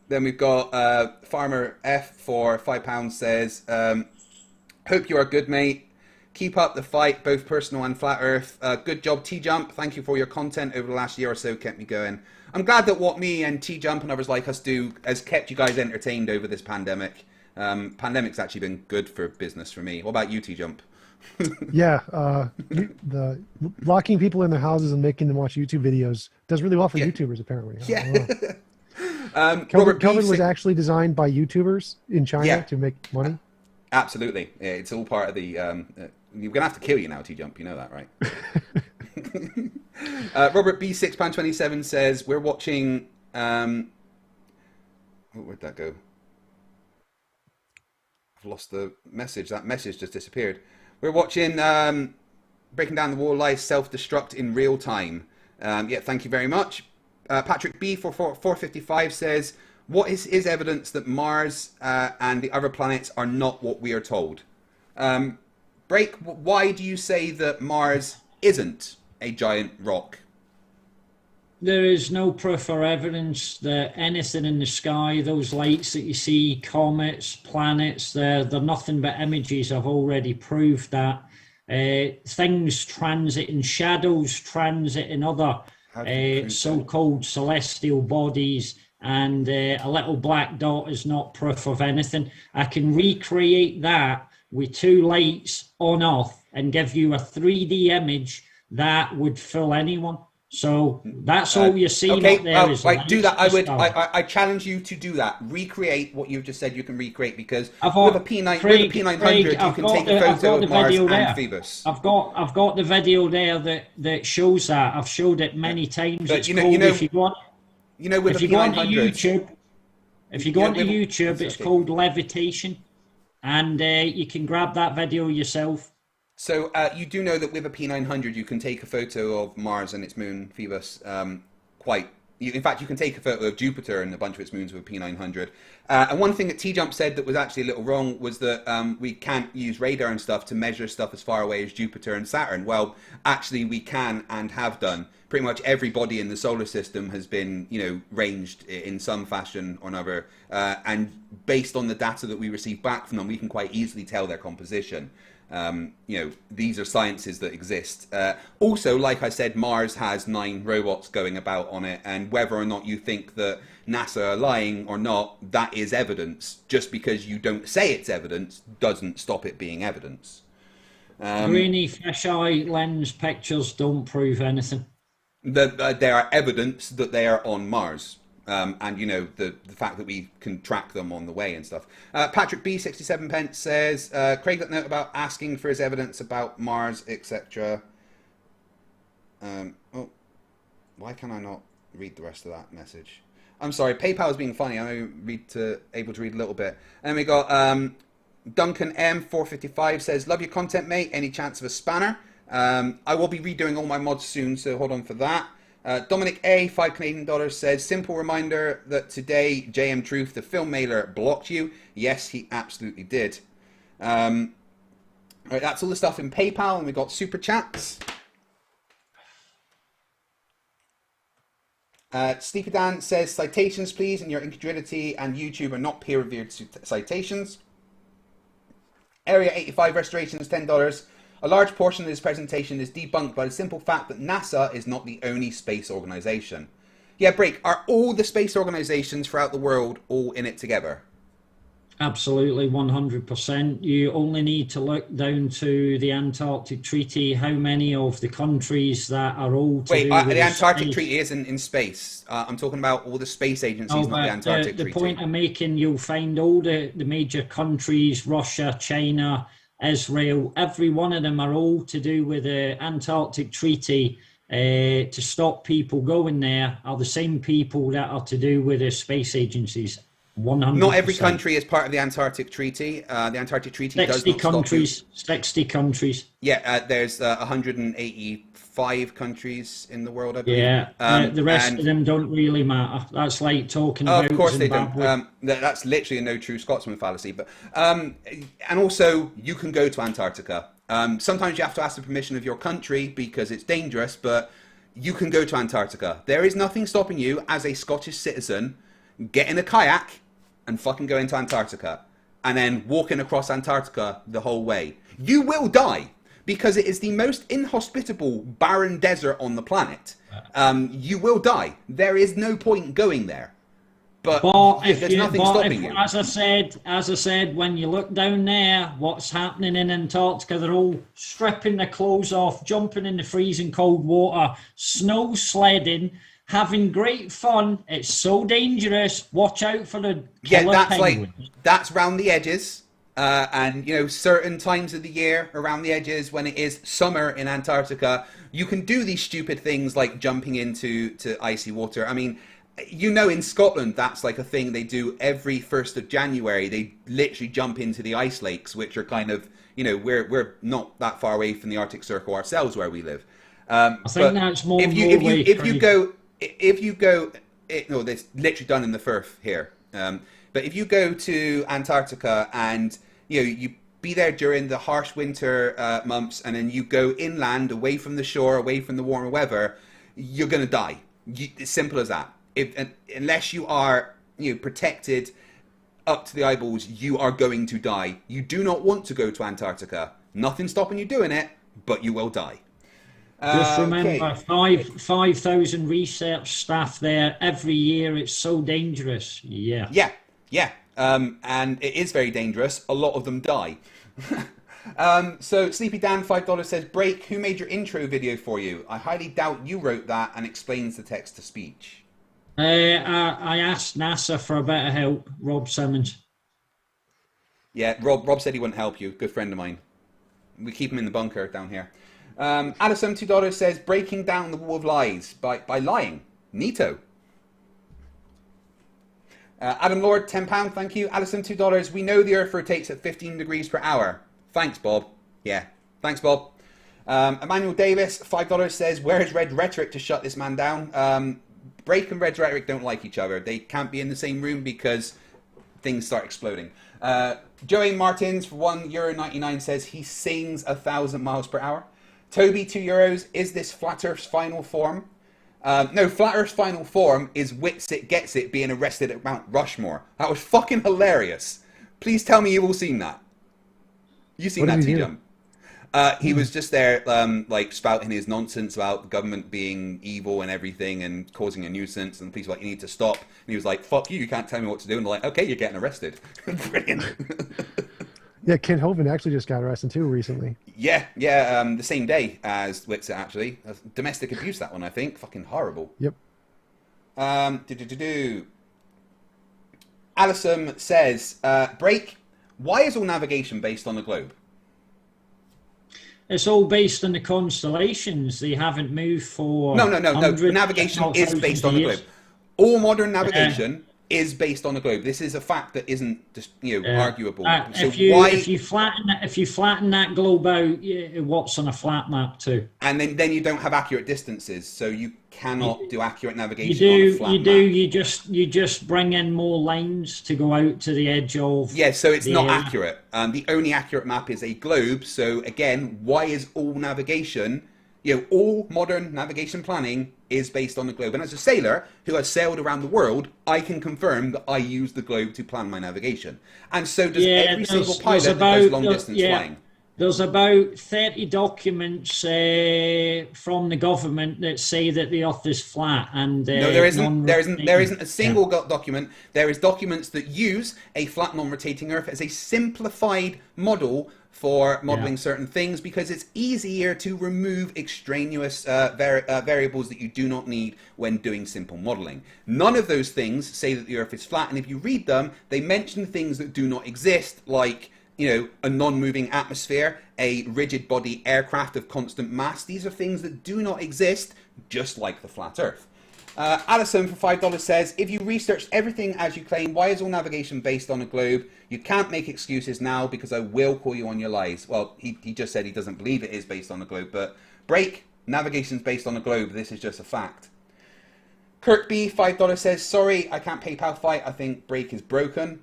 Then we've got Farmer F for £5 says, hope you are good, mate. Keep up the fight, both personal and flat Earth. Good job, TJump. Thank you for your content over the last year or so. Kept me going. I'm glad that what me and TJump and others like us do has kept you guys entertained over this pandemic. Pandemic's actually been good for business for me. What about you, TJump? Yeah, the locking people in their houses and making them watch YouTube videos does really well for YouTubers, apparently. Yeah. COVID was actually designed by YouTubers in China to make money. Absolutely. Yeah, it's all part of the... you're going to have to kill you now, TJump. You know that, right? Robert B. £6.27 says, we're watching... where'd that go? I've lost the message. That message just disappeared. We're watching Breaking Down the Wall of Lies self-destruct in real time. Yeah, thank you very much. Patrick B for 455 says, what is evidence that Mars and the other planets are not what we are told? Break, why do you say that Mars isn't a giant rock? There is no proof or evidence that anything in the sky, those lights that you see, comets, planets, they're nothing but images. I've already proved that. Things transit in shadows, transit in other so-called celestial bodies, and a little black dot is not proof of anything. I can recreate that with two lights on Earth and give you a 3D image that would fool anyone. So that's all you're seeing up there. Is right, do that. I challenge you to do that. Recreate what you've just said you can recreate, because with a P900 you can take a photo of Mars and Phoebus. I've got the video there that shows that. I've showed it many times. But if you go onto YouTube, it's called levitation, and you can grab that video yourself. So you do know that with a P900 you can take a photo of Mars and its moon Phoebus in fact you can take a photo of Jupiter and a bunch of its moons with a P900. And one thing that TJump said that was actually a little wrong was that we can't use radar and stuff to measure stuff as far away as Jupiter and Saturn. Well, actually we can and have done. Pretty much every body in the solar system has been, ranged in some fashion or another. And based on the data that we receive back from them, we can quite easily tell their composition. These are sciences that exist. Also, like I said, Mars has 9 robots going about on it, and whether or not you think that NASA are lying or not, that is evidence. Just because you don't say it's evidence doesn't stop it being evidence. Grainy fisheye lens pictures don't prove anything. There are evidence that they are on Mars. And the fact that we can track them on the way and stuff. Patrick B 67 pence says, Craig got a note about asking for his evidence about Mars, etc. Why can I not read the rest of that message? I'm sorry, PayPal is being funny. I'm only able to read a little bit. And we got Duncan M 455 says, love your content, mate. Any chance of a spanner? I will be redoing all my mods soon, so hold on for that. Dominic A, $5 says, simple reminder that today JM Truth, the film mailer, blocked you. Yes, he absolutely did. Right, that's all the stuff in PayPal, and we've got super chats. Sleepy Dan says, citations please, and your incredulity and YouTube are not peer-reviewed citations. Area 85 restoration is $10. A large portion of this presentation is debunked by the simple fact that NASA is not the only space organization. Yeah, Break, are all the space organizations throughout the world all in it together? Absolutely, 100%. You only need to look down to the Antarctic Treaty, how many of the countries that are all to do with the Antarctic Treaty isn't in space. I'm talking about all the space agencies, not the Antarctic Treaty. The point I'm making, you'll find all the major countries, Russia, China, Israel, every one of them are all to do with the Antarctic Treaty to stop people going there, are the same people that are to do with the space agencies. 100%. Not every country is part of the Antarctic Treaty. The Antarctic Treaty does not countries, stop 60 countries. Yeah, there's 185 countries in the world, I believe. Yeah, the rest of them don't really matter. That's like talking about of course Zimbabwe. They don't. That's literally a no true Scotsman fallacy. But and also, you can go to Antarctica. Sometimes you have to ask the permission of your country because it's dangerous, but you can go to Antarctica. There is nothing stopping you as a Scottish citizen getting a kayak and fucking going to Antarctica and then walking across Antarctica the whole way. You will die because it is the most inhospitable, barren desert on the planet. You will die. There is no point going there. But there's nothing stopping you. As I said, when you look down there, what's happening in Antarctica? They're all stripping their clothes off, jumping in the freezing cold water, snow sledding, having great fun. It's so dangerous. Watch out for the killer penguins. That's round the edges. And certain times of the year around the edges when it is summer in Antarctica, you can do these stupid things like jumping into icy water. I mean, in Scotland, that's like a thing they do every 1st of January. They literally jump into the ice lakes, which are kind of, we're not that far away from the Arctic Circle ourselves where we live. I think that's more if you go, no, it's literally done in the Flerfs here. But if you go to Antarctica and you be there during the harsh winter months, and then you go inland, away from the shore, away from the warmer weather, you're going to die. It's simple as that. Unless you are protected up to the eyeballs, you are going to die. You do not want to go to Antarctica. Nothing's stopping you doing it, but you will die. Just remember, 5,000 research staff there every year. It's so dangerous. Yeah. And it is very dangerous. A lot of them die. So Sleepy Dan $5 says, Break, who made your intro video for you? I highly doubt you wrote that and explains the text to speech. I asked NASA for a bit of help. Rob Simmons. Yeah, Rob said he wouldn't help you. Good friend of mine. We keep him in the bunker down here. Addison $2 says, breaking down the wall of lies by lying. Neato. Adam Lord, £10, thank you. Addison $2, we know the Earth rotates at 15 degrees per hour. Thanks, Bob. Yeah, thanks, Bob. Emmanuel Davis, $5 says, where is Red Rhetoric to shut this man down? Break and Red Rhetoric don't like each other. They can't be in the same room because things start exploding. Joey Martins, for €1.99, says he sings 1,000 miles per hour. Toby, €2, is this Flat Earth's final form? No, Flat Earth's final form is Witsit Gets It being arrested at Mount Rushmore. That was fucking hilarious. Please tell me you all seen that. You seen that, TJump? He was just there, like, spouting his nonsense about the government being evil and everything and causing a nuisance, and the police were like, you need to stop. And he was like, fuck you can't tell me what to do. And they're like, okay, you're getting arrested. Brilliant. Yeah, Ken Hovind actually just got arrested too recently. Yeah, the same day as Witsit, actually. Domestic abuse, that one, I think. Fucking horrible. Yep. Alison says, Break, why is all navigation based on the globe? It's all based on the constellations. They haven't moved for No. Navigation is based on the globe. All modern navigation is based on the globe. This is a fact that isn't just arguable. So if you flatten that globe out, what's on a flat map too? And then you don't have accurate distances, so you cannot do accurate navigation on a flat map. You just bring in more lines to go out to the edge of. Yeah, so it's not accurate. The only accurate map is a globe. So again, why is all navigation? All modern navigation planning is based on the globe. And as a sailor who has sailed around the world, I can confirm that I use the globe to plan my navigation. And so does every single pilot that does long-distance flying. There's about 30 documents from the government that say that the Earth is flat. And no, there isn't. There isn't a single document. There is documents that use a flat, non-rotating Earth as a simplified model for modeling certain things, because it's easier to remove extraneous variables that you do not need when doing simple modeling. None of those things say that the Earth is flat, and if you read them, they mention things that do not exist, like a non-moving atmosphere, a rigid body aircraft of constant mass. These are things that do not exist, just like the flat Earth. Alison for $5 says, if you researched everything as you claim, why is all navigation based on a globe? You can't make excuses now because I will call you on your lies. Well, he just said he doesn't believe it is based on a globe, but Break, navigation's based on a globe. This is just a fact. Kirk B, $5 says, sorry, I can't PayPal fight. I think Break is broken.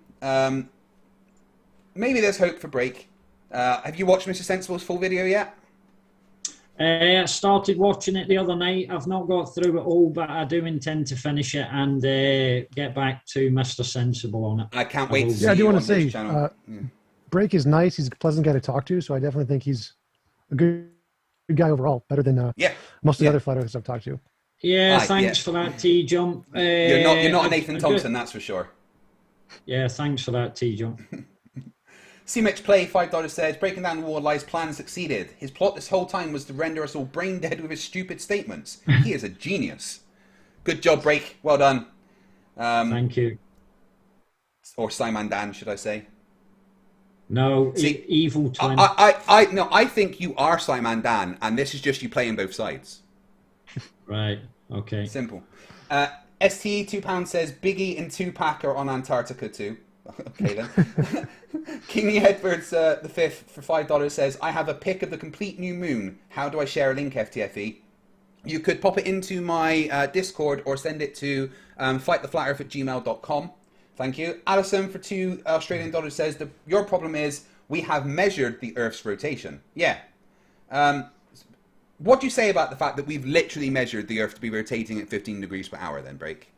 Maybe there's hope for Break. Have you watched Mr. Sensible's full video yet? I started watching it the other night. I've not got through it all, but I do intend to finish it and get back to Mr. Sensible on it. I can't wait to see I do you want to on say, this channel. Break is nice. He's a pleasant guy to talk to, so I definitely think he's a good guy overall, better than most of the other flat earthers I've talked to. Yeah, thanks for that, TJump. You're not a Nathan Thompson, that's for sure. Yeah, thanks for that, TJump. C-Mitch Play, $5 says, breaking down the wall lies plan succeeded. His plot this whole time was to render us all brain dead with his stupid statements. He is a genius. Good job, Break. Well done. Thank you. Or Simon Dan, should I say? No, evil twin. I think you are Simon Dan, and this is just you playing both sides. Right, okay. Simple. STE £2 says, Biggie and Tupac are on Antarctica too. Okay then. Kingy Edwards the fifth for $5 says, I have a pic of the complete new moon. How do I share a link, FTFE? you could pop it into my Discord or send it to fighttheflatearth@gmail.com. Thank you. Alison for $2 says your problem is we have measured the Earth's rotation. Yeah. What do you say about the fact that we've literally measured the Earth to be rotating at 15 degrees per hour then, Break?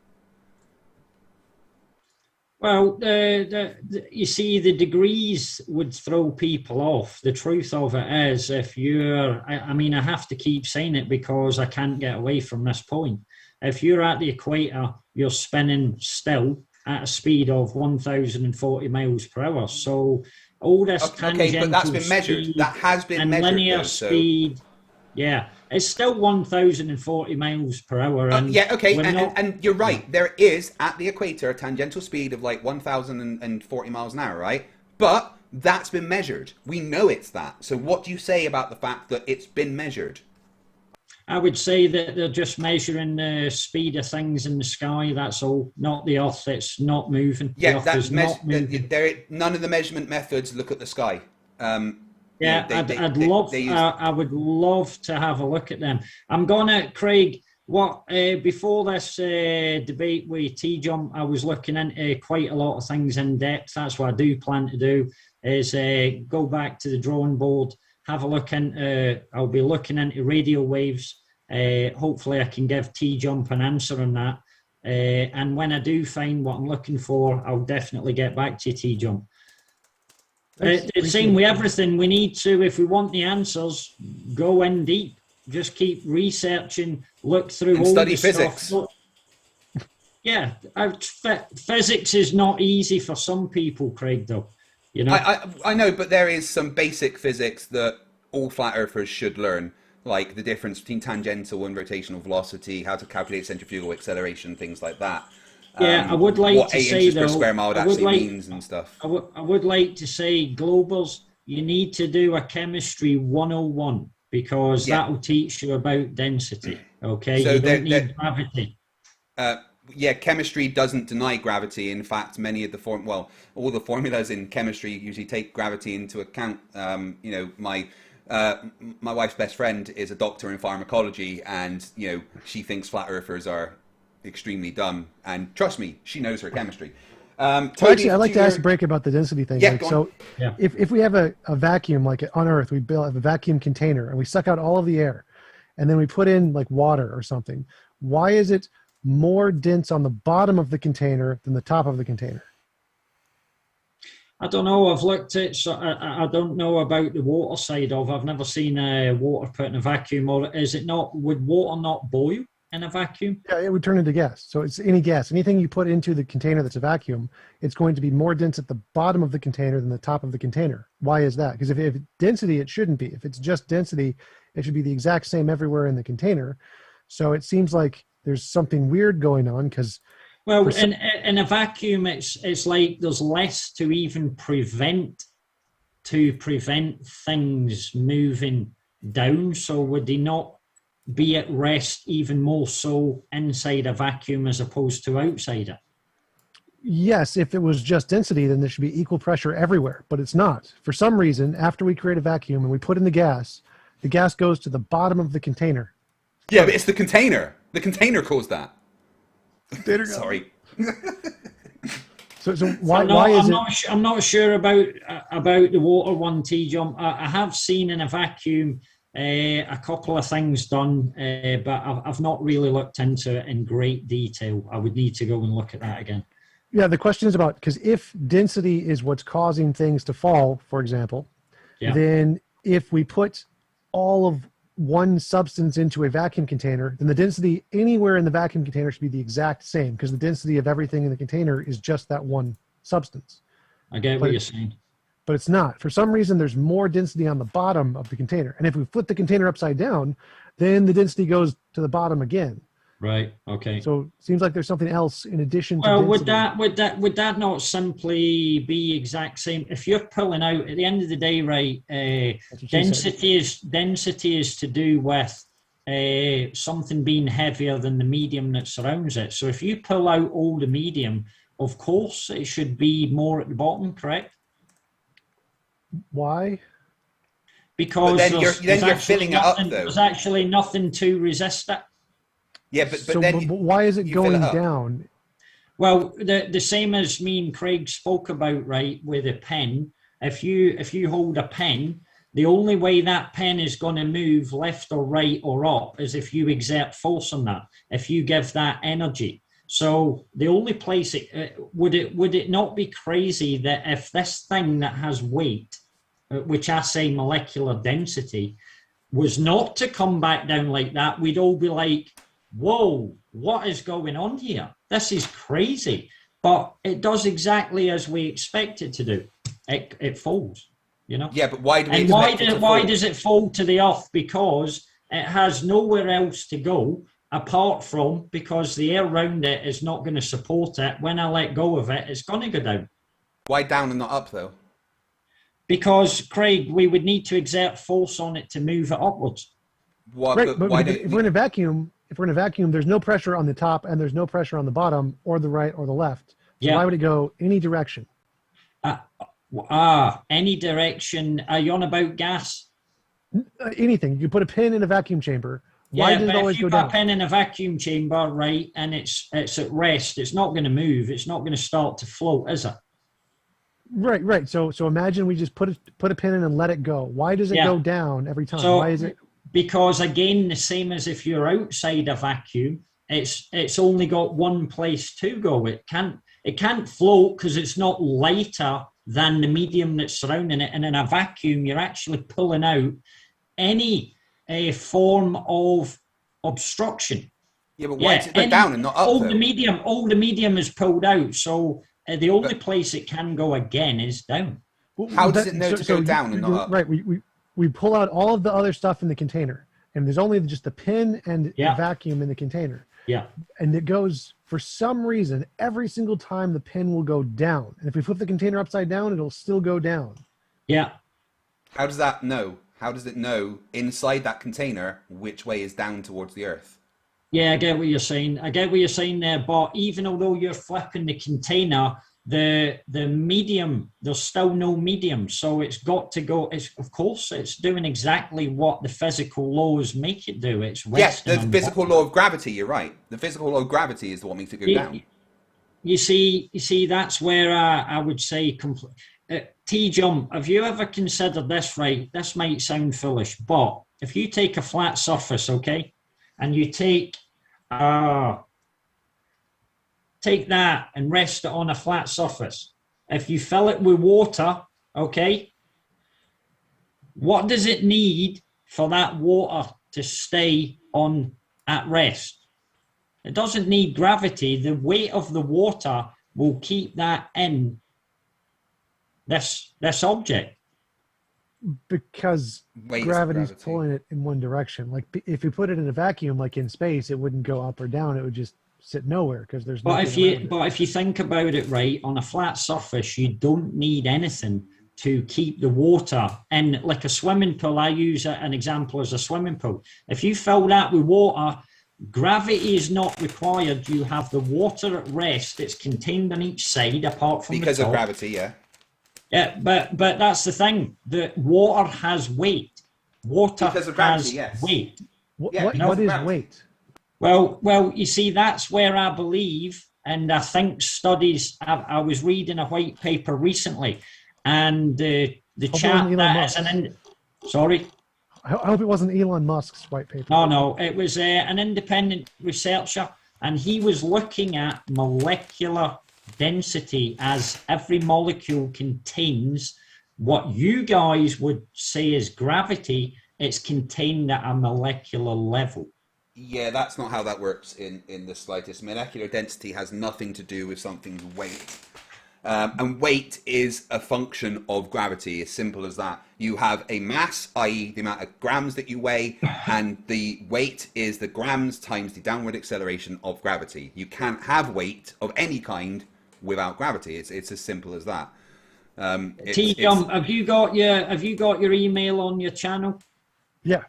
Well, you see, the degrees would throw people off. The truth of it is, if you're, I mean, I have to keep saying it because I can't get away from this point. If you're at the equator, you're spinning still at a speed of 1,040 miles per hour. So all this tangential but that's been measured. That has been and measured. Linear speed, yeah, it's still 1,040 miles per hour. And yeah, okay, and you're right. There is, at the equator, a tangential speed of like 1,040 miles an hour, right? But that's been measured. We know it's that. So what do you say about the fact that it's been measured? I would say that they're just measuring the speed of things in the sky. That's all, not the Earth. It's not moving. Yeah, that's not moving. None of the measurement methods look at the sky. Yeah, I would love to have a look at them. I'm gonna, Craig. Before this debate with TJump, I was looking into quite a lot of things in depth. That's what I do plan to do. Is go back to the drawing board, have a look into. I'll be looking into radio waves. Hopefully, I can give TJump an answer on that. And when I do find what I'm looking for, I'll definitely get back to you, TJump. The same with everything. We need to, if we want the answers, go in deep. Just keep researching, look through and all study the physics. Stuff. Yeah, physics is not easy for some people, Craig. Though, you know. I know, but there is some basic physics that all flat earthers should learn, like the difference between tangential and rotational velocity, how to calculate centrifugal acceleration, things like that. Yeah, I would like what to 8 say inches though, per square mile actually means and stuff. I would like to say, Globals, you need to do a chemistry 101 because that will teach you about density. Okay, so you don't need gravity. Yeah, chemistry doesn't deny gravity. In fact, many of the all the formulas in chemistry usually take gravity into account. You know, my wife's best friend is a doctor in pharmacology, and you know, she thinks flat earthers are extremely dumb, and trust me, she knows her chemistry. Actually, I'd like to ask a break about the density thing. Yeah, like, so if we have a vacuum, like on Earth, we build a vacuum container and we suck out all of the air, and then we put in like water or something. Why is it more dense on the bottom of the container than the top of the container? I don't know. I've looked at, so I don't know about the water side of. I've never seen water put in a vacuum. Or is it not? Would water not boil in a vacuum? Yeah, it would turn into gas. So it's any gas. Anything you put into the container that's a vacuum, it's going to be more dense at the bottom of the container than the top of the container. Why is that? Because if density, it shouldn't be. If it's just density, it should be the exact same everywhere in the container. So it seems like there's something weird going on because... Well, in a vacuum, it's like there's less to even prevent things moving down. So would they not be at rest even more so inside a vacuum as opposed to outside it? Yes, if it was just density, then there should be equal pressure everywhere, but it's not. For some reason, after we create a vacuum and we put in the gas goes to the bottom of the container. Yeah, but it's the container. The container caused that. Sorry. So why is it? I'm not sure about the water one, TJump. I have seen in a vacuum a couple of things done, but I've not really looked into it in great detail. I would need to go and look at that again. Yeah, the question is about, because if density is what's causing things to fall, for example, then if we put all of one substance into a vacuum container, then the density anywhere in the vacuum container should be the exact same, because the density of everything in the container is just that one substance. I get what you're saying. But it's not. For some reason, there's more density on the bottom of the container. And if we flip the container upside down, then the density goes to the bottom again. Right. Okay. So it seems like there's something else in addition to density. Would that not simply be exact same? If you're pulling out at the end of the day, right? Density is to do with something being heavier than the medium that surrounds it. So if you pull out all the medium, of course it should be more at the bottom, correct? Why? because then there's you're actually filling it up, nothing, though. there's actually nothing to resist it. Yeah, but So then why is it you fill going up. down? Well, the same as me and Craig spoke about, right, with a pen. If you hold a pen, the only way that pen is going to move left or right or up is if you exert force on that, if you give that energy. So the only place would it not be crazy that if this thing that has weight, which I say molecular density, was not to come back down like that, we'd all be like, whoa, what is going on here? This is crazy. But it does exactly as we expect it to do. It falls, you know? Yeah, but why do we And expect it to why fall? does it fall to the earth? Because it has nowhere else to go apart from, because the air around it is not going to support it. When I let go of it, it's going to go down. Why down and not up, though? Because, Craig, we would need to exert force on it to move it upwards. Right, but if we're in a vacuum, there's no pressure on the top and there's no pressure on the bottom or the right or the left. So why would it go any direction? Any direction. Are you on about gas? Anything. You put a pin in a vacuum chamber. Why does it always go down? If you put a pin in a vacuum chamber, right, and it's at rest, it's not going to move. It's not going to start to float, is it? Right. So imagine we just put a pin in and let it go. Why does it go down every time? So, why is it? Because again, the same as if you're outside a vacuum, it's only got one place to go. It can't float because it's not lighter than the medium that's surrounding it. And in a vacuum, you're actually pulling out any form of obstruction. Yeah, but why does it go down and not up? All the medium is pulled out, so the only place it can go again is down. How does it know to go down and not up? Right, we pull out all of the other stuff in the container, and there's only just the pin and the vacuum in the container. Yeah. And it goes, for some reason, every single time the pin will go down. And if we flip the container upside down, it'll still go down. Yeah. How does that know? How does it know inside that container which way is down towards the earth? Yeah, I get what you're saying. There, but even although you're flipping the container, the medium, there's still no medium. So it's got to go. It's doing exactly what the physical laws make it do. It's yes, the physical law of gravity, you're right. The physical law of gravity is the one that makes it go down. You see, that's where I would say TJump, have you ever considered this, right? This might sound foolish, but if you take a flat surface, okay, and you take that and rest it on a flat surface. If you fill it with water, okay, what does it need for that water to stay on at rest? It doesn't need gravity. The weight of the water will keep that in this object. Because gravity's pulling it in one direction. Like if you put it in a vacuum, like in space, it wouldn't go up or down. It would just sit nowhere because there's no. But if you think about it, right, on a flat surface, you don't need anything to keep the water in. Like a swimming pool, I use an example as a swimming pool. If you fill that with water, gravity is not required. You have the water at rest. It's contained on each side, apart from because the top. of gravity, yeah. Yeah, but that's the thing. The water has weight. Water because of gravity, has yes. weight. What is weight? Well, you see, that's where I believe, and I think studies. I was reading a white paper recently, and the chap that is an sorry. I hope it wasn't Elon Musk's white paper. No, it was an independent researcher, and he was looking at molecular density as every molecule contains what you guys would say is gravity. It's contained at a molecular level. Yeah, that's not how that works in the slightest. Molecular density has nothing to do with something's weight. And weight is a function of gravity, as simple as that. You have a mass, i.e. the amount of grams that you weigh, and the weight is the grams times the downward acceleration of gravity. You can't have weight of any kind without gravity. It's as simple as that. TJump, have you got your email on your channel? Yeah.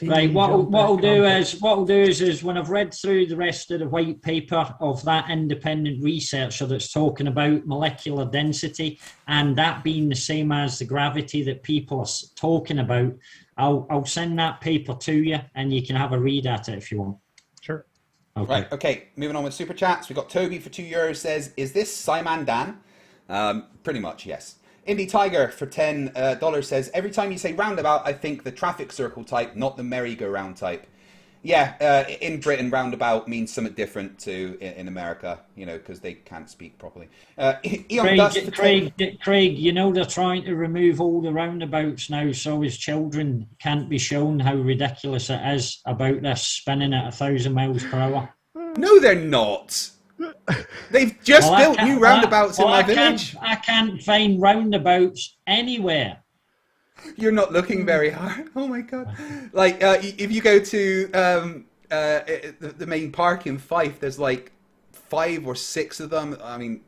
Right. What I'll do TJump.com. is when I've read through the rest of the white paper of that independent researcher that's talking about molecular density and that being the same as the gravity that people are talking about, I'll send that paper to you and you can have a read at it if you want. Sure. Okay. Right, okay, moving on with super chats. We've got Toby for €2 says, is this Simon Dan? Pretty much, yes. Indie Tiger for $10 says, every time you say roundabout, I think the traffic circle type, not the merry-go-round type. Yeah, in Britain, roundabout means something different to in America, you know, because they can't speak properly. Craig, you know they're trying to remove all the roundabouts now so his children can't be shown how ridiculous it is about this spinning at 1,000 miles per hour. No, they're not. They've just built new roundabouts in my village. I can't find roundabouts anywhere. You're not looking very hard. Oh my god! Like if you go to the main park in Fife, there's like 5 or 6 of them. I mean,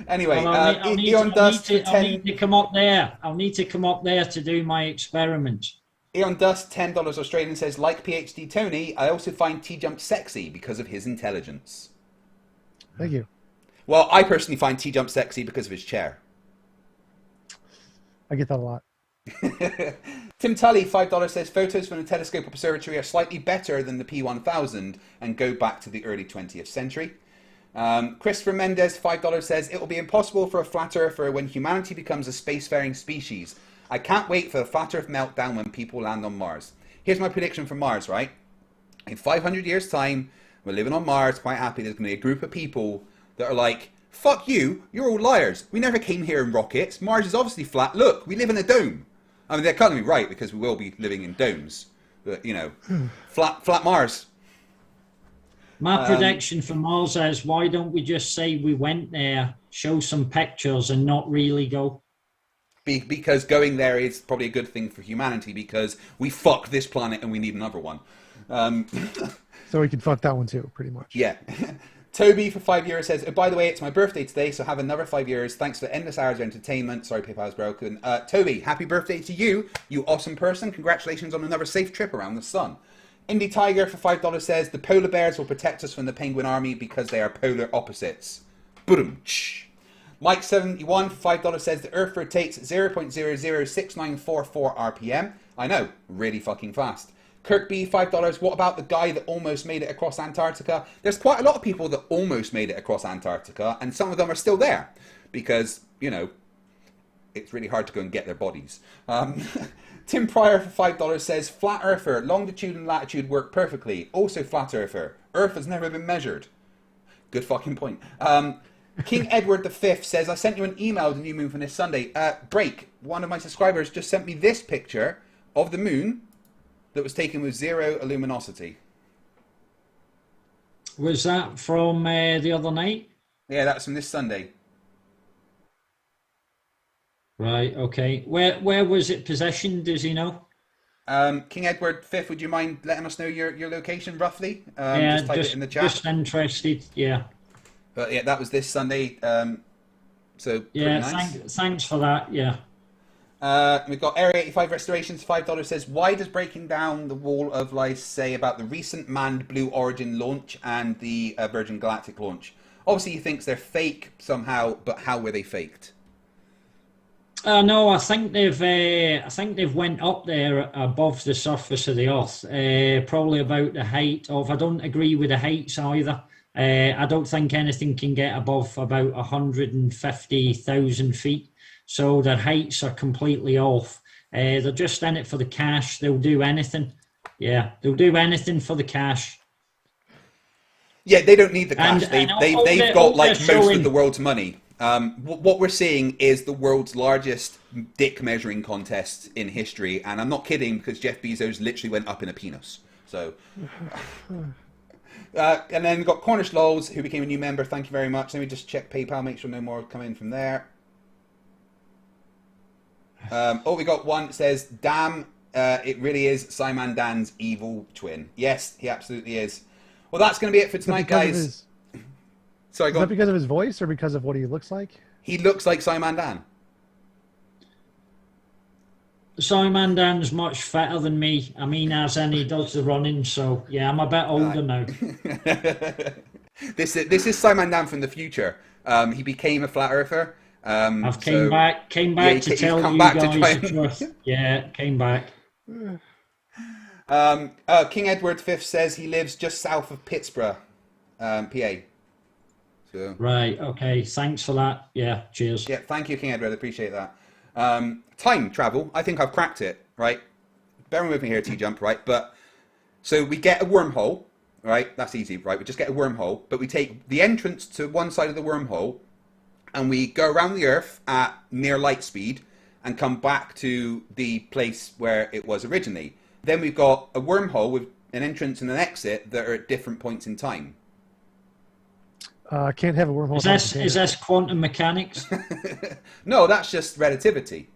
anyway. Well, I'll need to come up there. I'll need to come up there to do my experiment. Eon Dust, $10 Australian says, like PhD Tony, I also find TJump sexy because of his intelligence. Thank you. Well, I personally find TJump sexy because of his chair. I get that a lot. Tim Tully, $5 says, photos from the telescope observatory are slightly better than the P1000 and go back to the early 20th century. Christopher Mendez, $5 says, it will be impossible for a flat earther when humanity becomes a spacefaring species. I can't wait for the flat earth meltdown when people land on Mars. Here's my prediction for Mars, right? In 500 years' time, we're living on Mars, quite happy. There's going to be a group of people that are like, fuck you, you're all liars. We never came here in rockets. Mars is obviously flat. Look, we live in a dome. I mean, they're kind of right because we will be living in domes. But, you know, flat Mars. My prediction for Mars is, why don't we just say we went there, show some pictures and not really go? Because going there is probably a good thing for humanity because we fucked this planet and we need another one. So we can fuck that one too, pretty much. Yeah. Toby for €5 says, oh, by the way, it's my birthday today, so have another 5 years. Thanks for endless hours of entertainment. Sorry, PayPal's broken. Toby, happy birthday to you, you awesome person. Congratulations on another safe trip around the sun. Indie Tiger for $5 says, the polar bears will protect us from the penguin army because they are polar opposites. Boom-ch. Mike71 for $5 says, the Earth rotates 0.006944 RPM. I know, really fucking fast. Kirk B, $5. What about the guy that almost made it across Antarctica? There's quite a lot of people that almost made it across Antarctica, and some of them are still there because, you know, it's really hard to go and get their bodies. Tim Pryor for $5 says, flat earther, longitude and latitude work perfectly. Also flat earther. Earth has never been measured. Good fucking point. King Edward V says, I sent you an email the new moon from this Sunday. Break. One of my subscribers just sent me this picture of the moon that was taken with 0 luminosity. Was that from the other night? Yeah, that's from this Sunday. Right, okay. Where was it positioned, does he know? King Edward V, would you mind letting us know your location roughly? Yeah, just type it in the chat. Just interested, yeah. But yeah, that was this Sunday. So yeah, nice. Thanks for that, yeah. We've got Area 85 Restorations, $5 says, why does breaking down the wall of lies say about the recent manned Blue Origin launch and the Virgin Galactic launch? Obviously he thinks they're fake somehow, but how were they faked? No, I think they've went up there above the surface of the Earth, probably about the height of, I don't agree with the heights either. I don't think anything can get above about 150,000 feet. So their heights are completely off. They're just in it for the cash. They'll do anything. Yeah, they'll do anything for the cash. Yeah, they don't need the cash. They've got like most of the world's money. What we're seeing is the world's largest dick measuring contest in history. And I'm not kidding because Jeff Bezos literally went up in a penis. So... and then we've got Cornish Lols, who became a new member. Thank you very much. Let me just check PayPal, make sure no more come in from there. We got one that says, damn, it really is Simon Dan's evil twin. Yes, he absolutely is. Well, that's going to be it for tonight, guys. Sorry, go on. Is that because of his voice or because of what he looks like? He looks like Simon Dan. Simondan's much fitter than me. I mean, as in he does the running, so yeah, I'm a bit older now. This is Simon Dan from the future. He became a flat earther. I've came back to tell you guys the truth. Yeah, came back. King Edward V says he lives just south of Pittsburgh, PA. So, right, okay, thanks for that. Yeah, cheers. yeah, thank you, King Edward. I appreciate that. Time travel. I think I've cracked it. Right, bear with me here, TJump. Right, but so we get a wormhole. Right, that's easy. Right, we just get a wormhole, but we take the entrance to one side of the wormhole, and we go around the Earth at near light speed, and come back to the place where it was originally. Then we've got a wormhole with an entrance and an exit that are at different points in time. Can't have a wormhole. Is this quantum mechanics? No, that's just relativity.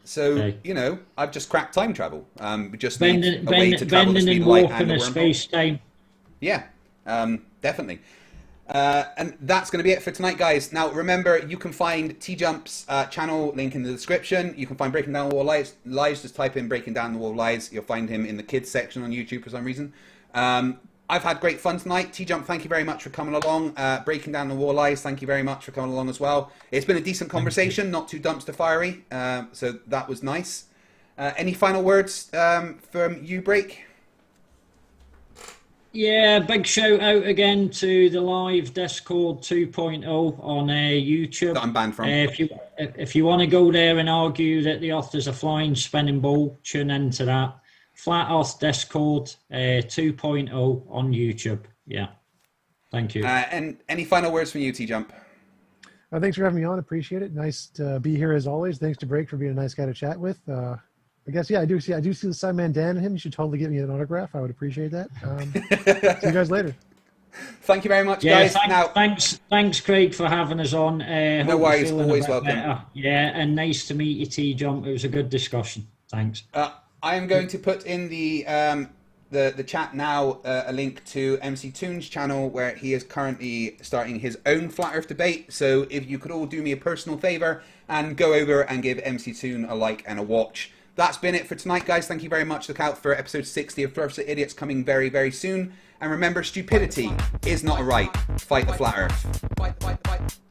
So, Okay. you know, I've just cracked time travel. We just Bending, need a way to travel the bending speed and of light warping and a a wormhole. space-time. Yeah, definitely. And that's going to be it for tonight, guys. Now, remember, you can find TJump's channel, link in the description. You can find Breaking Down the Wall Lies. Just type in Breaking Down the Wall Lies. You'll find him in the kids section on YouTube for some reason. I've had great fun tonight. TJump, thank you very much for coming along. Breaking Down the Wall Lies, thank you very much for coming along as well. It's been a decent conversation, not too dumpster fiery, so that was nice. Any final words from you, Break? Yeah, big shout out again to the live Discord 2.0 on YouTube. That I'm banned from. If you want to go there and argue that the Earth is a flying spinning ball, tune into that. Flat Earth Discord 2.0 on YouTube. Yeah, thank you. And any final words from you, TJump? Thanks for having me on. Appreciate it. Nice to be here as always. Thanks to Break for being a nice guy to chat with. I guess, yeah, I do see the Simon Dan in him. You should totally get me an autograph. I would appreciate that. See you guys later. Thank you very much, guys. Thanks, Craig, for having us on. No worries, always welcome. Better. Yeah, and nice to meet you, T-Jump. It was a good discussion. Thanks. I am going to put in the chat now a link to MC Toon's channel where he is currently starting his own Flat Earth debate. So if you could all do me a personal favour and go over and give MC Toon a like and a watch. That's been it for tonight, guys. Thank you very much. Look out for episode 60 of Flerfs Are Idiots coming very, very soon. And remember, stupidity is not a right. Fight the Flat Earth.